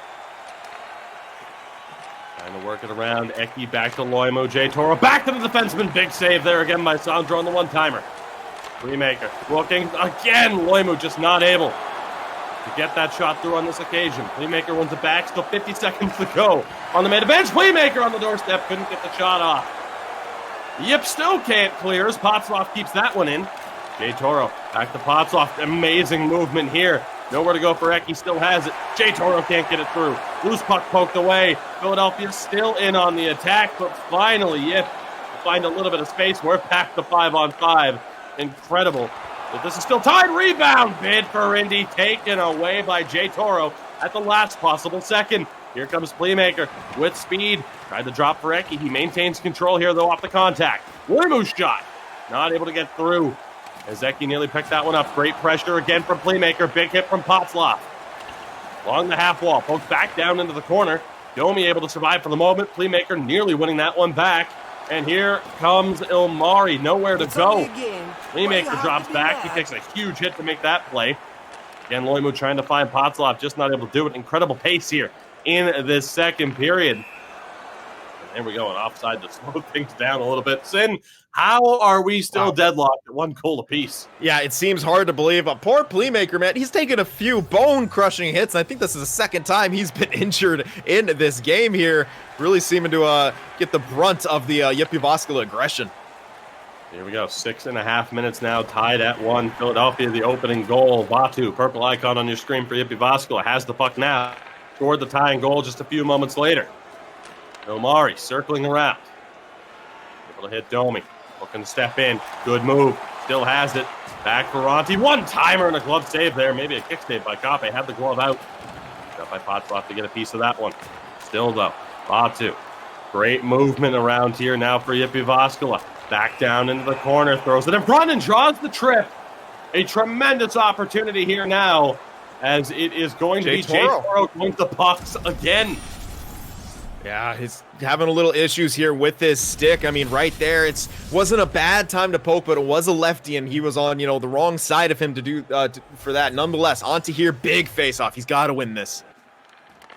Trying to work it around. Eki back to Loimo. Jay Toro back to the defenseman. Big save there again by Sandro on the one-timer. Playmaker looking again. Loimo just not able to get that shot through on this occasion. Playmaker wins it back. Still 50 seconds to go on the main bench. Playmaker on the doorstep. Couldn't get the shot off. Yip still can't clear as Potzloff keeps that one in. Jay Toro back to Potzloff. Amazing movement here. Nowhere to go for Eki. Still has it. Jay Toro can't get it through. Loose puck poked away. Philadelphia still in on the attack, but finally Yip find a little bit of space. We're back to 5-on-5. Incredible. But this is still tied. Rebound bid for Indy, taken away by Jay Toro at the last possible second. Here comes Playmaker with speed. Tried to drop for Eki. He maintains control here, though, off the contact. Loimo's shot. Not able to get through. As Eki nearly picked that one up. Great pressure again from Playmaker. Big hit from Potzloff. Along the half wall. Poked back down into the corner. Domi able to survive for the moment. Playmaker nearly winning that one back. And here comes Ilmari, nowhere to go. Playmaker drops back. He takes a huge hit to make that play. Again, Loimo trying to find Potzloff, just not able to do it. Incredible pace here in this second period. And there we go, an offside to slow things down a little bit. Sin, how are we still deadlocked at 1 goal apiece? Yeah, it seems hard to believe, but poor Playmaker, man, he's taken a few bone-crushing hits, and I think this is the second time he's been injured in this game here, really seeming to get the brunt of the Jyväskylä aggression. Here we go, 6.5 minutes now, tied at 1. Philadelphia, the opening goal. Batu, purple icon on your screen for Jyväskylä, has the puck now. Scored the tying goal just a few moments later. Omari circling around. Able to hit Domi. Looking to step in. Good move. Still has it. Back for Ronti. One-timer and a glove save there. Maybe a kick save by Kape. Had the glove out. Got by Potzloff to get a piece of that one. Still, though, Batu. Great movement around here now for Jyväskylä. Back down into the corner. Throws it in front and draws the trip. A tremendous opportunity here now as it is going to be Jay Toro going to the pucks again. Yeah, he's having a little issues here with his stick. I mean, right there, it wasn't a bad time to poke, but it was a lefty, and he was on, the wrong side of him to do for that. Nonetheless, onto here, big face-off. He's got to win this.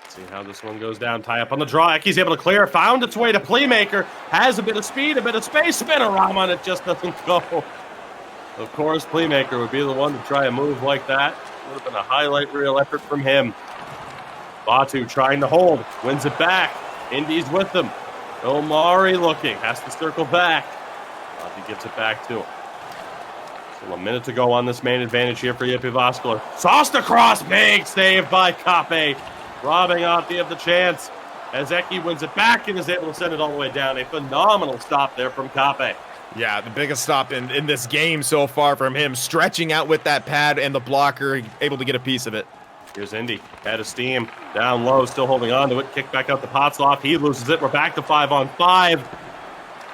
Let's see how this one goes down. Tie up on the draw. Eki's able to clear. Found its way to Playmaker. Has a bit of speed, a bit of space. Spinorama, and it just doesn't go. Of course, Playmaker would be the one to try a move like that. Would have been a highlight reel effort from him. Batu trying to hold. Wins it back. Indy's with them. Omari looking. Has to circle back. He gives it back to him. Still a minute to go on this main advantage here for Jyväskylä. Sauced across. Big save by Kape. Robbing Antti of the chance as Eki wins it back and is able to send it all the way down. A phenomenal stop there from Kape. Yeah, the biggest stop in this game so far from him. Stretching out with that pad and the blocker, able to get a piece of it. Here's Indy, head of steam, down low, still holding on to it. Kick back out to Potzloff. He loses it. We're back to 5-on-5.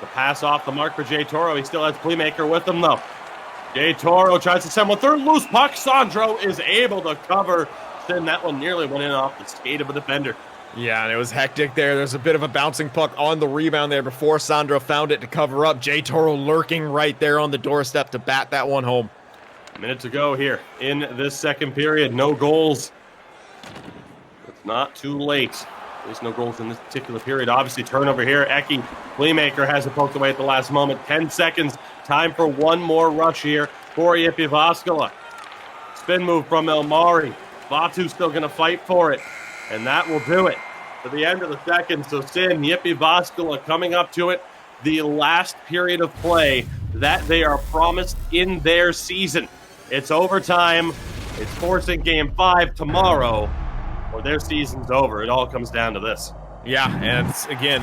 The pass off the mark for Jay Toro. He still has Playmaker with him, though. Jay Toro tries to send one through. Loose puck. Sandro is able to cover. Then that one nearly went in off the skate of a defender. Yeah, and it was hectic there. There's a bit of a bouncing puck on the rebound there before Sandro found it to cover up. Jay Toro lurking right there on the doorstep to bat that one home. Minute to go here in this second period. No goals. It's not too late At least no goals in this particular period. Obviously, turnover here. Eki, playmaker, has it poked away at the last moment. 10 seconds. Time for one more rush here for Jyväskylä. Spin move from Elmari. Vatu's still going to fight for it. And that will do it for the end of the second. So Sin, Jyväskylä coming up to it. The last period of play that they are promised in their season. It's overtime. It's forcing game 5 tomorrow, or their season's over. It all comes down to this. Yeah, and again,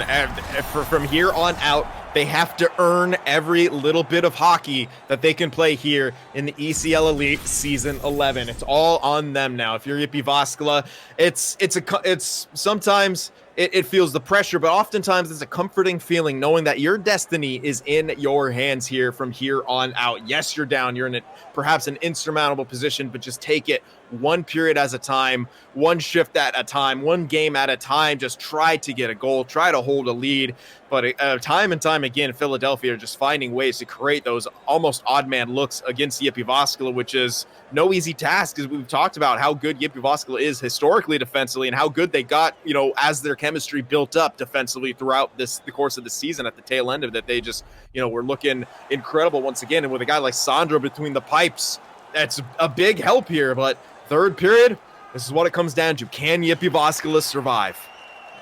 from here on out, they have to earn every little bit of hockey that they can play here in the ECL Elite Season 11. It's all on them now. If you're Jyväskylä, it's sometimes it feels the pressure, but oftentimes it's a comforting feeling knowing that your destiny is in your hands here from here on out. Yes, you're down. You're in perhaps an insurmountable position, but just take it one period at a time, one shift at a time, one game at a time. Just try to get a goal, try to hold a lead. But time and time again, Philadelphia are just finding ways to create those almost odd man looks against Jyväskylä, which is no easy task, because we've talked about how good Jyväskylä is historically defensively and how good they got, as their chemistry built up defensively throughout the course of the season. At the tail end of it, they just, were looking incredible once again. And with a guy like Sandro between the pipes, that's a big help here. But third period, this is what it comes down to. Can Jyväskylä survive?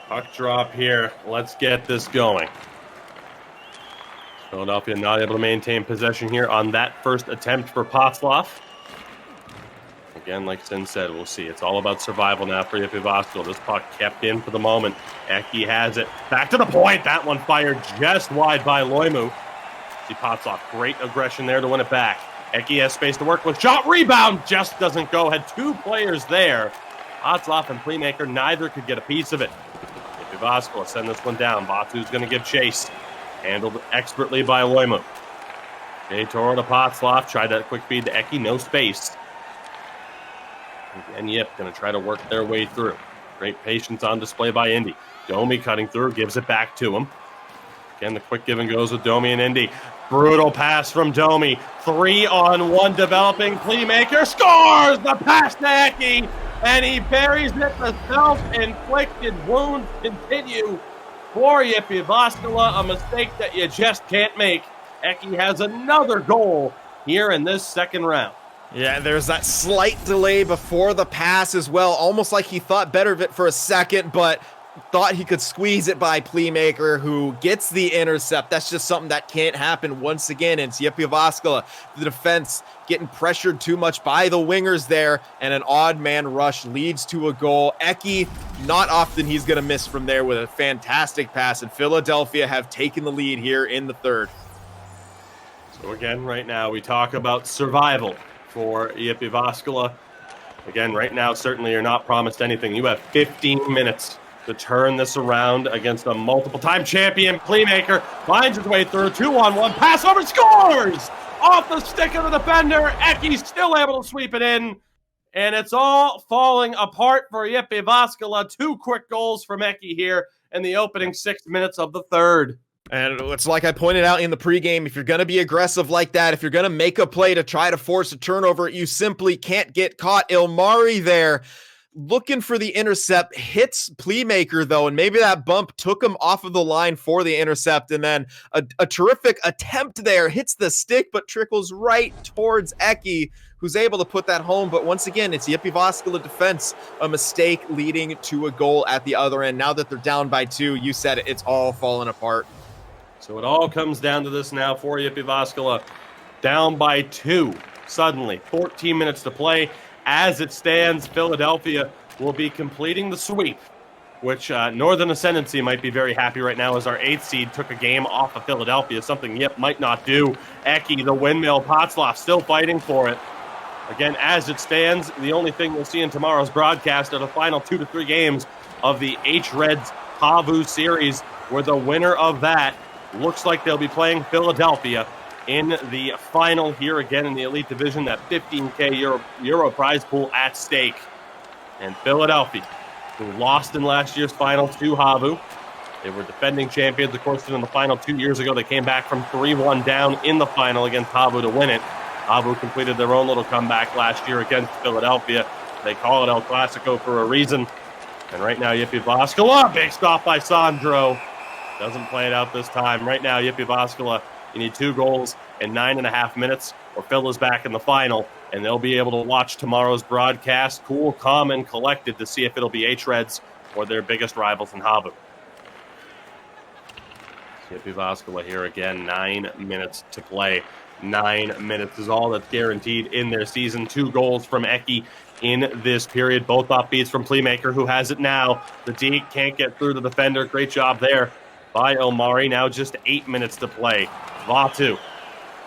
Puck drop here. Let's get this going. Philadelphia not able to maintain possession here on that first attempt for Potzloff. Again, like Sin said, we'll see. It's all about survival now for Jyväskylä. This puck kept in for the moment. Eki has it. Back to the point. That one fired just wide by Loimu. See Potzloff. Great aggression there to win it back. Eki has space to work with. Shot rebound. Just doesn't go. Had two players there. Potzloff and Playmaker, neither could get a piece of it. Jyväskylä send this one down. Vatu's going to give chase. Handled expertly by Loimu. Jay Toro to Potzloff. Tried that quick feed to Eki. No space. And Yip going to try to work their way through. Great patience on display by Indy. Domi cutting through, gives it back to him. Again, the quick give and goes with Domi and Indy. Brutal pass from Domi. 3-on-1 developing. Playmaker scores the pass to Eki, and he buries it. The self-inflicted wounds continue for Jyväskylä. A mistake that you just can't make. Eki has another goal here in this second round. Yeah, there's that slight delay before the pass as well. Almost like he thought better of it for a second, but thought he could squeeze it by Playmaker, who gets the intercept. That's just something that can't happen once again. It's Jyväskylä, the defense getting pressured too much by the wingers there, and an odd man rush leads to a goal. Eki, not often he's going to miss from there with a fantastic pass, and Philadelphia have taken the lead here in the third. So again, right now we talk about survival for Jyväskylä. Again, right now, certainly you're not promised anything. You have 15 minutes to turn this around against a multiple-time champion. Playmaker finds his way through. 2-on-1, pass over, scores! Off the stick of the defender. Eki's still able to sweep it in. And it's all falling apart for Jyväskylä. 2 quick goals from Eki here in the opening 6 minutes of the third. And it's like I pointed out in the pregame, if you're going to be aggressive like that, if you're going to make a play to try to force a turnover, you simply can't get caught. Ilmari there looking for the intercept, hits Playmaker though, and maybe that bump took him off of the line for the intercept, and then a terrific attempt there, hits the stick, but trickles right towards Eki, who's able to put that home. But once again, it's Jyväskylä defense, a mistake leading to a goal at the other end. Now that they're down by 2, you said it, it's all falling apart. So it all comes down to this now for Jyväskylä. Down by 2 suddenly. 14 minutes to play. As it stands, Philadelphia will be completing the sweep, which Northern Ascendancy might be very happy right now as our 8th seed took a game off of Philadelphia, something Yip might not do. Eki, the windmill, Potzloff still fighting for it. Again, as it stands, the only thing we'll see in tomorrow's broadcast are the final 2 to 3 games of the hREDS HAVU series, where the winner of that looks like they'll be playing Philadelphia in the final here again in the Elite Division, that 15K Euro prize pool at stake. And Philadelphia, who lost in last year's final to HAVU. They were defending champions, of course, in the final 2 years ago. They came back from 3-1 down in the final against HAVU to win it. HAVU completed their own little comeback last year against Philadelphia. They call it El Clasico for a reason. And right now, Jyväskylä, big stop by Sandro. Doesn't play it out this time. Right now, Jyväskylä, you need 2 goals in 9.5 minutes, or Phil is back in the final, and they'll be able to watch tomorrow's broadcast cool, calm, and collected to see if it'll be hREDS or their biggest rivals in HAVU. Jyväskylä here again, 9 minutes to play. 9 minutes is all that's guaranteed in their season. 2 goals from Eki in this period. Both offbeats from Playmaker, who has it now. The D can't get through the defender. Great job there by Omari. Now just 8 minutes to play. Vatu,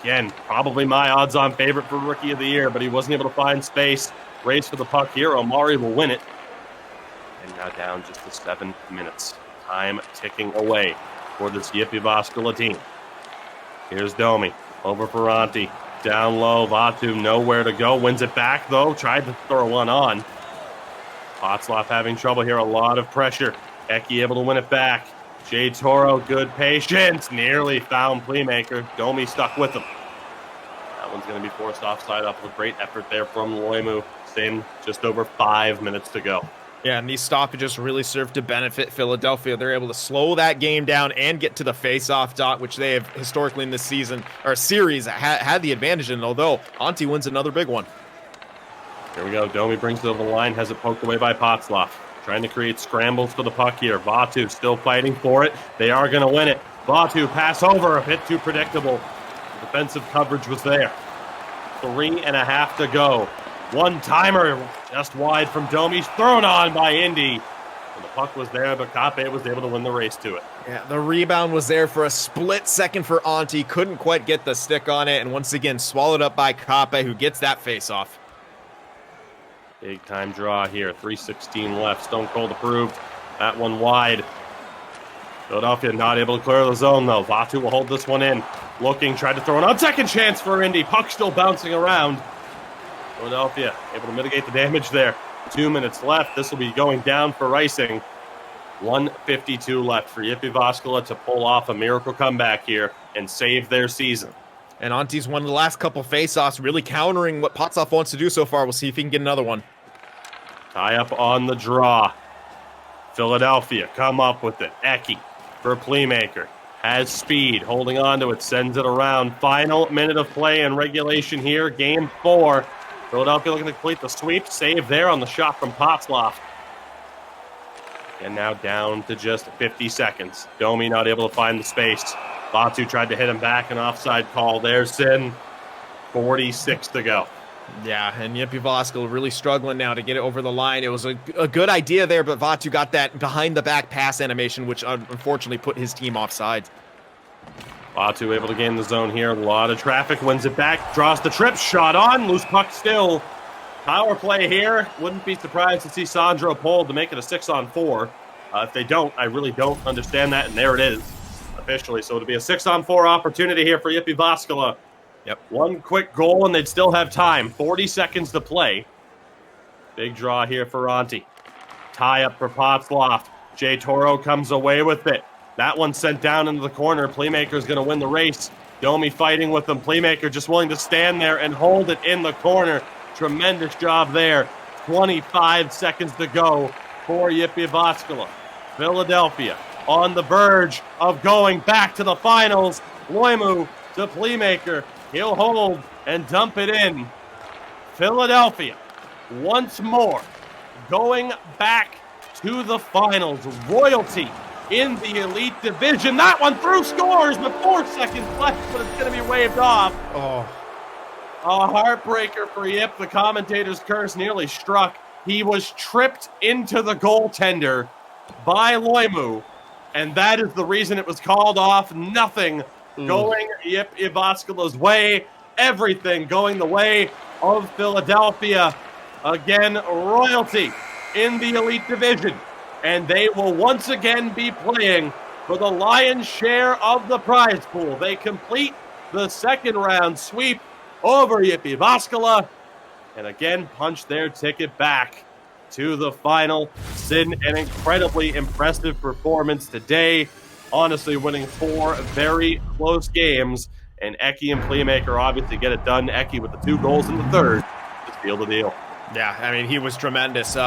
again, probably my odds-on favorite for Rookie of the Year, but he wasn't able to find space. Race for the puck here. Omari will win it. And now down just to 7 minutes. Time ticking away for this Jyväskylä team. Here's Domi. Over for Antti. Down low. Vatu nowhere to go. Wins it back, though. Tried to throw one on. Potzloff having trouble here. A lot of pressure. Eki able to win it back. Jay Toro, good patience. Nearly found Playmaker. Domi stuck with him. That one's going to be forced offside off of a great effort there from Loimu. Staying just over 5 minutes to go. Yeah, and these stoppages really serve to benefit Philadelphia. They're able to slow that game down and get to the face-off dot, which they have historically in this season, or series, had the advantage in, although Antti wins another big one. Here we go. Domi brings it over the line, has it poked away by Potzloff. Trying to create scrambles for the puck here. Vatu still fighting for it. They are going to win it. Vatu pass over, a bit too predictable. The defensive coverage was there. 3.5 to go. One-timer just wide from Domi, thrown on by Indy. And the puck was there, but Kape was able to win the race to it. Yeah, the rebound was there for a split second for Antti. Couldn't quite get the stick on it, and once again swallowed up by Kape, who gets that face-off. Big time draw here. 3:16 left. Stone Cold approved. That one wide. Philadelphia not able to clear the zone, though. Vatu will hold this one in. Looking, tried to throw it on. Second chance for Indy. Puck still bouncing around. Philadelphia able to mitigate the damage there. 2 minutes left. This will be going down for icing. 1:52 left for Jyväskylä to pull off a miracle comeback here and save their season. And Antti's won the last couple face-offs, really countering what Potzloff wants to do so far. We'll see if he can get another one. Tie up on the draw. Philadelphia come up with it. Eki for Playmaker. Has speed, holding on to it, sends it around. Final minute of play in regulation here. Game 4. Philadelphia looking to complete the sweep. Save there on the shot from Potzloff. And now down to just 50 seconds. Domi not able to find the space. Vatu tried to hit him back, an offside call. There's Sin. 46 to go. Yeah, and Jyväskylä really struggling now to get it over the line. It was a good idea there, but Vatu got that behind-the-back pass animation, which unfortunately put his team offside. Vatu able to gain the zone here. A lot of traffic. Wins it back. Draws the trip. Shot on. Loose puck still. Power play here. Wouldn't be surprised to see Sandro pulled to make it a 6-on-4. If they don't, I really don't understand that. And there it is officially. So it'll be a 6-on-4 opportunity here for Jyväskylä. Yep. One quick goal and they'd still have time. 40 seconds to play. Big draw here for Antti. Tie up for Potzloff. Jay Toro comes away with it. That one sent down into the corner. Playmaker's going to win the race. Domi fighting with them. Playmaker just willing to stand there and hold it in the corner. Tremendous job there. 25 seconds to go for Jyväskylä. Philadelphia on the verge of going back to the finals. Loimu to Playmaker. He'll hold and dump it in. Philadelphia once more going back to the finals. Royalty in the elite division. That one through, scores with 4 seconds left, but it's going to be waved off. Oh, a heartbreaker for Yip. The commentator's curse nearly struck. He was tripped into the goaltender by Loimu, and that is the reason it was called off. Nothing going Jyväskylä's way. Everything going the way of Philadelphia. Again, royalty in the elite division. And they will once again be playing for the lion's share of the prize pool. They complete the second round sweep over Jyväskylä and again punch their ticket back to the final. Sin, an incredibly impressive performance today. Honestly, winning 4 very close games. And Eki and Playmaker obviously get it done. Eki with the 2 goals in the third to seal the deal. Yeah, I mean, he was tremendous. For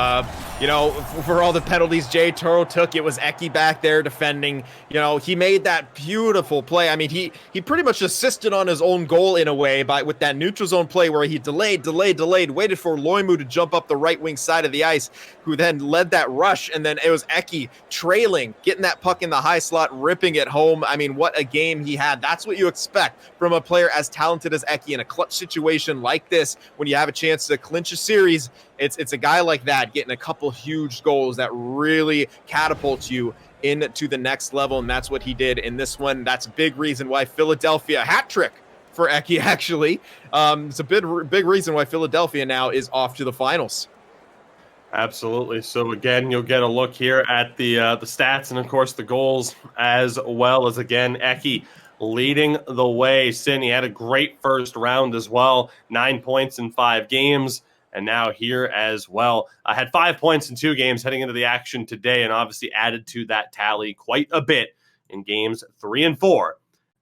all the penalties Jay Toro took, it was Eki back there defending. He made that beautiful play. I mean, he pretty much assisted on his own goal in a way with that neutral zone play where he delayed, waited for Loimu to jump up the right wing side of the ice, who then led that rush, and then it was Eki trailing, getting that puck in the high slot, ripping it home. I mean, what a game he had. That's what you expect from a player as talented as Eki in a clutch situation like this when you have a chance to clinch a series. It's a guy like that getting a couple huge goals that really catapult you into the next level, and that's what he did in this one. That's a big reason why Philadelphia hat trick for Eki, actually. It's a big reason why Philadelphia now is off to the finals. Absolutely. So again, you'll get a look here at the stats and of course the goals, as well as again Eki leading the way. Sin, he had a great first round as well, 9 points in 5 games. And now here as well. I had 5 points in 2 games heading into the action today, and obviously added to that tally quite a bit in games 3 and 4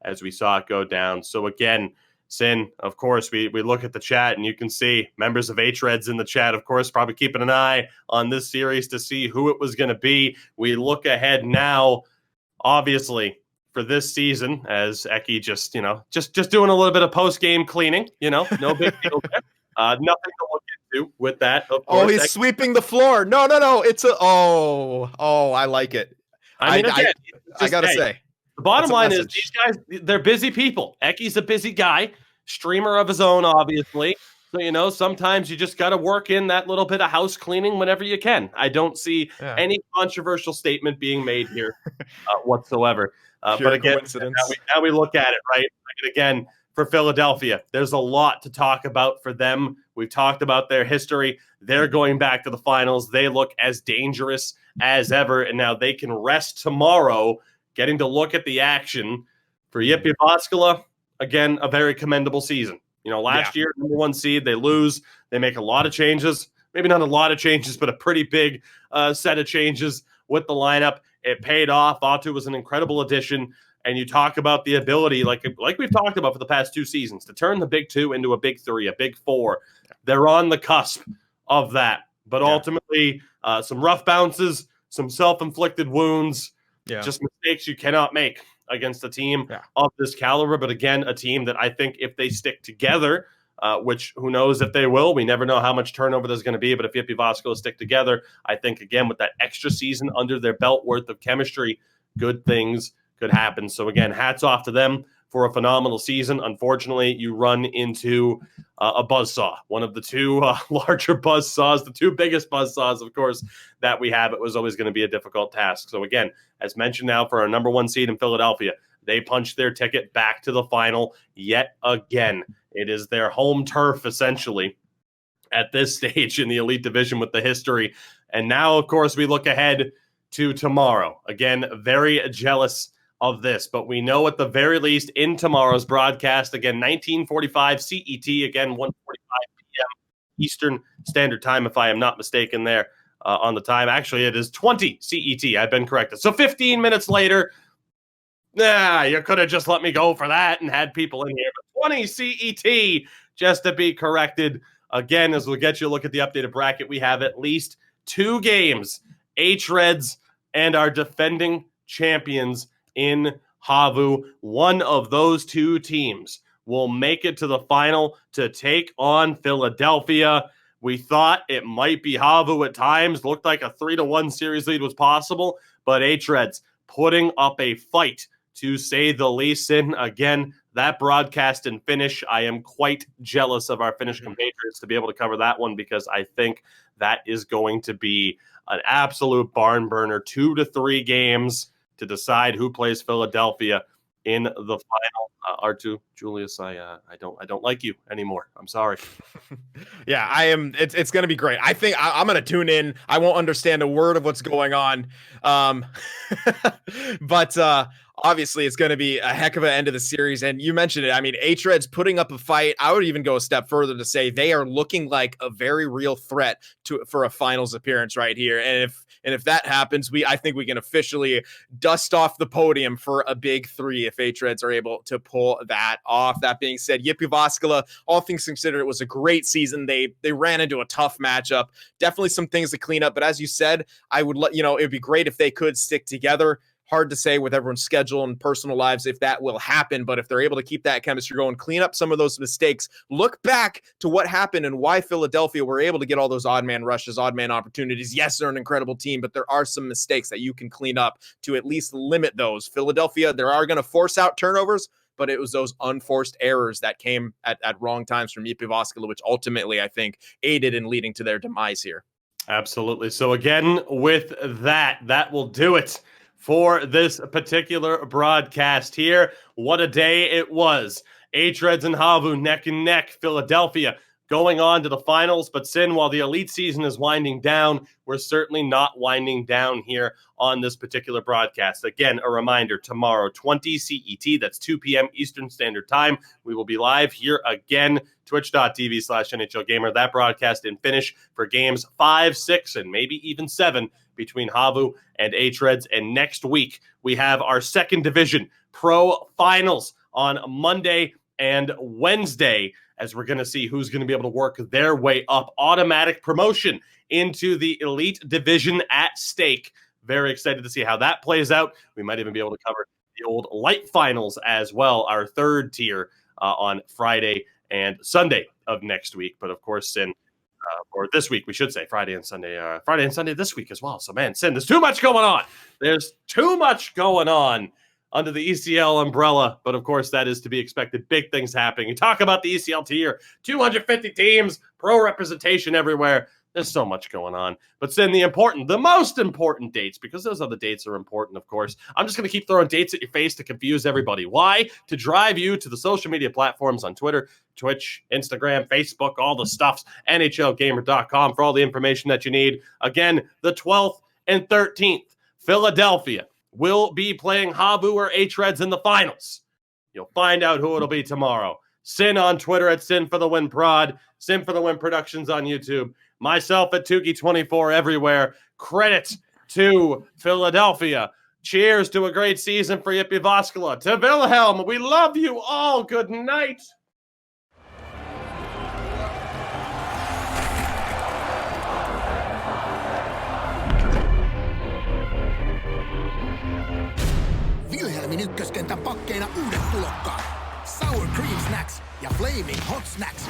as we saw it go down. So again, Sin, of course, we look at the chat and you can see members of hREDS in the chat, of course, probably keeping an eye on this series to see who it was going to be. We look ahead now, obviously, for this season, as Eki just doing a little bit of post-game cleaning, no big deal there. Nothing to look into with that. Of course. Oh, he's sweeping the floor. No. It's I like it. I mean, again, I gotta say, the bottom line is these guys, they're busy people. Eki's a busy guy, streamer of his own, obviously. So, sometimes you just got to work in that little bit of house cleaning whenever you can. I don't see any controversial statement being made here whatsoever. But again, now we look at it, right? And again, for Philadelphia, there's a lot to talk about for them. We've talked about their history. They're going back to the finals. They look as dangerous as ever, and now they can rest tomorrow, getting to look at the action. For Jyväskylä, again, a very commendable season. Last year, number 1 seed, they lose. They make a lot of changes. Maybe not a lot of changes, but a pretty big set of changes with the lineup. It paid off. Atu was an incredible addition. And you talk about the ability, like we've talked about for the past 2 seasons, to turn the big 2 into a big 3, a big 4. They're on the cusp of that. But ultimately, some rough bounces, some self-inflicted wounds, just mistakes you cannot make against a team of this caliber. But again, a team that I think if they stick together, which who knows if they will, we never know how much turnover there's going to be. But if Jyväskylä stick together, I think, again, with that extra season under their belt worth of chemistry, good things could happen. So again, hats off to them for a phenomenal season. Unfortunately, you run into a buzzsaw, one of the 2 larger buzzsaws, the 2 biggest buzzsaws, of course, that we have. It was always going to be a difficult task. So again, as mentioned now, for our number 1 seed in Philadelphia, they punched their ticket back to the final yet again. It is their home turf, essentially, at this stage in the Elite Division with the history. And now, of course, we look ahead to tomorrow. Again, very jealous of this, but we know at the very least in tomorrow's broadcast, again, 1945 CET, again, 1:45 p.m. Eastern Standard Time, if I am not mistaken there on the time. Actually, it is 20 CET. I've been corrected. So 15 minutes later, you could have just let me go for that and had people in here. But 20 CET, just to be corrected. Again, as we'll get you a look at the updated bracket, we have at least 2 games, hREDS and our defending champions in HAVU. One of those 2 teams will make it to the final to take on Philadelphia. We thought it might be HAVU at times. Looked like a 3-1 series lead was possible, but hREDS putting up a fight, to say the least. In again, that broadcast and finish, I am quite jealous of our Finnish compatriots to be able to cover that one, because I think that is going to be an absolute barn burner. 2 to 3 games to decide who plays Philadelphia in the final. R2, Julius, I don't like you anymore. I'm sorry. Yeah, I am. It's going to be great. I think I'm going to tune in. I won't understand a word of what's going on. But Obviously, it's going to be a heck of an end of the series. And you mentioned it. I mean, hREDS putting up a fight. I would even go a step further to say they are looking like a very real threat for a finals appearance right here. And if that happens, I think we can officially dust off the podium for a big three if hREDS are able to pull that off. That being said, Jyväskylä, all things considered, it was a great season. They ran into a tough matchup. Definitely some things to clean up. But as you said, I would it'd be great if they could stick together. Hard to say with everyone's schedule and personal lives if that will happen, but if they're able to keep that chemistry going, clean up some of those mistakes, look back to what happened and why Philadelphia were able to get all those odd man rushes, odd man opportunities. Yes, they're an incredible team, but there are some mistakes that you can clean up to at least limit those. Philadelphia, they are going to force out turnovers, but it was those unforced errors that came at wrong times from Jyväskylä, which ultimately, I think, aided in leading to their demise here. Absolutely. So again, with that will do it for this particular broadcast here. What a day it was. hREDS and HAVU neck and neck. Philadelphia going on to the finals. But Sin, while the elite season is winding down, we're certainly not winding down here on this particular broadcast. Again, a reminder, tomorrow, 20 CET, that's 2 p.m. Eastern Standard Time. We will be live here again, twitch.tv/NHLGamer. That broadcast in Finnish for games 5, 6, and maybe even 7 between HAVU and hREDS. And next week, we have our second division pro finals on Monday and Wednesday, as we're going to see who's going to be able to work their way up. Automatic promotion into the elite division at stake. Very excited to see how that plays out. We might even be able to cover the old light finals as well, our third tier on Friday and Sunday of next week. But of course, Sin, or this week, we should say Friday and Sunday this week as well. So, man, Sin, there's too much going on. There's too much going on under the ECL umbrella. But of course, that is to be expected. Big things happening. You talk about the ECL tier, 250 teams, pro representation everywhere. There's so much going on. But Sin, the most important dates, because those other dates are important, of course. I'm just going to keep throwing dates at your face to confuse everybody. Why? To drive you to the social media platforms on Twitter, Twitch, Instagram, Facebook, all the stuffs, NHLGamer.com for all the information that you need. Again, the 12th and 13th, Philadelphia will be playing HAVU or hREDS in the finals. You'll find out who it'll be tomorrow. Sin on Twitter at Sin for the Win Prod, Sin for the Win Productions on YouTube. Myself at Tukey24 everywhere. Credit to Philadelphia. Cheers to a great season for Jyväskylä. To Wilhelm, we love you all. Good night. Wilhelmin ykköskentän pakkeina uudet tulokkaat. Sour Cream Snacks ja Flaming Hot Snacks.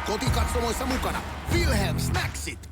Kotikatsomoissa mukana Wilhelm Snacksit.